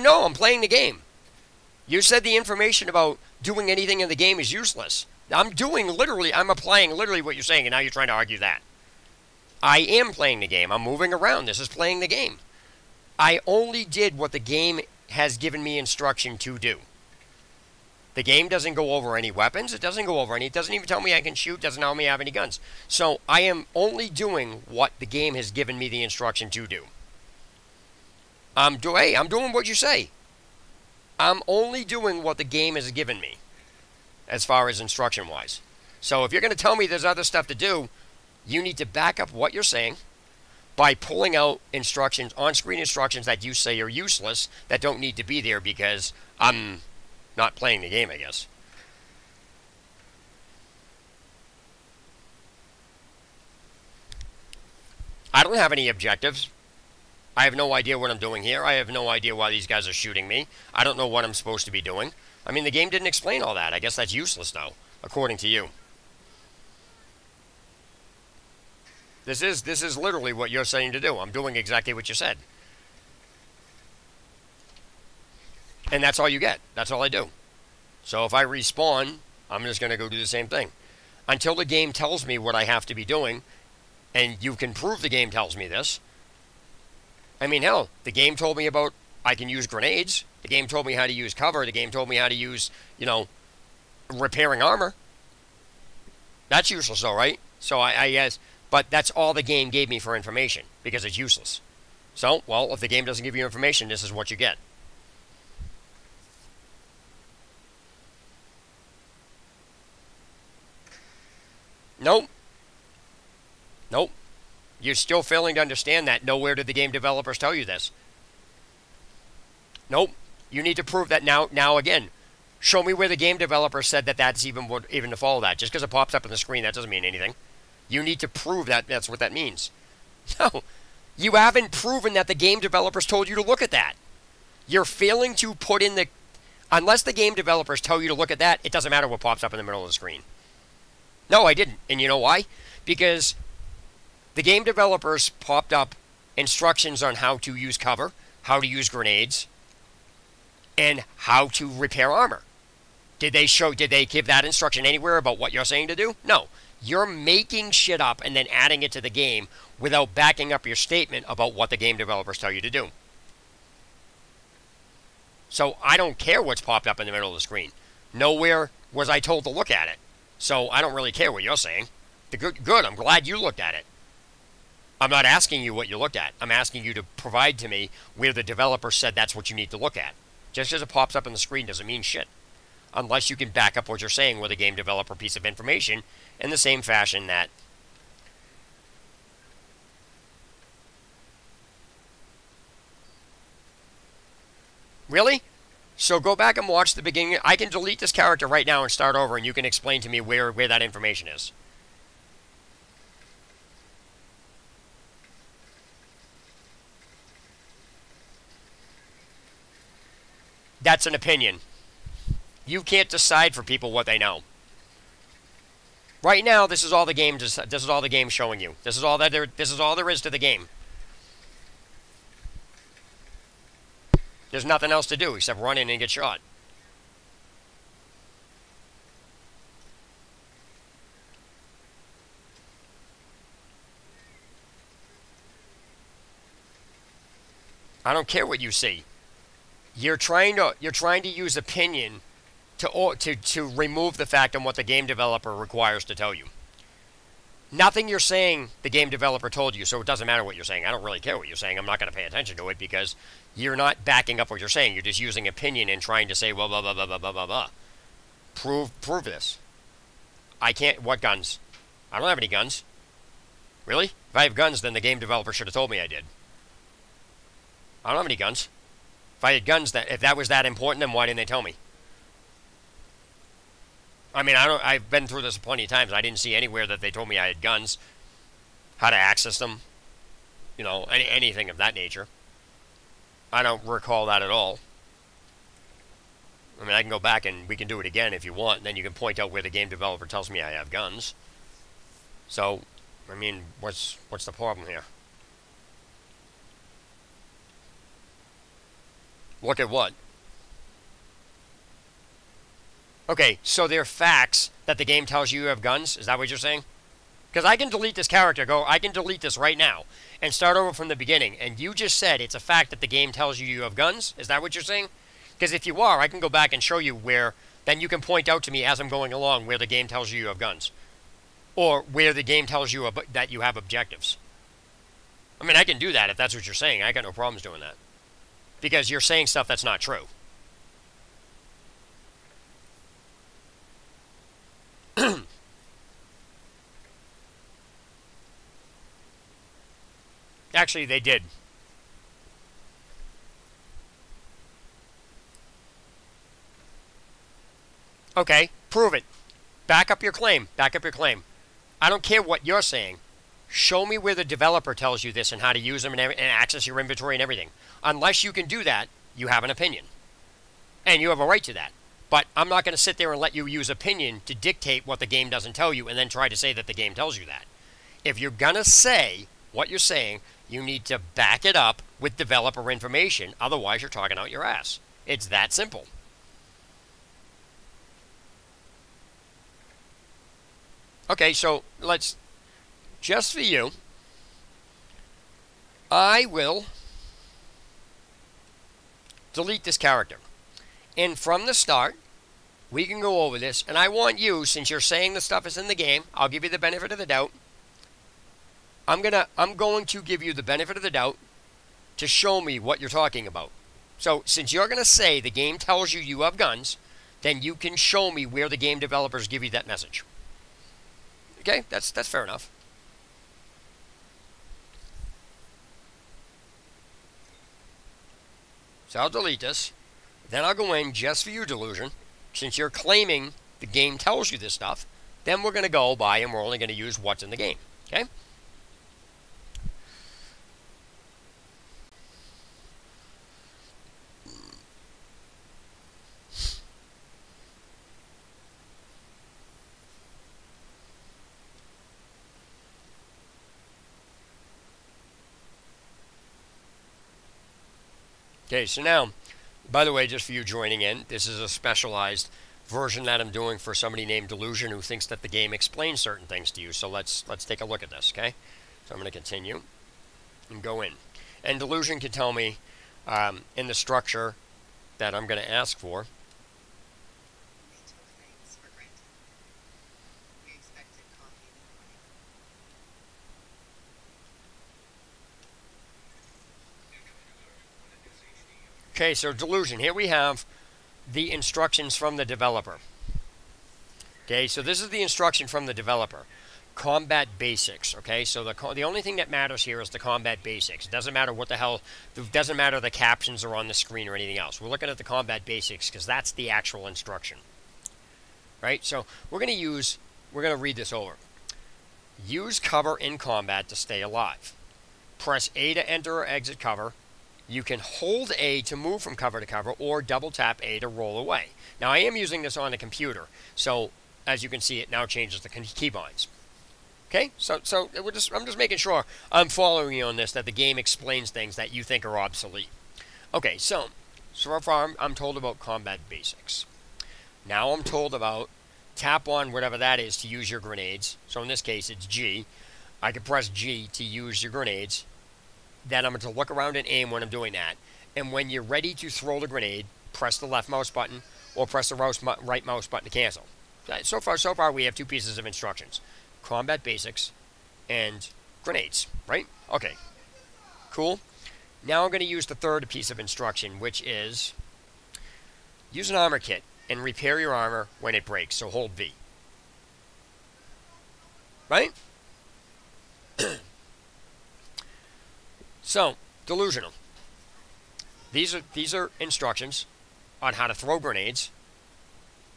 Speaker 1: No, I'm playing the game. You said the information about doing anything in the game is useless. I'm applying literally what you're saying, and now you're trying to argue that. I am playing the game. I'm moving around. This is playing the game. I only did what the game has given me instruction to do. The game doesn't go over any weapons. It doesn't go over any. It doesn't even tell me I can shoot. Doesn't tell me I have any guns. So I am only doing what the game has given me the instruction to do. I'm doing what you say. I'm only doing what the game has given me, as far as instruction-wise. So if you're going to tell me there's other stuff to do, you need to back up what you're saying by pulling out instructions, on-screen instructions that you say are useless, that don't need to be there because I'm not playing the game, I guess. I don't have any objectives. I have no idea what I'm doing here. I have no idea why these guys are shooting me. I don't know what I'm supposed to be doing. I mean, the game didn't explain all that. I guess that's useless now, according to you. This is literally what you're saying to do. I'm doing exactly what you said. And that's all you get. That's all I do. So if I respawn, I'm just going to go do the same thing. Until the game tells me what I have to be doing, and you can prove the game tells me this. I mean, hell, the game told me about I can use grenades. The game told me how to use cover. The game told me how to use, repairing armor. That's useless, though, right? So I guess, but that's all the game gave me for information, because it's useless. So, well, if the game doesn't give you information, this is what you get. Nope. Nope. You're still failing to understand that. Nowhere did the game developers tell you this. Nope. You need to prove that now again. Show me where the game developer said that that's even to follow that. Just because it pops up on the screen, that doesn't mean anything. You need to prove that that's what that means. No. You haven't proven that the game developers told you to look at that. You're failing to put in the... Unless the game developers tell you to look at that, it doesn't matter what pops up in the middle of the screen. No, I didn't. And you know why? Because the game developers popped up instructions on how to use cover, how to use grenades, and how to repair armor. Did they give that instruction anywhere about what you're saying to do? No. You're making shit up and then adding it to the game without backing up your statement about what the game developers tell you to do. So I don't care what's popped up in the middle of the screen. Nowhere was I told to look at it. So I don't really care what you're saying. Good, I'm glad you looked at it. I'm not asking you what you looked at. I'm asking you to provide to me where the developer said that's what you need to look at. Just because it pops up on the screen doesn't mean shit. Unless you can back up what you're saying with a game developer piece of information in the same fashion that... Really? So go back and watch the beginning. I can delete this character right now and start over, and you can explain to me where that information is. That's an opinion. You can't decide for people what they know. Right now, this is all the game. This is all the game showing you. This is all there is to the game. There's nothing else to do except run in and get shot. I don't care what you see. You're trying to use opinion to remove the fact on what the game developer requires to tell you. Nothing you're saying the game developer told you, so it doesn't matter what you're saying. I don't really care what you're saying. I'm not going to pay attention to it because you're not backing up what you're saying. You're just using opinion and trying to say, well, blah, blah, blah, blah, blah, blah, blah. Prove this. I can't. What guns? I don't have any guns. Really? If I have guns, then the game developer should have told me I did. I don't have any guns. If I had guns, if that was that important, then why didn't they tell me? I mean, I've been through this plenty of times. I didn't see anywhere that they told me I had guns, how to access them, you know, anything of that nature. I don't recall that at all. I mean, I can go back and we can do it again if you want, and then you can point out where the game developer tells me I have guns. So, I mean, what's the problem here? Look at what? Okay, so they're facts that the game tells you have guns? Is that what you're saying? Because I can delete this character, I can delete this right now, and start over from the beginning, and you just said it's a fact that the game tells you you have guns? Is that what you're saying? Because if you are, I can go back and show you where, then you can point out to me as I'm going along where the game tells you you have guns. Or where the game tells you that you have objectives. I mean, I can do that if that's what you're saying. I got no problems doing that. Because you're saying stuff that's not true. Actually, they did. Okay, prove it. Back up your claim. Back up your claim. I don't care what you're saying. Show me where the developer tells you this and how to use them and access your inventory and everything. Unless you can do that, you have an opinion. And you have a right to that. But I'm not going to sit there and let you use opinion to dictate what the game doesn't tell you and then try to say that the game tells you that. If you're going to say what you're saying, you need to back it up with developer information. Otherwise, you're talking out your ass. It's that simple. Okay, so let's, just for you, I will delete this character. And from the start, we can go over this. And I want you, since you're saying the stuff is in the game, I'll give you the benefit of the doubt. I'm going to give you the benefit of the doubt to show me what you're talking about. So, since you're going to say the game tells you you have guns, then you can show me where the game developers give you that message. Okay, that's fair enough. So I'll delete this. Then I'll go in just for you, Delusion. Since you're claiming the game tells you this stuff, then we're going to go by and we're only going to use what's in the game. Okay? Okay, so now, by the way, just for you joining in, this is a specialized version that I'm doing for somebody named Delusion who thinks that the game explains certain things to you. So let's take a look at this, okay? So I'm going to continue and go in. And Delusion can tell me in the structure that I'm going to ask for. Okay, so Delusion, here we have the instructions from the developer. Okay, so this is the instruction from the developer. Combat basics, okay? So the only thing that matters here is the combat basics. It doesn't matter what the hell, it doesn't matter the captions are on the screen or anything else. We're looking at the combat basics because that's the actual instruction. Right? So we're going to read this over. Use cover in combat to stay alive. Press A to enter or exit cover. You can hold A to move from cover to cover or double tap A to roll away. Now I am using this on a computer, so as you can see it now changes the keybinds. Okay, so I'm just making sure I'm following you on this, that the game explains things that you think are obsolete. Okay, so far I'm told about combat basics. Now I'm told about tap on whatever that is to use your grenades. So in this case it's G. I can press G to use your grenades. Then I'm going to look around and aim when I'm doing that. And when you're ready to throw the grenade, press the left mouse button or press the right mouse button to cancel. So far, we have 2 pieces of instructions. Combat basics and grenades, right? Okay, cool. Now I'm going to use the third piece of instruction, which is use an armor kit and repair your armor when it breaks, so hold V. Right? So, delusional. These are instructions on how to throw grenades,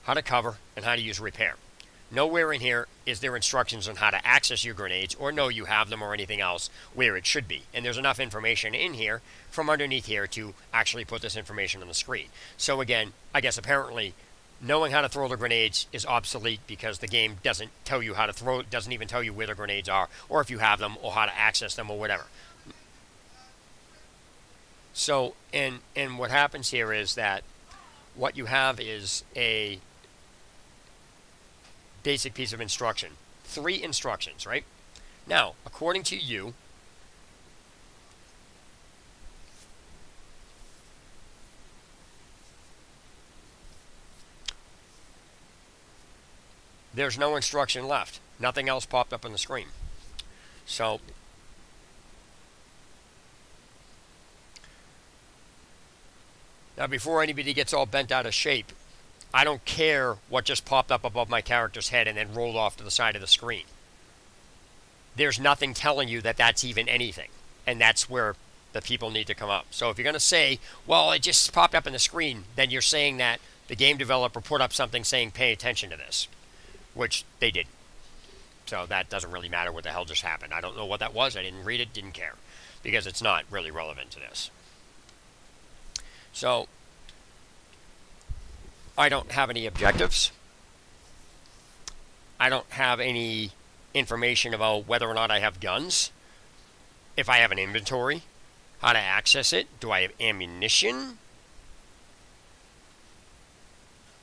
Speaker 1: how to cover, and how to use repair. Nowhere in here is there instructions on how to access your grenades or know you have them or anything else where it should be. And there's enough information in here from underneath here to actually put this information on the screen. So again, I guess apparently knowing how to throw the grenades is obsolete because the game doesn't tell you how to throw, doesn't even tell you where the grenades are or if you have them or how to access them or whatever. So, and what happens here is that what you have is a basic piece of instruction. 3 instructions, right? Now, according to you, there's no instruction left. Nothing else popped up on the screen. So, now before anybody gets all bent out of shape, I don't care what just popped up above my character's head and then rolled off to the side of the screen. There's nothing telling you that that's even anything. And that's where the people need to come up. So if you're going to say, well, it just popped up on the screen, then you're saying that the game developer put up something saying pay attention to this, which they didn't. So that doesn't really matter what the hell just happened. I don't know what that was. I didn't read it, didn't care, because it's not really relevant to this. So I don't have any objectives. I don't have any information about whether or not I have guns. If I have an inventory, how to access it. Do I have ammunition?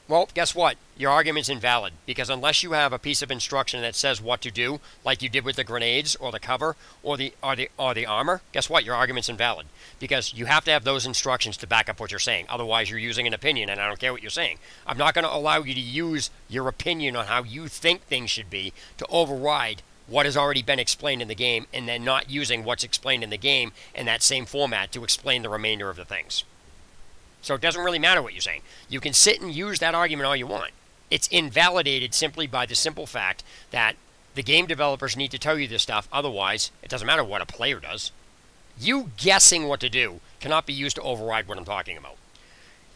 Speaker 1: Well, guess what? Your argument's invalid, because unless you have a piece of instruction that says what to do, like you did with the grenades or the cover or the armor, guess what? Your argument's invalid, because you have to have those instructions to back up what you're saying. Otherwise, you're using an opinion, and I don't care what you're saying. I'm not going to allow you to use your opinion on how you think things should be to override what has already been explained in the game, and then not using what's explained in the game in that same format to explain the remainder of the things. So it doesn't really matter what you're saying. You can sit and use that argument all you want. It's invalidated simply by the simple fact that the game developers need to tell you this stuff. Otherwise, it doesn't matter what a player does. You guessing what to do cannot be used to override what I'm talking about.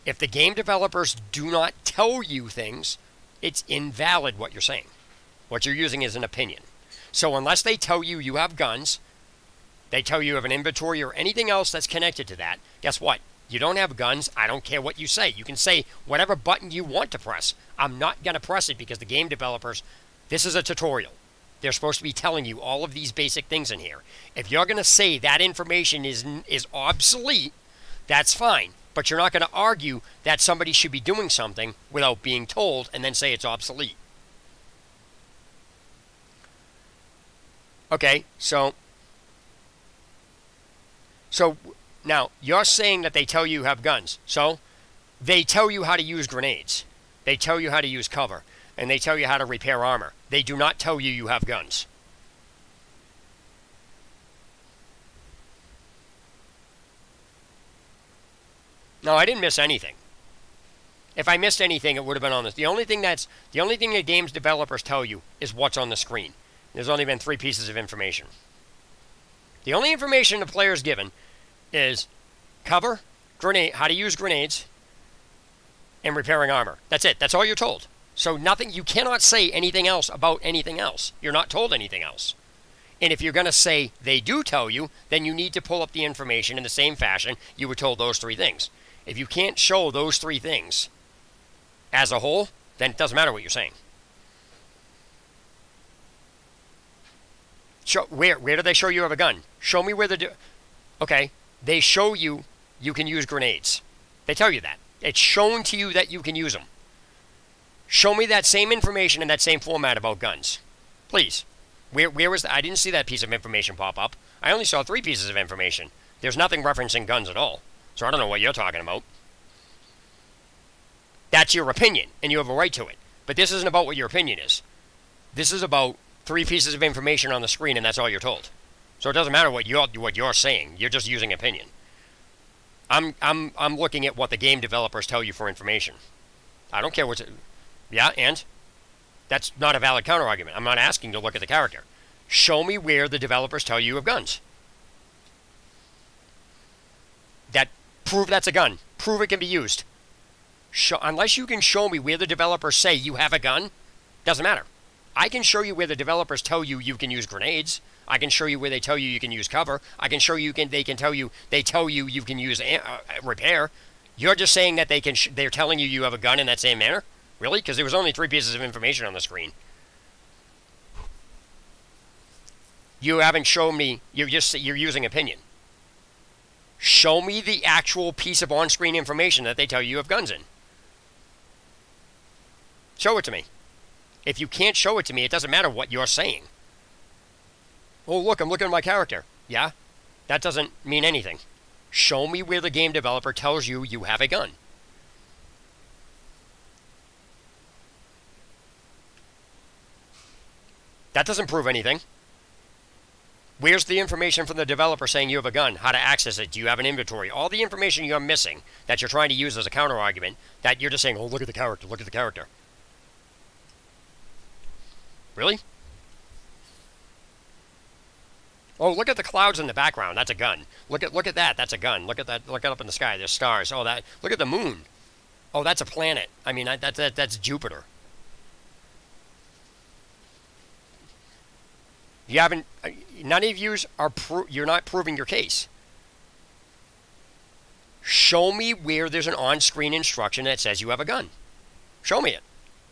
Speaker 1: If the game developers do not tell you things, it's invalid what you're saying. What you're using is an opinion. So unless they tell you you have guns, they tell you have an inventory or anything else that's connected to that, guess what? You don't have guns. I don't care what you say. You can say whatever button you want to press. I'm not going to press it because the game developers, this is a tutorial. They're supposed to be telling you all of these basic things in here. If you're going to say that information is obsolete, that's fine. But you're not going to argue that somebody should be doing something without being told and then say it's obsolete. Okay, so now, you're saying that they tell you you have guns. So, they tell you how to use grenades. They tell you how to use cover. And they tell you how to repair armor. They do not tell you you have guns. No, I didn't miss anything. If I missed anything, it would have been on this. The only thing the game's developers tell you is what's on the screen. There's only been 3 pieces of information. The only information the player's given is cover, grenade, how to use grenades, and repairing armor. That's it. That's all you're told. So nothing, you cannot say anything else about anything else. You're not told anything else. And if you're going to say they do tell you, then you need to pull up the information in the same fashion you were told those 3 things. If you can't show those 3 things as a whole, then it doesn't matter what you're saying. Show, where do they show you have a gun? Show me where they okay. They show you can use grenades. They tell you that. It's shown to you that you can use them. Show me that same information in that same format about guns. Please. Where was that? I didn't see that piece of information pop up. I only saw 3 pieces of information. There's nothing referencing guns at all. So I don't know what you're talking about. That's your opinion, and you have a right to it. But this isn't about what your opinion is. This is about 3 pieces of information on the screen, and that's all you're told. So it doesn't matter what you're saying. You're just using opinion. I'm looking at what the game developers tell you for information. I don't care what's... Yeah, and? That's not a valid counter-argument. I'm not asking to look at the character. Show me where the developers tell you have guns. Prove that's a gun. Prove it can be used. Unless you can show me where the developers say you have a gun, doesn't matter. I can show you where the developers tell you you can use grenades. I can show you where they tell you you can use cover. I can show you they tell you you can use repair. You're just saying that they're telling you you have a gun in that same manner? Really? Because there was only 3 pieces of information on the screen. You haven't shown me. You're using opinion. Show me the actual piece of on-screen information that they tell you have guns in. Show it to me. If you can't show it to me, it doesn't matter what you're saying. Oh, look, I'm looking at my character. Yeah? That doesn't mean anything. Show me where the game developer tells you you have a gun. That doesn't prove anything. Where's the information from the developer saying you have a gun? How to access it? Do you have an inventory? All the information you're missing that you're trying to use as a counter-argument, that you're just saying, oh, look at the character, look at the character. Really? Oh, look at the clouds in the background. That's a gun. Look at that. That's a gun. Look at that. Look up in the sky. There's stars. Oh, that. Look at the moon. Oh, that's a planet. I mean, that's Jupiter. You haven't. None of yous are. You're not proving your case. Show me where there's an on-screen instruction that says you have a gun. Show me it.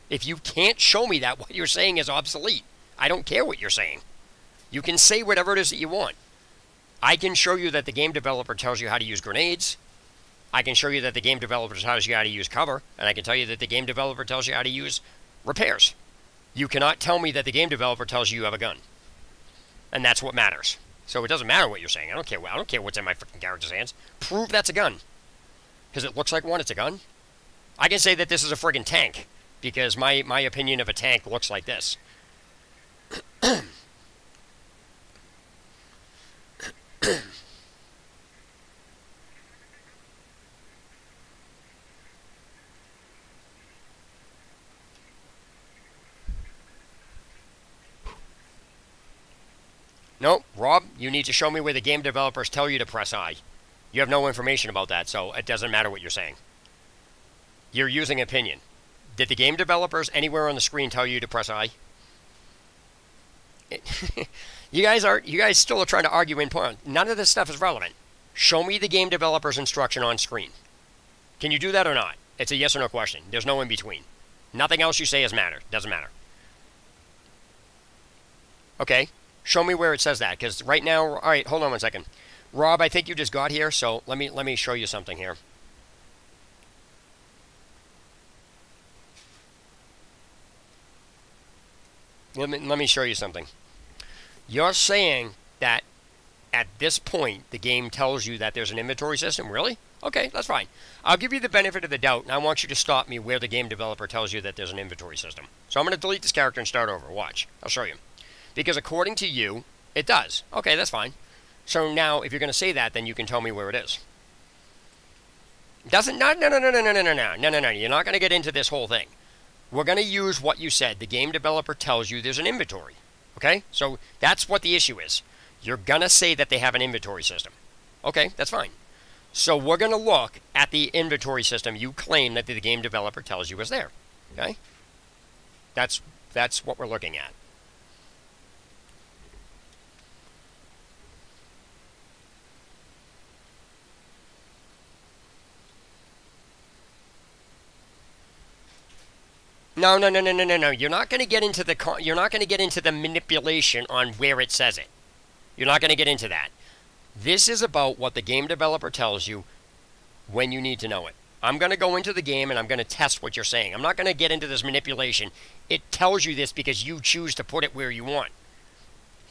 Speaker 1: If you can't show me that, what you're saying is obsolete. I don't care what you're saying. You can say whatever it is that you want. I can show you that the game developer tells you how to use grenades. I can show you that the game developer tells you how to use cover. And I can tell you that the game developer tells you how to use repairs. You cannot tell me that the game developer tells you you have a gun. And that's what matters. So it doesn't matter what you're saying. I don't care what's in my freaking character's hands. Prove that's a gun. Because it looks like one, it's a gun. I can say that this is a friggin' tank. Because my opinion of a tank looks like this. No, Rob, you need to show me where the game developers tell you to press I. You have no information about that, so it doesn't matter what you're saying. You're using opinion. Did the game developers anywhere on the screen tell you to press I? You guys still are trying to argue in point. None of this stuff is relevant. Show me the game developer's instruction on screen. Can you do that or not? It's a yes or no question. There's no in between. Nothing else you say doesn't matter. Okay, show me where it says that, because right now, all right, hold on one second. Rob, I think you just got here, so let me show you something here. Let me show you something. You're saying that at this point, the game tells you that there's an inventory system? Really? Okay, that's fine. I'll give you the benefit of the doubt, and I want you to stop me where the game developer tells you that there's an inventory system. So I'm going to delete this character and start over. Watch. I'll show you. Because according to you, it does. Okay, that's fine. So now, if you're going to say that, then you can tell me where it is. Doesn't... No. You're not going to get into this whole thing. We're going to use what you said. The game developer tells you there's an inventory. Okay? So that's what the issue is. You're going to say that they have an inventory system. Okay, that's fine. So we're going to look at the inventory system you claim that the game developer tells you is there. Okay? That's what we're looking at. No. You're not going to get into the manipulation on where it says it. You're not going to get into that. This is about what the game developer tells you when you need to know it. I'm going to go into the game and I'm going to test what you're saying. I'm not going to get into this manipulation. It tells you this because you choose to put it where you want.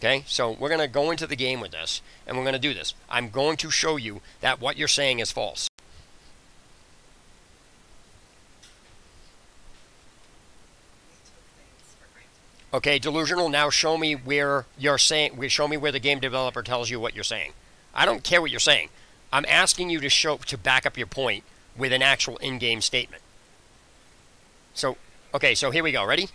Speaker 1: Okay, so we're going to go into the game with this, and we're going to do this. I'm going to show you that what you're saying is false. Okay, delusional, now show me where you're saying, show me where the game developer tells you what you're saying. I don't care what you're saying. I'm asking you to back up your point with an actual in-game statement. So, okay, so here we go. Ready?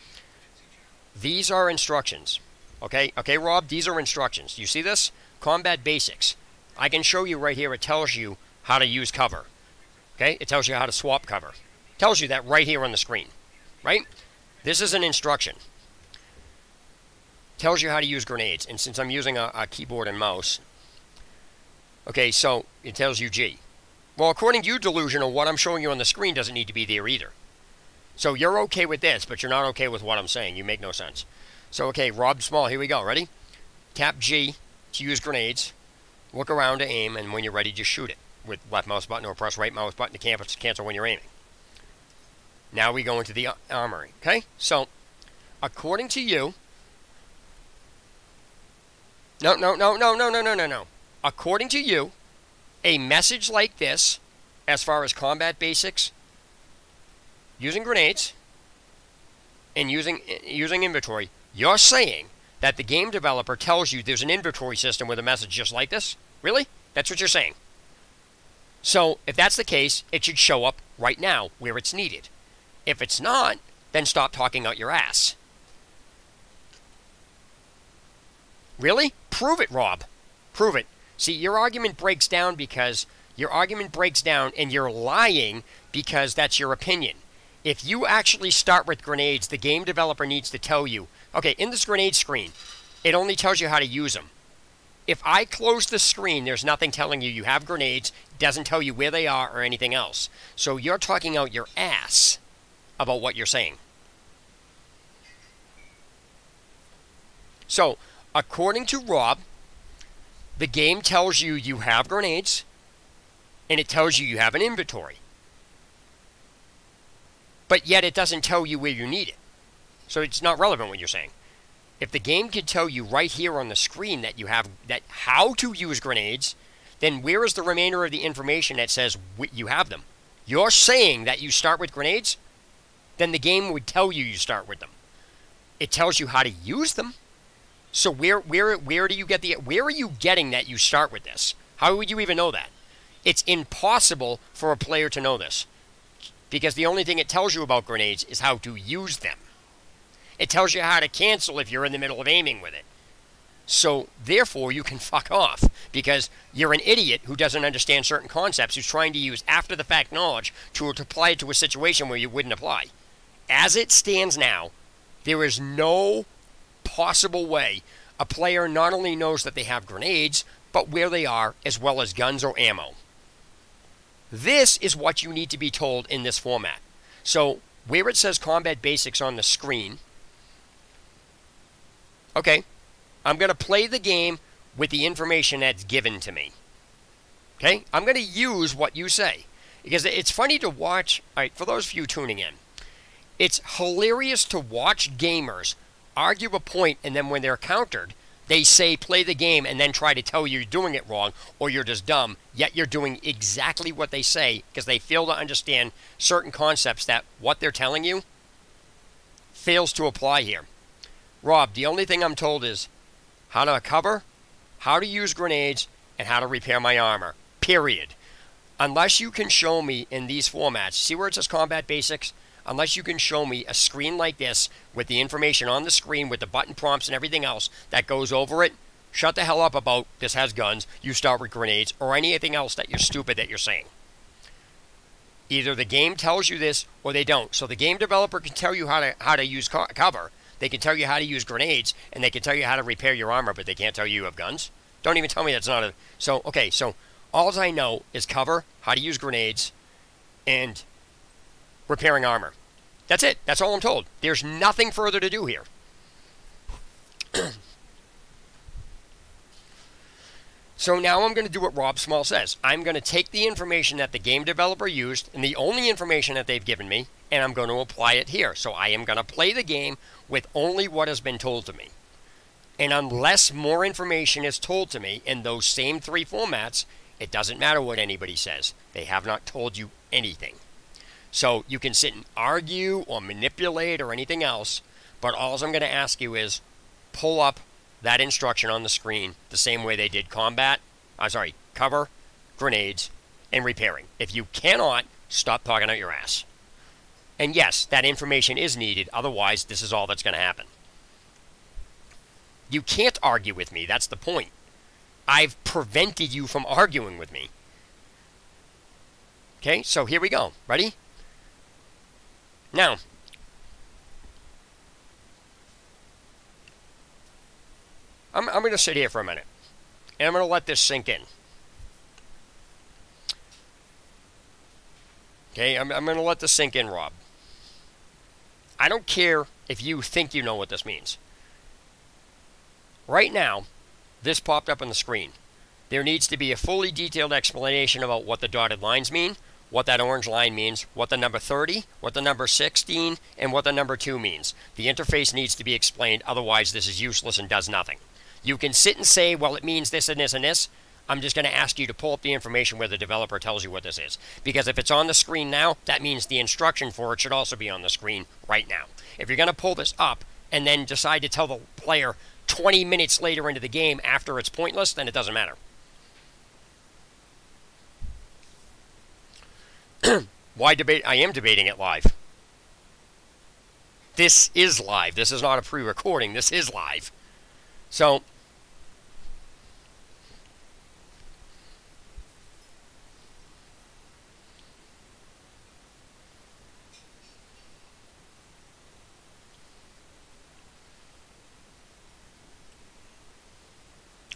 Speaker 1: These are instructions. Okay, Rob, these are instructions. You see this? Combat basics. I can show you right here. It tells you how to use cover. Okay, it tells you how to swap cover. It tells you that right here on the screen. Right? This is an instruction. Tells you how to use grenades. And since I'm using a keyboard and mouse, okay, so it tells you G. Well, according to you, delusional, what I'm showing you on the screen doesn't need to be there either. So you're okay with this, but you're not okay with what I'm saying. You make no sense. So, okay, Rob Small, here we go. Ready? Tap G to use grenades. Look around to aim, and when you're ready, just shoot it with left mouse button or press right mouse button to cancel when you're aiming. Now we go into the armory. Okay? So, according to you... No. According to you, a message like this, as far as combat basics, using grenades, and using inventory, you're saying that the game developer tells you there's an inventory system with a message just like this? Really? That's what you're saying? So, if that's the case, it should show up right now where it's needed. If it's not, then stop talking out your ass. Really? Prove it, Rob. Prove it. See, your argument breaks down and you're lying because that's your opinion. If you actually start with grenades, the game developer needs to tell you, okay, in this grenade screen, it only tells you how to use them. If I close the screen, there's nothing telling you you have grenades, doesn't tell you where they are or anything else. So you're talking out your ass about what you're saying. So, according to Rob, the game tells you you have grenades, and it tells you you have an inventory. But yet it doesn't tell you where you need it. So it's not relevant what you're saying. If the game could tell you right here on the screen that you have how to use grenades, then where is the remainder of the information that says you have them? You're saying that you start with grenades? Then the game would tell you you start with them. It tells you how to use them. So where do you get where are you getting that you start with this? How would you even know that? It's impossible for a player to know this. Because the only thing it tells you about grenades is how to use them. It tells you how to cancel if you're in the middle of aiming with it. So, therefore, you can fuck off. Because you're an idiot who doesn't understand certain concepts, who's trying to use after-the-fact knowledge to apply it to a situation where you wouldn't apply. As it stands now, there is no possible way a player not only knows that they have grenades, but where they are, as well as guns or ammo. This is what you need to be told in this format. So, where it says Combat Basics on the screen, okay, I'm going to play the game with the information that's given to me. Okay? I'm going to use what you say. Because it's funny to watch, alright, for those of you tuning in, it's hilarious to watch gamers argue a point, and then when they're countered, they say play the game and then try to tell you you're doing it wrong or you're just dumb, yet you're doing exactly what they say because they fail to understand certain concepts that what they're telling you fails to apply here. Rob, the only thing I'm told is how to cover, how to use grenades, and how to repair my armor. Period. Unless you can show me in these formats, see where it says Combat Basics? Unless you can show me a screen like this with the information on the screen with the button prompts and everything else that goes over it, shut the hell up about this has guns, you start with grenades, or anything else that you're stupid that you're saying. Either the game tells you this or they don't. So the game developer can tell you how to use cover, they can tell you how to use grenades, and they can tell you how to repair your armor, but they can't tell you you have guns? Don't even tell me that's not a... So, okay, so all I know is cover, how to use grenades, and repairing armor. That's it. That's all I'm told. There's nothing further to do here. So now I'm going to do what Rob Small says. I'm going to take the information that the game developer used, and the only information that they've given me, and I'm going to apply it here. So I am going to play the game with only what has been told to me. And unless more information is told to me in those same 3 formats, it doesn't matter what anybody says. They have not told you anything. So you can sit and argue or manipulate or anything else, but all I'm going to ask you is pull up that instruction on the screen the same way they did cover, grenades, and repairing. If you cannot, stop talking out your ass. And yes, that information is needed. Otherwise, this is all that's going to happen. You can't argue with me. That's the point. I've prevented you from arguing with me. Okay, so here we go. Ready? Now, I'm going to sit here for a minute, and I'm going to let this sink in. Okay, I'm going to let this sink in, Rob. I don't care if you think you know what this means. Right now, this popped up on the screen. There needs to be a fully detailed explanation about what the dotted lines mean, what that orange line means, what the number 30, what the number 16, and what the number 2 means. The interface needs to be explained, otherwise this is useless and does nothing. You can sit and say, well, it means this and this and this. I'm just going to ask you to pull up the information where the developer tells you what this is. Because if it's on the screen now, that means the instruction for it should also be on the screen right now. If you're going to pull this up and then decide to tell the player 20 minutes later into the game after it's pointless, then it doesn't matter. Why debate? I am debating it live. This is live. This is not a pre-recording. This is live. So,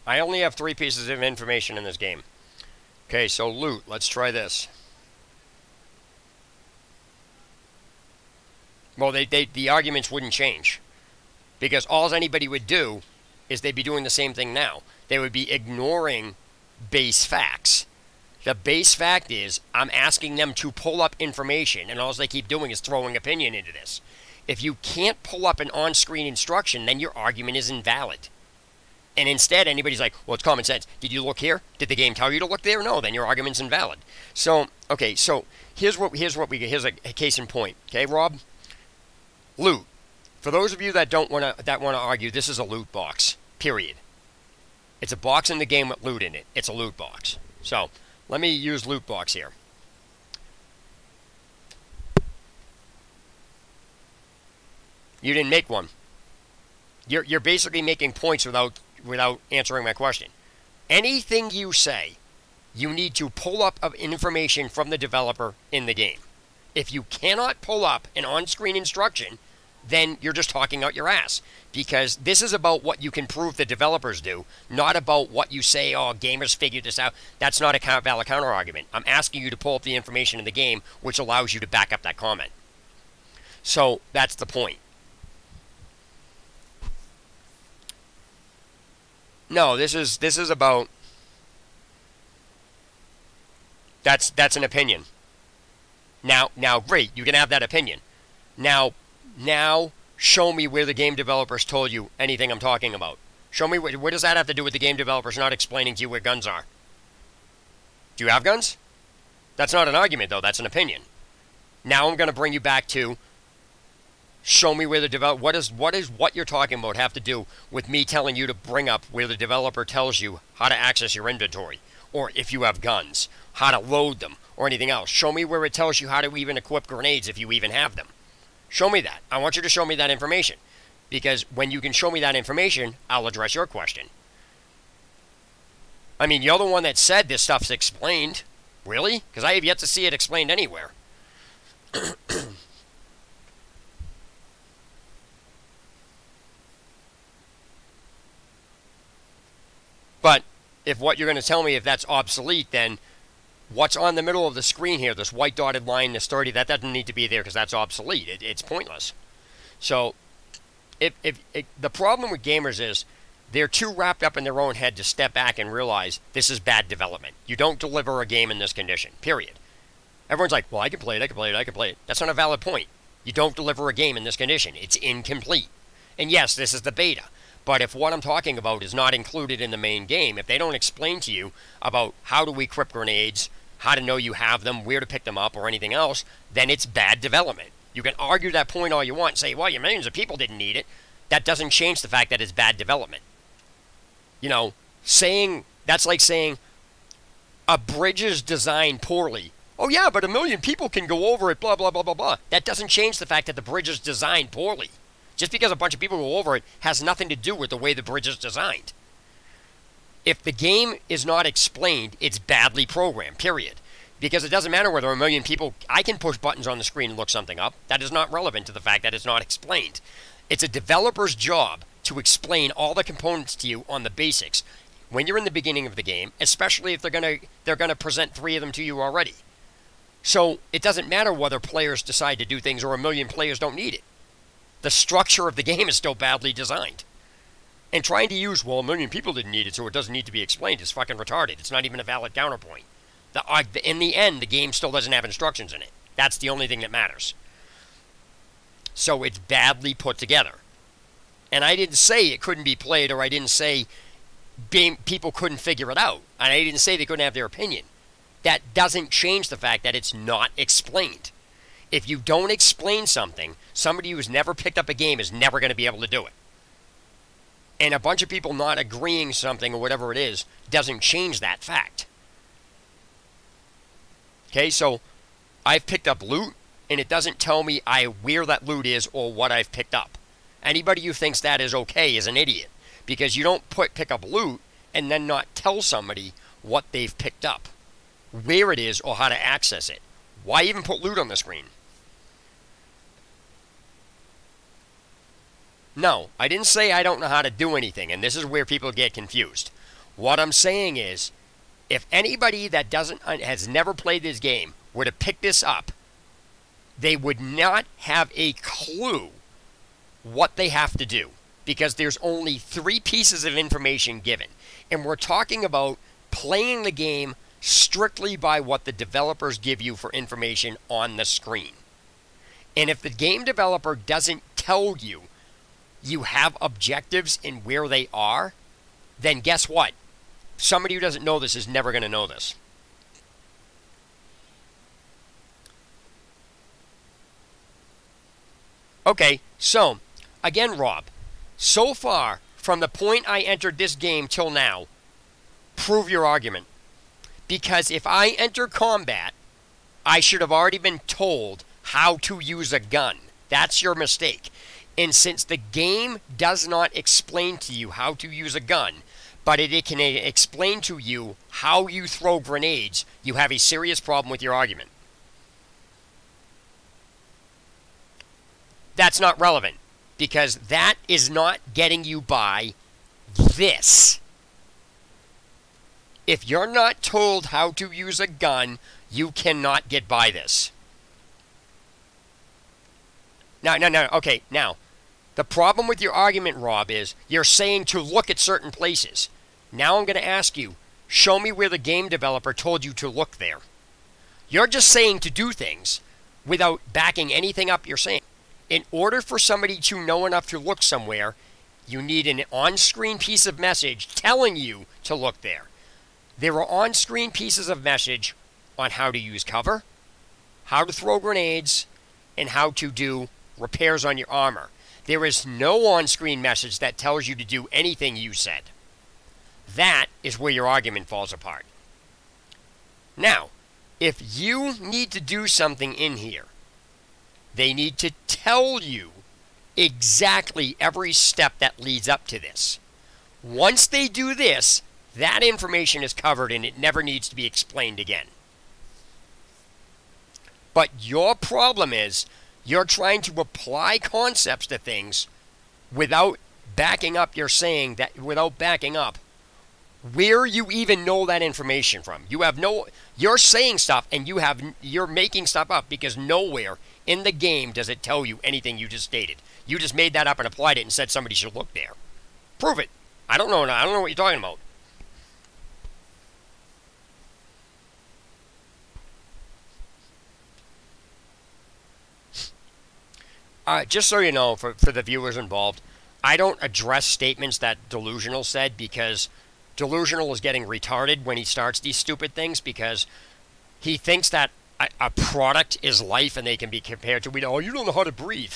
Speaker 1: I only have 3 pieces of information in this game. Okay, so loot. Let's try this. Well, the arguments wouldn't change. Because all anybody would do is they'd be doing the same thing now. They would be ignoring base facts. The base fact is I'm asking them to pull up information, and all they keep doing is throwing opinion into this. If you can't pull up an on-screen instruction, then your argument is invalid. And instead, anybody's like, well, it's common sense. Did you look here? Did the game tell you to look there? No, then your argument's invalid. So, okay, so here's a case in point. Okay, Rob? Loot. For those of you that want to argue, this is a loot box. Period. It's a box in the game with loot in it. It's a loot box. So, let me use loot box here. You didn't make one. You're basically making points without answering my question. Anything you say, you need to pull up of information from the developer in the game. If you cannot pull up an on-screen instruction, then you're just talking out your ass. Because this is about what you can prove the developers do, not about what you say, oh, gamers figured this out. That's not a valid counter-argument. I'm asking you to pull up the information in the game, which allows you to back up that comment. So, that's the point. No, this is about... That's an opinion. Now, great, you can have that opinion. Now, show me where the game developers told you anything I'm talking about. Show me, what does that have to do with the game developers not explaining to you where guns are? Do you have guns? That's not an argument, though. That's an opinion. Now I'm going to bring you back to, show me where the what does what you're talking about have to do with me telling you to bring up where the developer tells you how to access your inventory, or if you have guns, how to load them, or anything else. Show me where it tells you how to even equip grenades if you even have them. Show me that. I want you to show me that information. Because when you can show me that information, I'll address your question. I mean, you're the one that said this stuff's explained. Really? Because I have yet to see it explained anywhere. But if what you're going to tell me, if that's obsolete, then what's on the middle of the screen here, this white dotted line, this 30, that doesn't need to be there because that's obsolete. It's pointless. So, if the problem with gamers is they're too wrapped up in their own head to step back and realize this is bad development. You don't deliver a game in this condition, period. Everyone's like, well, I can play it, I can play it, I can play it. That's not a valid point. You don't deliver a game in this condition. It's incomplete. And yes, this is the beta. But if what I'm talking about is not included in the main game, if they don't explain to you about how to equip grenades, how to know you have them, where to pick them up, or anything else, then it's bad development. You can argue that point all you want and say, well, your millions of people didn't need it. That doesn't change the fact that it's bad development. You know, that's like saying a bridge is designed poorly. Oh yeah, but 1 million people can go over it, blah, blah, blah, blah, blah. That doesn't change the fact that the bridge is designed poorly. Just because a bunch of people go over it has nothing to do with the way the bridge is designed. If the game is not explained, it's badly programmed, period. Because it doesn't matter whether 1 million people... I can push buttons on the screen and look something up. That is not relevant to the fact that it's not explained. It's a developer's job to explain all the components to you on the basics when you're in the beginning of the game, especially if they're gonna present 3 of them to you already. So it doesn't matter whether players decide to do things or 1 million players don't need it. The structure of the game is still badly designed. And trying to use, well, 1 million people didn't need it, so it doesn't need to be explained, is fucking retarded. It's not even a valid counterpoint. In the end, the game still doesn't have instructions in it. That's the only thing that matters. So it's badly put together. And I didn't say it couldn't be played, or I didn't say people couldn't figure it out. And I didn't say they couldn't have their opinion. That doesn't change the fact that it's not explained. If you don't explain something, somebody who's never picked up a game is never going to be able to do it. And a bunch of people not agreeing something or whatever it is doesn't change that fact. Okay, so I've picked up loot, and it doesn't tell me where that loot is or what I've picked up. Anybody who thinks that is okay is an idiot, because you don't pick up loot and then not tell somebody what they've picked up, where it is, or how to access it. Why even put loot on the screen? No, I didn't say I don't know how to do anything, and this is where people get confused. What I'm saying is, if anybody that has never played this game were to pick this up, they would not have a clue what they have to do, because there's only 3 pieces of information given. And we're talking about playing the game strictly by what the developers give you for information on the screen. And if the game developer doesn't tell you you have objectives and where they are, then guess what? Somebody who doesn't know this is never going to know this. Okay, so, again, Rob, so far, from the point I entered this game till now, prove your argument. Because if I enter combat, I should have already been told how to use a gun. That's your mistake. And since the game does not explain to you how to use a gun, but it can explain to you how you throw grenades, you have a serious problem with your argument. That's not relevant, because that is not getting you by this. If you're not told how to use a gun, you cannot get by this. No, okay, now, the problem with your argument, Rob, is you're saying to look at certain places. Now I'm going to ask you, show me where the game developer told you to look there. You're just saying to do things without backing anything up you're saying. In order for somebody to know enough to look somewhere, you need an on-screen piece of message telling you to look there. There are on-screen pieces of message on how to use cover, how to throw grenades, and how to do repairs on your armor. There is no on-screen message that tells you to do anything you said. That is where your argument falls apart. Now, if you need to do something in here, they need to tell you exactly every step that leads up to this. Once they do this, that information is covered and it never needs to be explained again. But your problem is you're trying to apply concepts to things without backing up. You're saying that without backing up where you even know that information from. You're saying stuff and you're making stuff up, because nowhere in the game does it tell you anything you just stated. You just made that up and applied it and said somebody should look there. Prove it. I don't know what you're talking about. Just so you know, for the viewers involved, I don't address statements that Delusional said, because Delusional is getting retarded when he starts these stupid things, because he thinks that a product is life and they can be compared to, oh, you don't know how to breathe.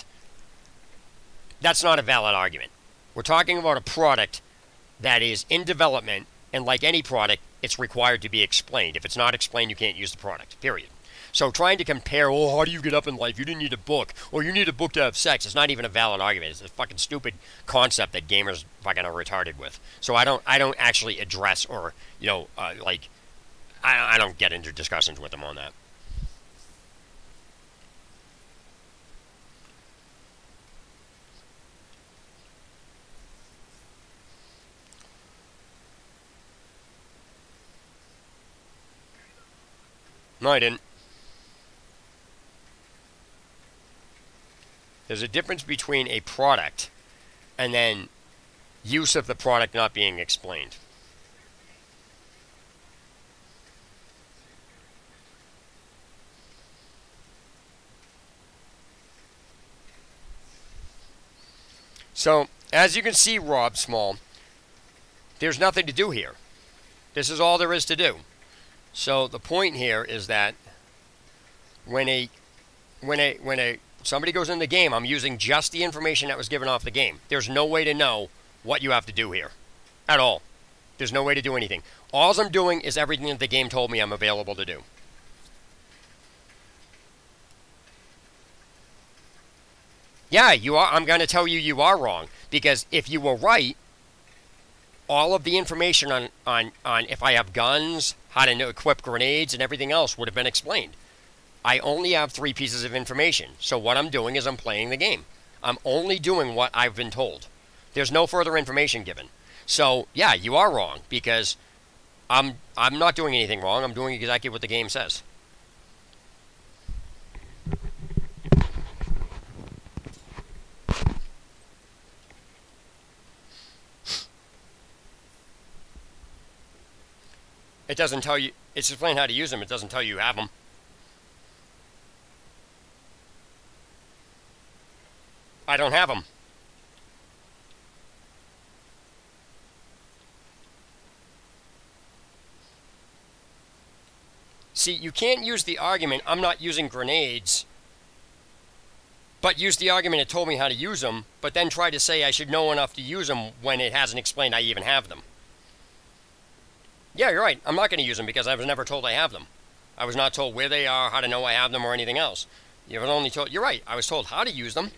Speaker 1: That's not a valid argument. We're talking about a product that is in development, and like any product, it's required to be explained. If it's not explained, you can't use the product, period. So trying to compare, oh, how do you get up in life? You didn't need a book, or you need a book to have sex. It's not even a valid argument. It's a fucking stupid concept that gamers fucking are retarded with. So I don't actually address, or, I don't get into discussions with them on that. No, I didn't. There's a difference between a product and then use of the product not being explained. So, as you can see, Rob Small, there's nothing to do here. This is all there is to do. So the point here is that when somebody goes in the game, I'm using just the information that was given off the game. There's no way to know what you have to do here at all. There's no way to do anything. All I'm doing is everything that the game told me I'm available to do. Yeah, you are. I'm going to tell you you are wrong, because if you were right, all of the information on if I have guns, how to equip grenades, and everything else would have been explained. I only have 3 pieces of information, so what I'm doing is I'm playing the game. I'm only doing what I've been told. There's no further information given. So, yeah, you are wrong, because I'm not doing anything wrong. I'm doing exactly what the game says. It doesn't tell you, it's explaining how to use them. It doesn't tell you have them. I don't have them. See, you can't use the argument, I'm not using grenades, but use the argument it told me how to use them, but then try to say I should know enough to use them when it hasn't explained I even have them. Yeah, you're right. I'm not going to use them because I was never told I have them. I was not told where they are, how to know I have them, or anything else. You were only told, you're right, I was told how to use them,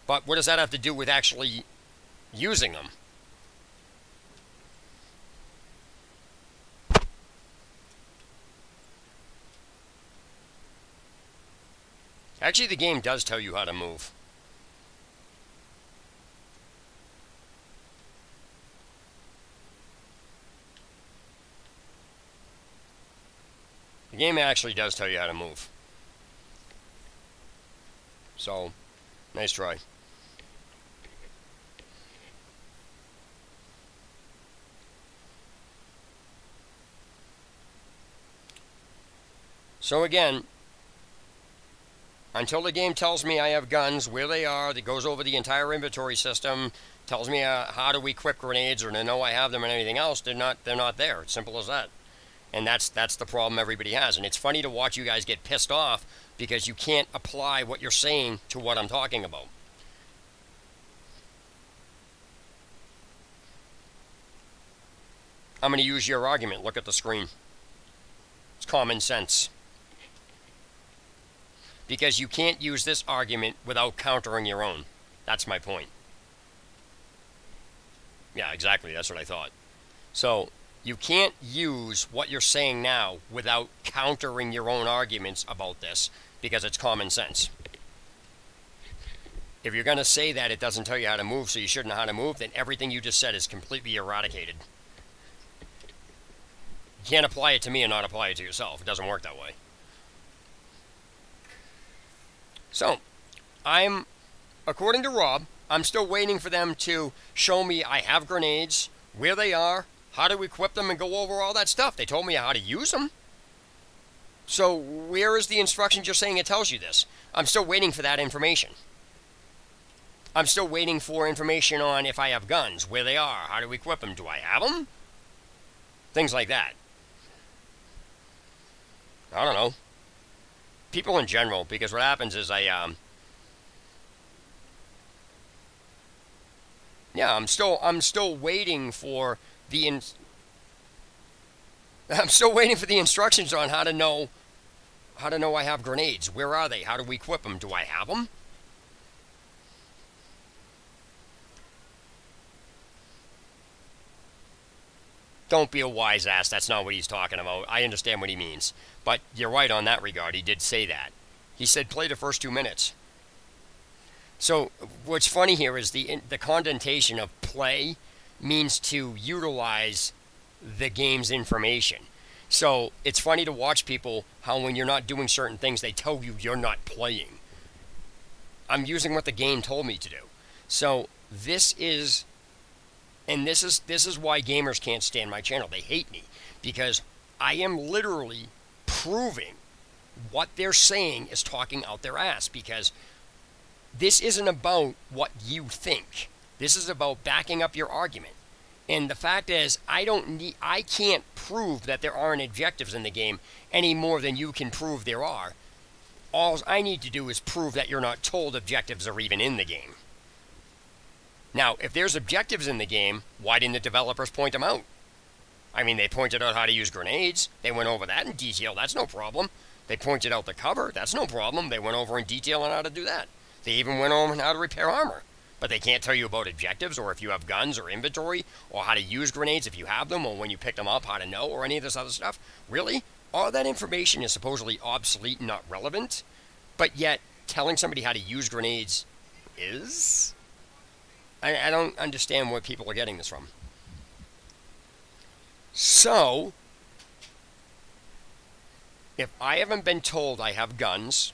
Speaker 1: but what does that have to do with actually using them? Actually, the game does tell you how to move. The game actually does tell you how to move. So, nice try. So again, until the game tells me I have guns, where they are, that goes over the entire inventory system, tells me how to equip grenades or to know I have them and anything else, they're not there. It's simple as that. And that's the problem everybody has. And it's funny to watch you guys get pissed off because you can't apply what you're saying to what I'm talking about. I'm going to use your argument. Look at the screen. It's common sense. Because you can't use this argument without countering your own. That's my point. Yeah, exactly. That's what I thought. So, you can't use what you're saying now without countering your own arguments about this, because it's common sense. If you're going to say that it doesn't tell you how to move, so you shouldn't know how to move, then everything you just said is completely eradicated. You can't apply it to me and not apply it to yourself. It doesn't work that way. So, according to Rob, I'm still waiting for them to show me I have grenades, where they are, how to equip them, and go over all that stuff. They told me how to use them. So, where is the instructions you're saying it tells you this? I'm still waiting for that information. I'm still waiting for information on if I have guns, where they are, how to equip them, do I have them? Things like that. I don't know. People in general, because what happens is yeah, I'm still waiting for I'm still waiting for the instructions on how to know I have grenades. Where are they? How do we equip them? Do I have them? Don't be a wise ass. That's not what he's talking about. I understand what he means. But you're right on that regard. He did say that. He said play the first 2 minutes. So what's funny here is the connotation of play means to utilize the game's information. So it's funny to watch people how when you're not doing certain things, they tell you you're not playing. I'm using what the game told me to do. So this is why gamers can't stand my channel. They hate me because I am literally proving what they're saying is talking out their ass, because this isn't about what you think. This is about backing up your argument. And the fact is, I can't prove that there aren't objectives in the game any more than you can prove there are. All I need to do is prove that you're not told objectives are even in the game. Now, if there's objectives in the game, why didn't the developers point them out? I mean, they pointed out how to use grenades. They went over that in detail. That's no problem. They pointed out the cover. That's no problem. They went over in detail on how to do that. They even went over on how to repair armor. But they can't tell you about objectives, or if you have guns or inventory, or how to use grenades if you have them, or when you pick them up, how to know, or any of this other stuff. Really? All that information is supposedly obsolete and not relevant, but yet telling somebody how to use grenades is? I don't understand where people are getting this from. So, if I haven't been told I have guns,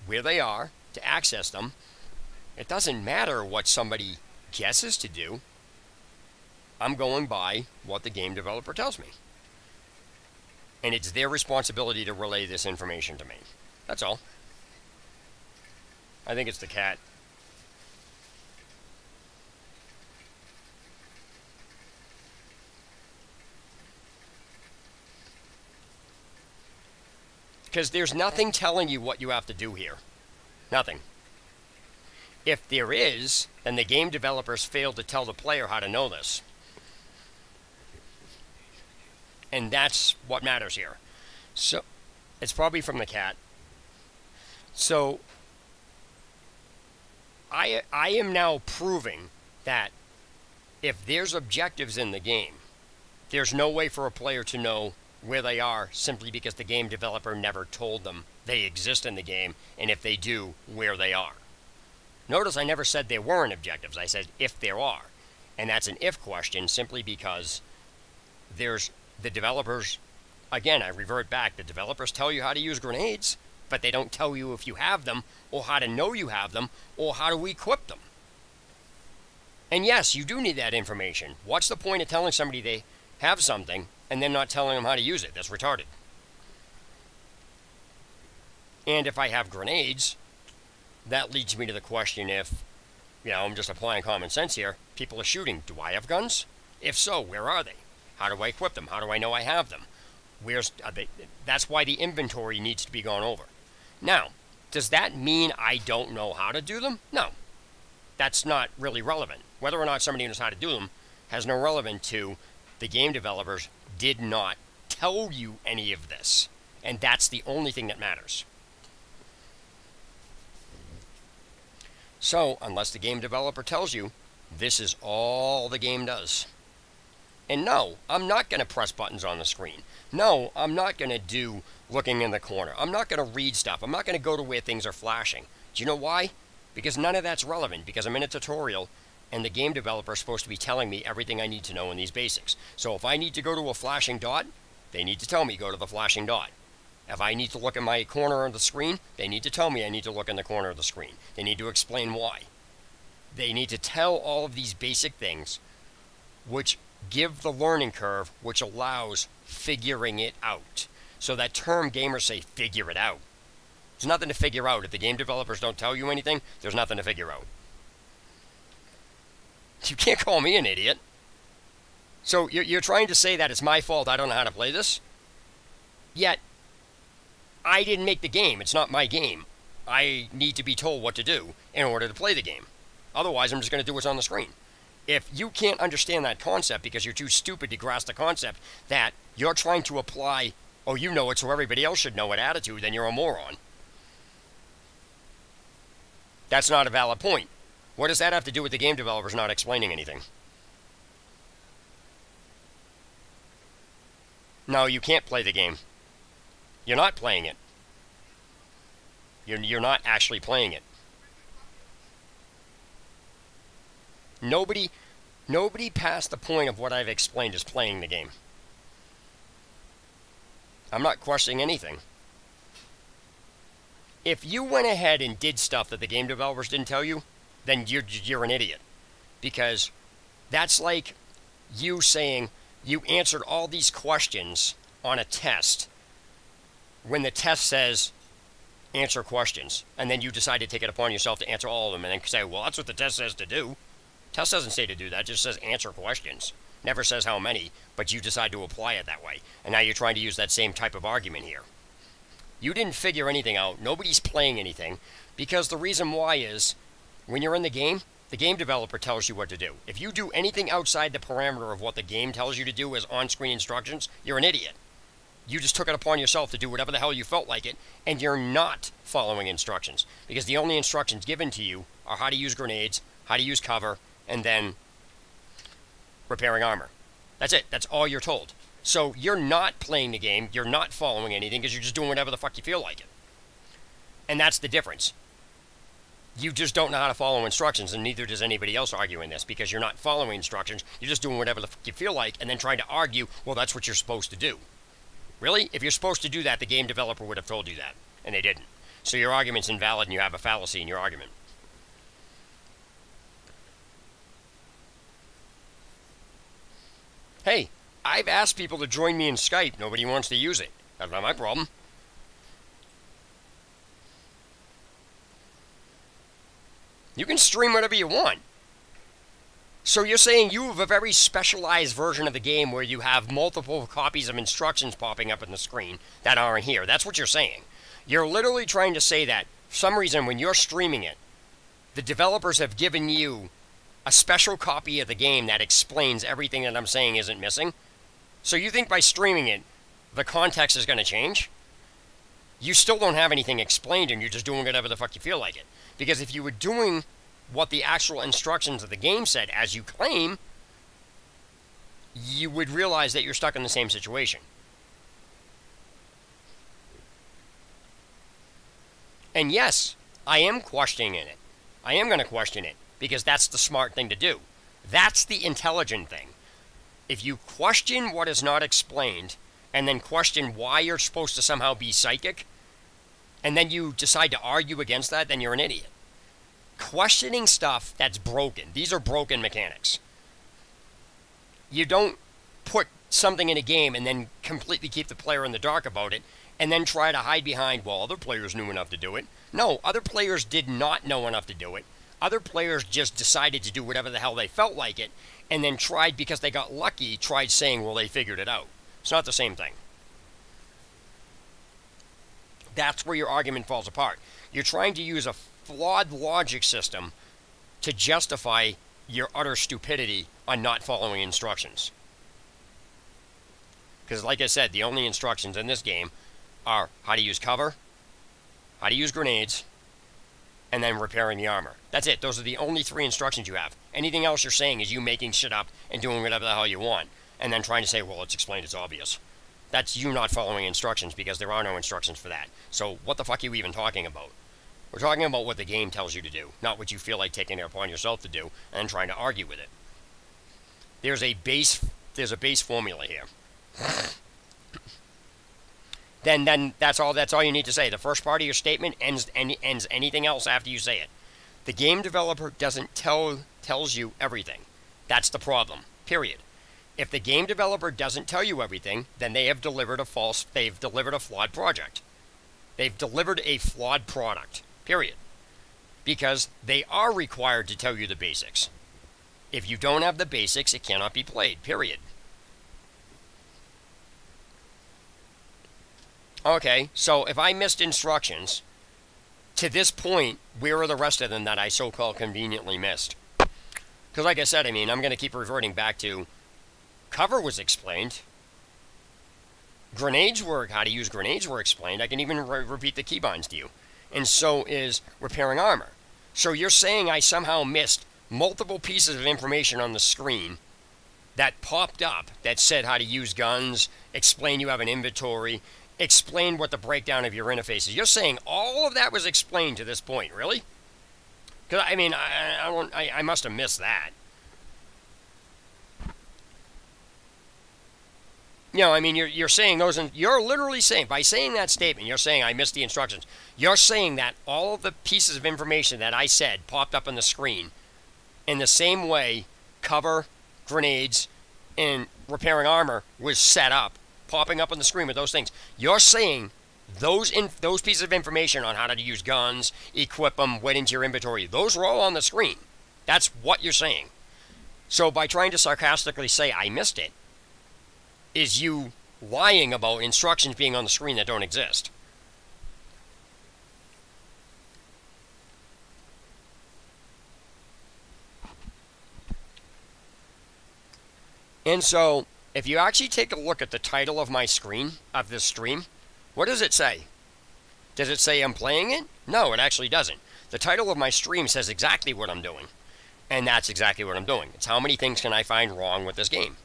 Speaker 1: where they are, to access them, it doesn't matter what somebody guesses to do. I'm going by what the game developer tells me. And it's their responsibility to relay this information to me. That's all. I think it's the cat. Because there's nothing telling you what you have to do here. Nothing. If there is, then the game developers failed to tell the player how to know this. And that's what matters here. So, it's probably from the cat. So, I am now proving that if there's objectives in the game, there's no way for a player to know where they are simply because the game developer never told them they exist in the game, and if they do, where they are. Notice I never said there weren't objectives. I said if there are. And that's an if question simply because there's the developers, again, I revert back, the developers tell you how to use grenades, but they don't tell you if you have them, or how to know you have them, or how to equip them. And yes, you do need that information. What's the point of telling somebody they have something and then not telling them how to use it? That's retarded. And if I have grenades, that leads me to the question if, I'm just applying common sense here, people are shooting. Do I have guns? If so, where are they? How do I equip them? How do I know I have them? That's why the inventory needs to be gone over. Now, does that mean I don't know how to do them? No. That's not really relevant. Whether or not somebody knows how to do them has no relevance to the game developers did not tell you any of this. And that's the only thing that matters. So, unless the game developer tells you, this is all the game does. And no, I'm not going to press buttons on the screen. No, I'm not going to do looking in the corner. I'm not going to read stuff. I'm not going to go to where things are flashing. Do you know why? Because none of that's relevant, because I'm in a tutorial, and the game developer is supposed to be telling me everything I need to know in these basics. So if I need to go to a flashing dot, they need to tell me go to the flashing dot. If I need to look in my corner of the screen, they need to tell me I need to look in the corner of the screen. They need to explain why. They need to tell all of these basic things, which give the learning curve, which allows figuring it out. So that term gamers say, figure it out. There's nothing to figure out. If the game developers don't tell you anything, there's nothing to figure out. You can't call me an idiot. So you're trying to say that it's my fault I don't know how to play this? Yet, I didn't make the game. It's not my game. I need to be told what to do in order to play the game. Otherwise, I'm just going to do what's on the screen. If you can't understand that concept because you're too stupid to grasp the concept that you're trying to apply, oh, you know it so everybody else should know it attitude, then you're a moron. That's not a valid point. What does that have to do with the game developers not explaining anything? No, you can't play the game. You're not playing it. You're not actually playing it. Nobody past the point of what I've explained is playing the game. I'm not questioning anything. If you went ahead and did stuff that the game developers didn't tell you, then you're an idiot. Because that's like you saying you answered all these questions on a test when the test says answer questions, and then you decide to take it upon yourself to answer all of them and then say, well, that's what the test says to do. Test doesn't say to do that, it just says answer questions. Never says how many, but you decide to apply it that way. And now you're trying to use that same type of argument here. You didn't figure anything out. Nobody's playing anything. Because the reason why is, when you're in the game developer tells you what to do. If you do anything outside the parameter of what the game tells you to do as on-screen instructions, you're an idiot. You just took it upon yourself to do whatever the hell you felt like it, and you're not following instructions. Because the only instructions given to you are how to use grenades, how to use cover, and then repairing armor. That's it. That's all you're told. So you're not playing the game, you're not following anything, because you're just doing whatever the fuck you feel like it. And that's the difference. You just don't know how to follow instructions, and neither does anybody else arguing this, because you're not following instructions, you're just doing whatever the fuck you feel like, and then trying to argue, well, that's what you're supposed to do. Really? If you're supposed to do that, the game developer would have told you that, and they didn't. So your argument's invalid, and you have a fallacy in your argument. Hey, I've asked people to join me in Skype. Nobody wants to use it. That's not my problem. You can stream whatever you want. So you're saying you have a very specialized version of the game where you have multiple copies of instructions popping up on the screen that aren't here. That's what you're saying. You're literally trying to say that, for some reason, when you're streaming it, the developers have given you a special copy of the game that explains everything that I'm saying isn't missing. So you think by streaming it, the context is going to change? You still don't have anything explained, and you're just doing whatever the fuck you feel like it. Because if you were doing what the actual instructions of the game said, as you claim, you would realize that you're stuck in the same situation. And yes, I am questioning it. I am going to question it, because that's the smart thing to do. That's the intelligent thing. If you question what is not explained, and then question why you're supposed to somehow be psychic, and then you decide to argue against that, then you're an idiot. Questioning stuff that's broken. These are broken mechanics. You don't put something in a game and then completely keep the player in the dark about it and then try to hide behind, well, other players knew enough to do it. No, other players did not know enough to do it. Other players just decided to do whatever the hell they felt like it and then tried, because they got lucky, tried saying, well, they figured it out. It's not the same thing. That's where your argument falls apart. You're trying to use a flawed logic system to justify your utter stupidity on not following instructions. Because like I said, the only instructions in this game are how to use cover, how to use grenades, and then repairing the armor. That's it. Those are the only 3 instructions you have. Anything else you're saying is you making shit up and doing whatever the hell you want, and then trying to say, well, it's explained, it's obvious. That's you not following instructions, because there are no instructions for that. So what the fuck are you even talking about? We're talking about what the game tells you to do, not what you feel like taking it upon yourself to do and trying to argue with it. There's a base formula here. Then that's all you need to say. The first part of your statement ends anything else after you say it. The game developer doesn't tells you everything. That's the problem. Period. If the game developer doesn't tell you everything, then they've delivered a flawed project. They've delivered a flawed product. Period. Because they are required to tell you the basics. If you don't have the basics, it cannot be played, period. Okay, so if I missed instructions, to this point, where are the rest of them that I so-called conveniently missed? Because like I said, I mean, I'm going to keep reverting back to cover was explained. Grenades were, how to use grenades were explained. I can even repeat the keybinds to you. And so is repairing armor. So you're saying I somehow missed multiple pieces of information on the screen that popped up that said how to use guns, explain you have an inventory, explain what the breakdown of your interface is. You're saying all of that was explained to this point, really? Because, I mean, I must have missed that. You know, I mean, you're saying those, and you're literally saying, by saying that statement, you're saying I missed the instructions. You're saying that all of the pieces of information that I said popped up on the screen in the same way cover, grenades, and repairing armor was set up, popping up on the screen with those things. You're saying those pieces of information on how to use guns, equip them, wait into your inventory, those were all on the screen. That's what you're saying. So by trying to sarcastically say I missed it, is you lying about instructions being on the screen that don't exist. And so, if you actually take a look at the title of my screen, of this stream, what does it say? Does it say I'm playing it? No, it actually doesn't. The title of my stream says exactly what I'm doing. And that's exactly what I'm doing. It's how many things can I find wrong with this game.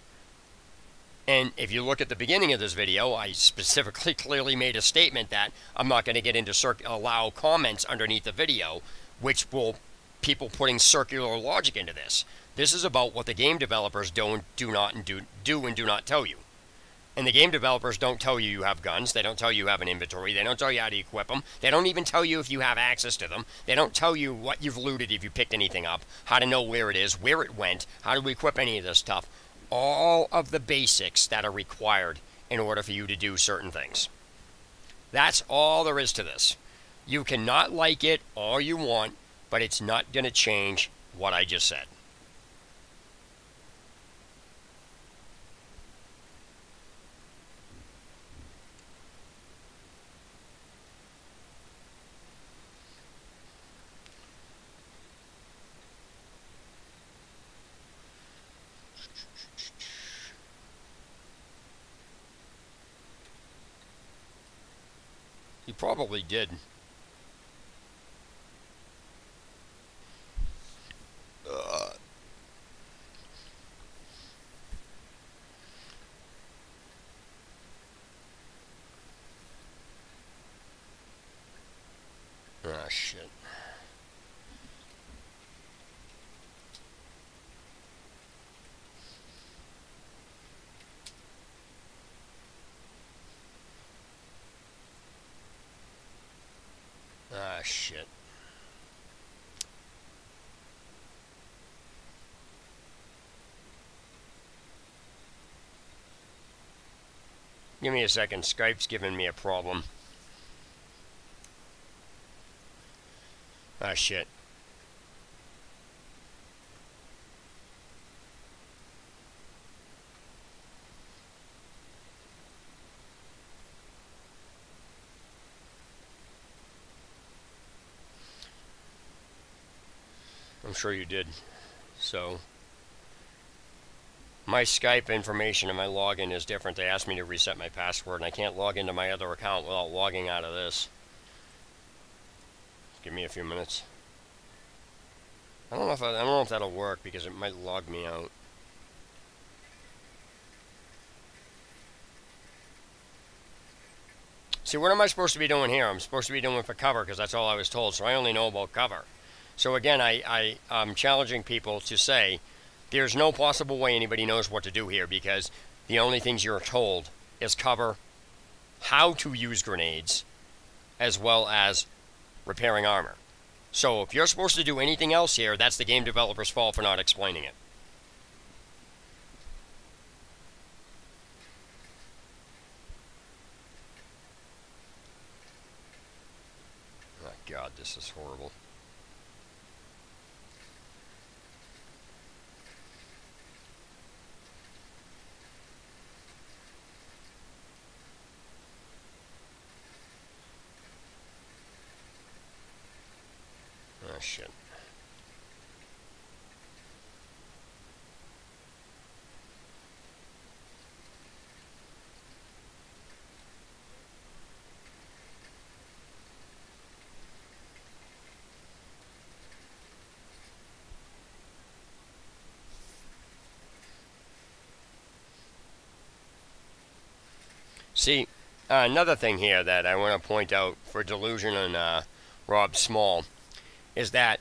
Speaker 1: And if you look at the beginning of this video, I specifically clearly made a statement that I'm not going to get into allow comments underneath the video, which will people putting circular logic into this. This is about what the game developers do and do not tell you. And the game developers don't tell you you have guns. They don't tell you you have an inventory. They don't tell you how to equip them. They don't even tell you if you have access to them. They don't tell you what you've looted if you picked anything up, how to know where it is, where it went, how to equip any of this stuff. All of the basics that are required in order for you to do certain things. That's all there is to this. You cannot like it all you want, but it's not going to change what I just said. You probably did. Ah, shit. Ah, shit. Give me a second. Skype's giving me a problem. Ah, shit. I'm sure you did. So, my Skype information and my login is different. They asked me to reset my password, and I can't log into my other account without logging out of this. Give me a few minutes. I don't know if that'll work because it might log me out. See, what am I supposed to be doing here? I'm supposed to be doing for cover because that's all I was told, so I only know about cover. So again, I'm challenging people to say there's no possible way anybody knows what to do here because the only things you're told is cover, how to use grenades, as well as repairing armor. So if you're supposed to do anything else here, that's the game developer's fault for not explaining it. Oh God, this is horrible. shit. See, another thing here that I want to point out for Delusion and Rob Small is that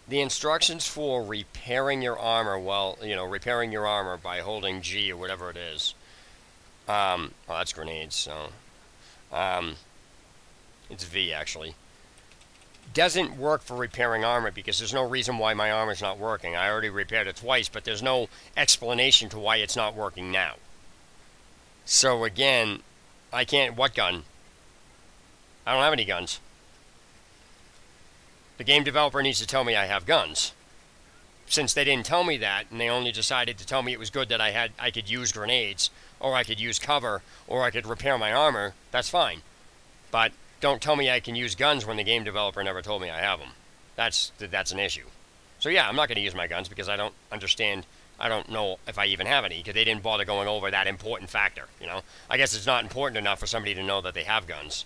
Speaker 1: the instructions for repairing your armor, well, repairing your armor by holding G or whatever it is. Well, that's grenades, so it's V actually. Doesn't work for repairing armor because there's no reason why my armor's not working. I already repaired it twice, but there's no explanation to why it's not working now. So again, I can't. What gun? I don't have any guns. The game developer needs to tell me I have guns. Since they didn't tell me that, and they only decided to tell me it was good that I could use grenades, or I could use cover, or I could repair my armor, that's fine. But don't tell me I can use guns when the game developer never told me I have them. That's an issue. So yeah, I'm not going to use my guns because I don't understand. I don't know if I even have any because they didn't bother going over that important factor. I guess it's not important enough for somebody to know that they have guns.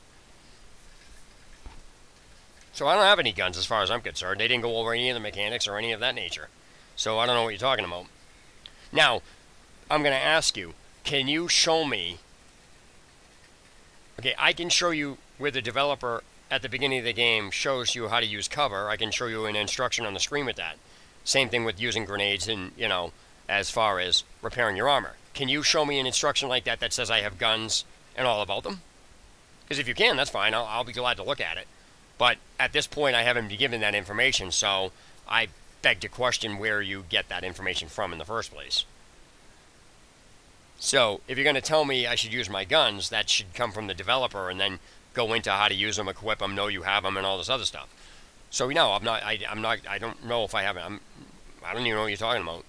Speaker 1: So I don't have any guns as far as I'm concerned. They didn't go over any of the mechanics or any of that nature. So I don't know what you're talking about. Now, I'm going to ask you, can you show me... Okay, I can show you where the developer at the beginning of the game shows you how to use cover. I can show you an instruction on the screen with that. Same thing with using grenades and, as far as repairing your armor. Can you show me an instruction like that that says I have guns and all about them? Because if you can, that's fine. I'll be glad to look at it. But at this point, I haven't been given that information, so I beg to question where you get that information from in the first place. So, if you're going to tell me I should use my guns, that should come from the developer and then go into how to use them, equip them, know you have them, and all this other stuff. So, no, I don't know if I have it. I don't even know what you're talking about.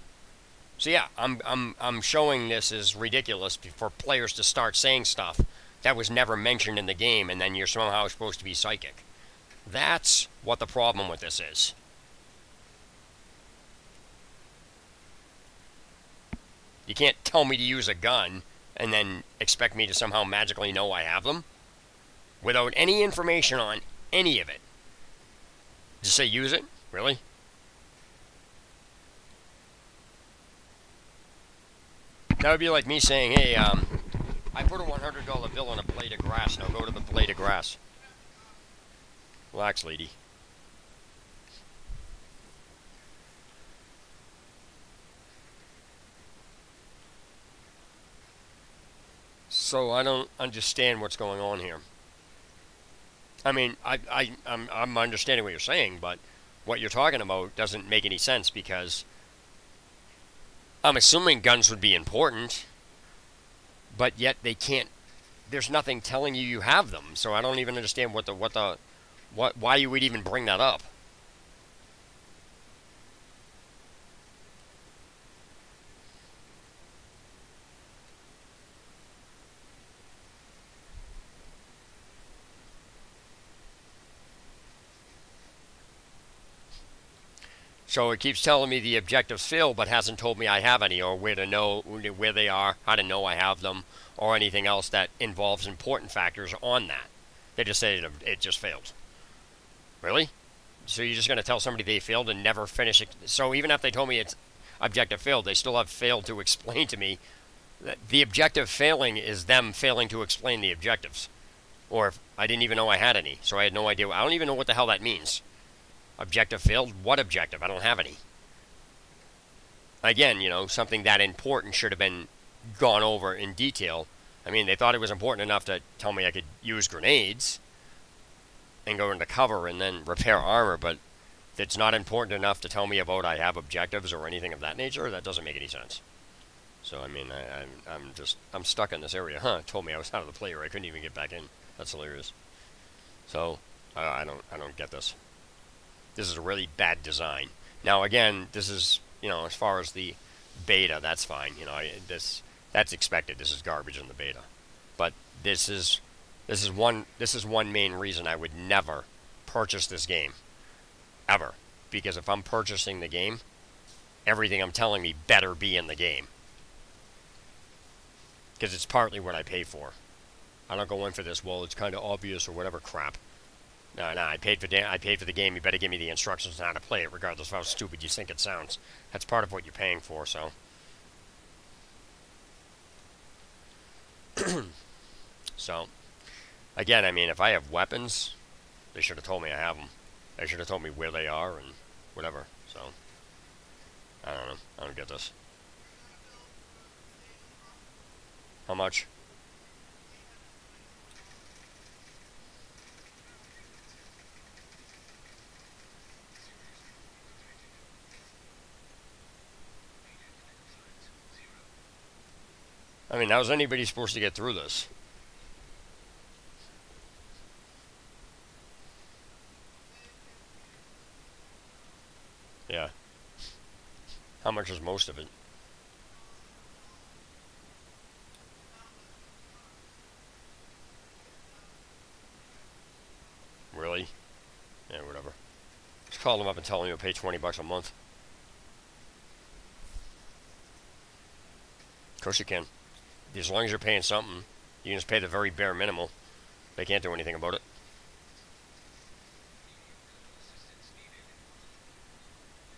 Speaker 1: So, yeah, I'm showing this as ridiculous for players to start saying stuff that was never mentioned in the game, and then you're somehow supposed to be psychic. That's what the problem with this is. You can't tell me to use a gun and then expect me to somehow magically know I have them without any information on any of it. Just say use it? Really? That would be like me saying, hey, I put a $100 bill on a blade of grass. Now go to the blade of grass. Relax, lady. So I don't understand what's going on here. I mean, I'm understanding what you're saying, but what you're talking about doesn't make any sense because I'm assuming guns would be important, but yet they can't. There's nothing telling you have them, so I don't even understand why you would even bring that up. So it keeps telling me the objectives failed, but hasn't told me I have any, or where to know where they are, how to know I have them, or anything else that involves important factors on that. They just say it just failed. Really? So you're just going to tell somebody they failed and never finish it? So even if they told me it's objective failed, they still have failed to explain to me that the objective failing is them failing to explain the objectives. Or if I didn't even know I had any, so I had no idea. I don't even know what the hell that means. Objective failed? What objective? I don't have any. Again, something that important should have been gone over in detail. I mean, they thought it was important enough to tell me I could use grenades and go into cover and then repair armor, but it's not important enough to tell me about I have objectives or anything of that nature. That doesn't make any sense. So, I mean, I'm stuck in this area. Told me I was out of the player. I couldn't even get back in. That's hilarious. So, I don't get this. This is a really bad design. Now, again, this is, as far as the beta, that's fine. That's expected. This is garbage in the beta. But this is one main reason I would never purchase this game. ever. Because if I'm purchasing the game, everything I'm telling me better be in the game. Because it's partly what I pay for. I don't go in for this, well, it's kind of obvious or whatever crap. No, I paid for the game. You better give me the instructions on how to play it, regardless of how stupid you think it sounds. That's part of what you're paying for, so. So, again, I mean, if I have weapons, they should have told me I have them. They should have told me where they are and whatever. So, I don't know. I don't get this. How much? I mean, how's anybody supposed to get through this? Yeah. How much is most of it? Really? Yeah, whatever. Just call them up and tell them you'll pay $20 a month. Of course you can. As long as you're paying something, you can just pay the very bare minimum. They can't do anything about it.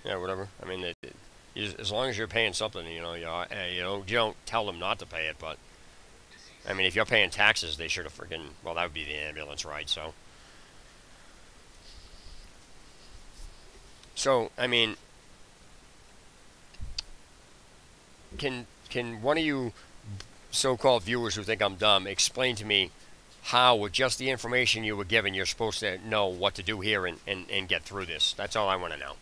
Speaker 1: Yeah, whatever. I mean, as long as you're paying something, you don't tell them not to pay it. But I mean, if you're paying taxes, they should have freaking. Well, that would be the ambulance ride. So I mean, can one of you so-called viewers who think I'm dumb explain to me how, with just the information you were given, you're supposed to know what to do here and get through this? That's all I want to know.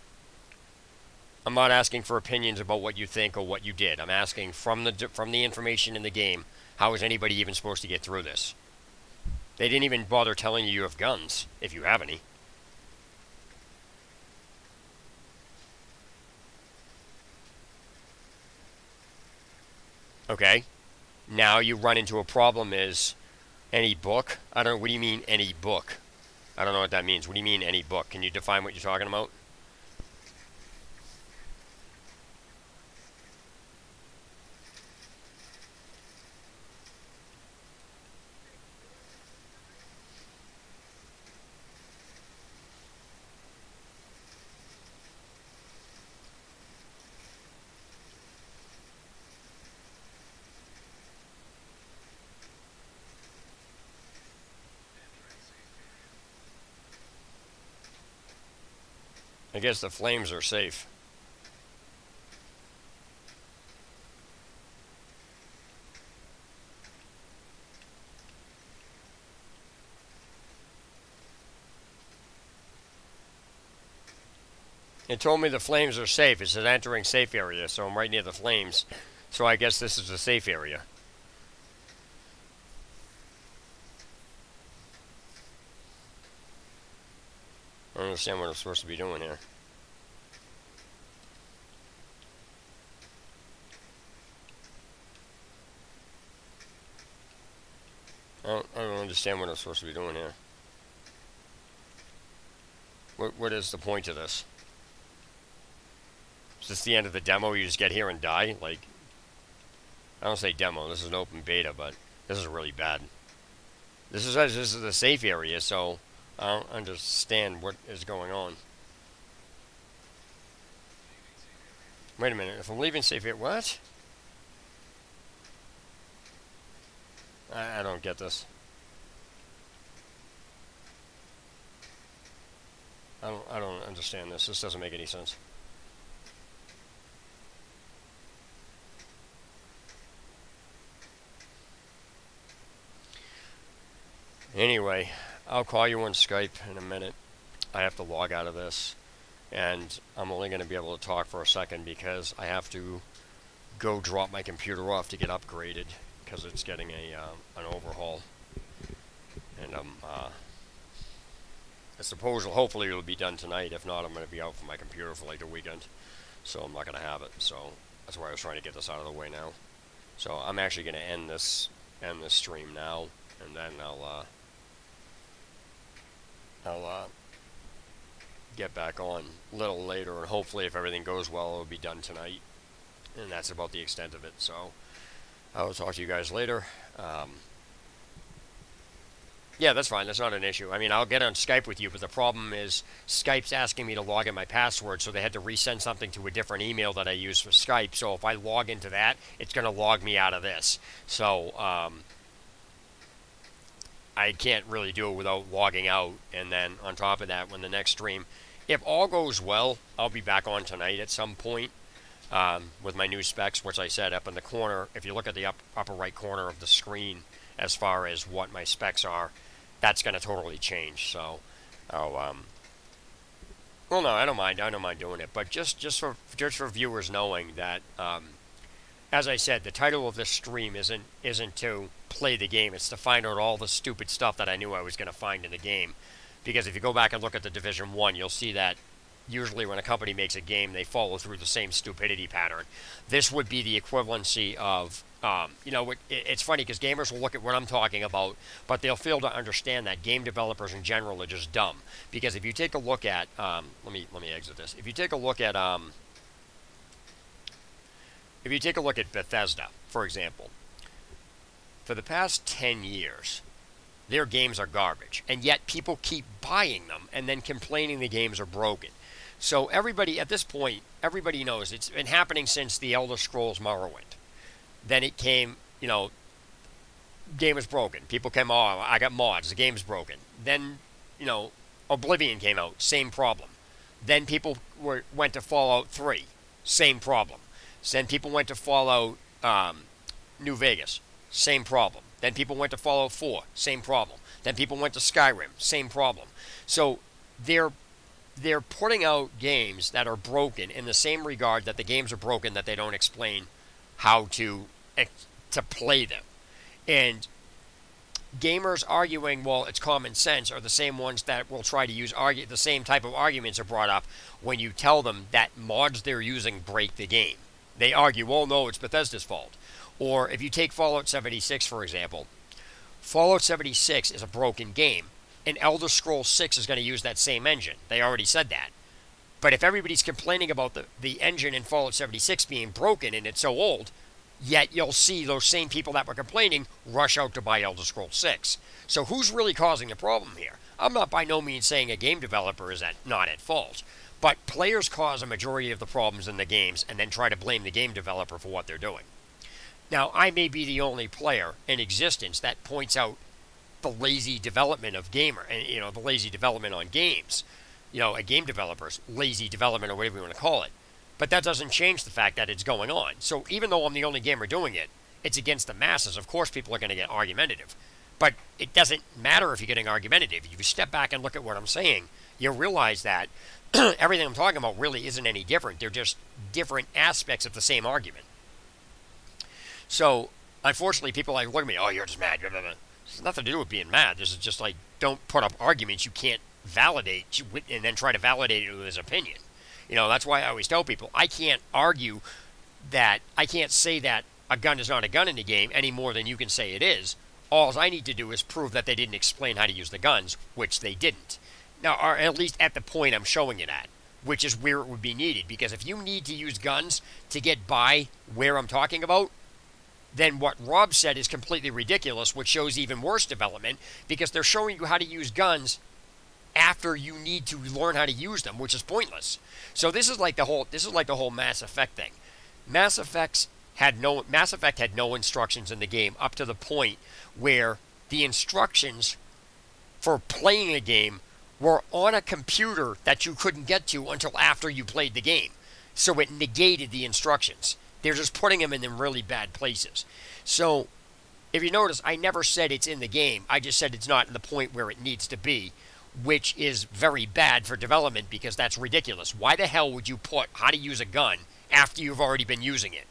Speaker 1: I'm not asking for opinions about what you think or what you did. I'm asking from the information in the game, how is anybody even supposed to get through this? They didn't even bother telling you have guns, if you have any. Okay. Now you run into a problem is any book? I don't know. What do you mean any book? I don't know what that means. What do you mean any book? Can you define what you're talking about? I guess the flames are safe. It told me the flames are safe. It said entering safe area, so I'm right near the flames. So I guess this is a safe area. I don't understand what I'm supposed to be doing here. I don't understand what I'm supposed to be doing here. What is the point of this? Is this the end of the demo? You just get here and die? Like, I don't say demo. This is an open beta, but this is really bad. This is a safe area, so I don't understand what is going on. Wait a minute. If I'm leaving safe area, what? I don't get this. I don't understand this. This doesn't make any sense. Anyway, I'll call you on Skype in a minute. I have to log out of this, and I'm only going to be able to talk for a second because I have to go drop my computer off to get upgraded because it's getting an overhaul, and I suppose hopefully it'll be done tonight. If not, I'm going to be out for my computer for like the weekend, so I'm not going to have it. So that's why I was trying to get this out of the way now. So I'm actually going to end this stream now, and then I'll get back on a little later, and hopefully, if everything goes well, it'll be done tonight. And that's about the extent of it. So I will talk to you guys later. Yeah, that's fine. That's not an issue. I mean, I'll get on Skype with you, but the problem is Skype's asking me to log in my password, so they had to resend something to a different email that I use for Skype. So if I log into that, it's going to log me out of this. So I can't really do it without logging out. And then on top of that, when the next stream, if all goes well, I'll be back on tonight at some point with my new specs, which I said up in the corner. If you look at the upper right corner of the screen as far as what my specs are, that's going to totally change. So, well, no, I don't mind. I don't mind doing it. But just for viewers knowing that, as I said, the title of this stream isn't to play the game. It's to find out all the stupid stuff that I knew I was going to find in the game. Because if you go back and look at the Division 1, you'll see that usually when a company makes a game, they follow through the same stupidity pattern. This would be the equivalency of, it's funny because gamers will look at what I'm talking about, but they'll fail to understand that game developers in general are just dumb. Because if you take a look at, let me exit this. If you take a look at Bethesda, for example, for the past 10 years, their games are garbage, and yet people keep buying them and then complaining the games are broken. So everybody, at this point, everybody knows it's been happening since the Elder Scrolls Morrowind. Then it came, game is broken. People came, oh, I got mods, the game's broken. Then, Oblivion came out, same problem. Then people went to Fallout 3, same problem. Then people went to Fallout New Vegas, same problem. Then people went to Fallout 4, same problem. Then people went to Skyrim, same problem. So they're putting out games that are broken in the same regard that the games are broken that they don't explain how to play them. And gamers arguing, well, it's common sense, are the same ones that will try to use the same type of arguments are brought up when you tell them that mods they're using break the game. They argue, well, no, it's Bethesda's fault. Or if you take Fallout 76, for example, Fallout 76 is a broken game, and Elder Scrolls 6 is going to use that same engine. They already said that. But if everybody's complaining about the engine in Fallout 76 being broken and it's so old, yet you'll see those same people that were complaining rush out to buy Elder Scrolls 6. So who's really causing the problem here? I'm not by no means saying a game developer is not at fault, but players cause a majority of the problems in the games and then try to blame the game developer for what they're doing. Now, I may be the only player in existence that points out the lazy development of the lazy development on games. A game developer's lazy development or whatever you want to call it. But that doesn't change the fact that it's going on. So even though I'm the only gamer doing it, it's against the masses. Of course, people are going to get argumentative. But it doesn't matter if you're getting argumentative. If you step back and look at what I'm saying, you realize that everything I'm talking about really isn't any different. They're just different aspects of the same argument. So, unfortunately, people look at me, oh, you're just mad. This has nothing to do with being mad. This is just don't put up arguments you can't validate and then try to validate it with his opinion. That's why I always tell people, I can't argue that, I can't say that a gun is not a gun in the game any more than you can say it is. All I need to do is prove that they didn't explain how to use the guns, which they didn't. Now, or at least at the point I'm showing it at, which is where it would be needed. Because if you need to use guns to get by where I'm talking about, then what Rob said is completely ridiculous, which shows even worse development, because they're showing you how to use guns after you need to learn how to use them, which is pointless. So this is like the whole Mass Effect thing. Mass Effect had no instructions in the game up to the point where the instructions for playing a game were on a computer that you couldn't get to until after you played the game. So it negated the instructions. They're just putting them in them really bad places. So if you notice, I never said it's in the game. I just said it's not in the point where it needs to be, which is very bad for development because that's ridiculous. Why the hell would you put how to use a gun after you've already been using it?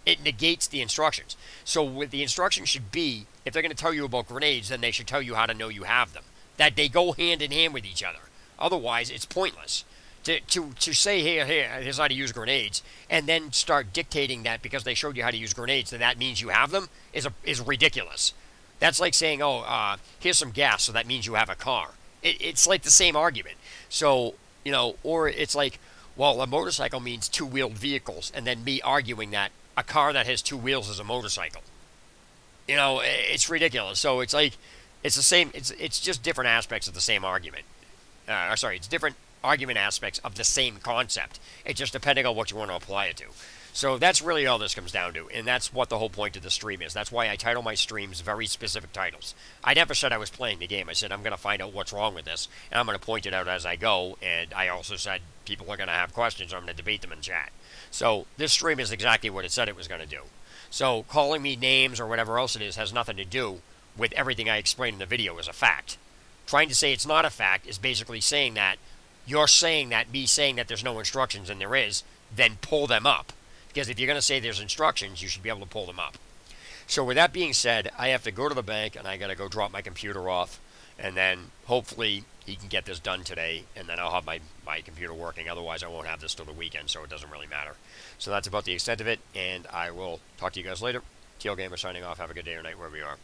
Speaker 1: It negates the instructions. So what the instructions should be, if they're going to tell you about grenades, then they should tell you how to know you have them. That they go hand in hand with each other. Otherwise, it's pointless. To say, here's how to use grenades, and then start dictating that because they showed you how to use grenades, then that means you have them, is ridiculous. That's like saying, here's some gas, so that means you have a car. It's like the same argument. So You know, or it's like, well, a motorcycle means two-wheeled vehicles, and then me arguing that a car that has two wheels is a motorcycle. You know, it's ridiculous. So it's like, it's the same. It's just different aspects of the same argument. Sorry, it's different argument aspects of the same concept. It's just depending on what you want to apply it to. So that's really all this comes down to, and that's what the whole point of the stream is. That's why I title my streams very specific titles. I never said I was playing the game. I said I'm going to find out what's wrong with this, and I'm going to point it out as I go. And I also said people are going to have questions, or I'm going to debate them in chat. So this stream is exactly what it said it was going to do. So calling me names or whatever else it is has nothing to do with everything I explained in the video as a fact. Trying to say it's not a fact is basically saying that you're saying that me saying that there's no instructions and there is, then pull them up. Because if you're going to say there's instructions, you should be able to pull them up. So with that being said, I have to go to the bank and I got to go drop my computer off. And then hopefully he can get this done today. And then I'll have my computer working. Otherwise, I won't have this till the weekend, so it doesn't really matter. So that's about the extent of it. And I will talk to you guys later. TL Gamer signing off. Have a good day or night wherever you are.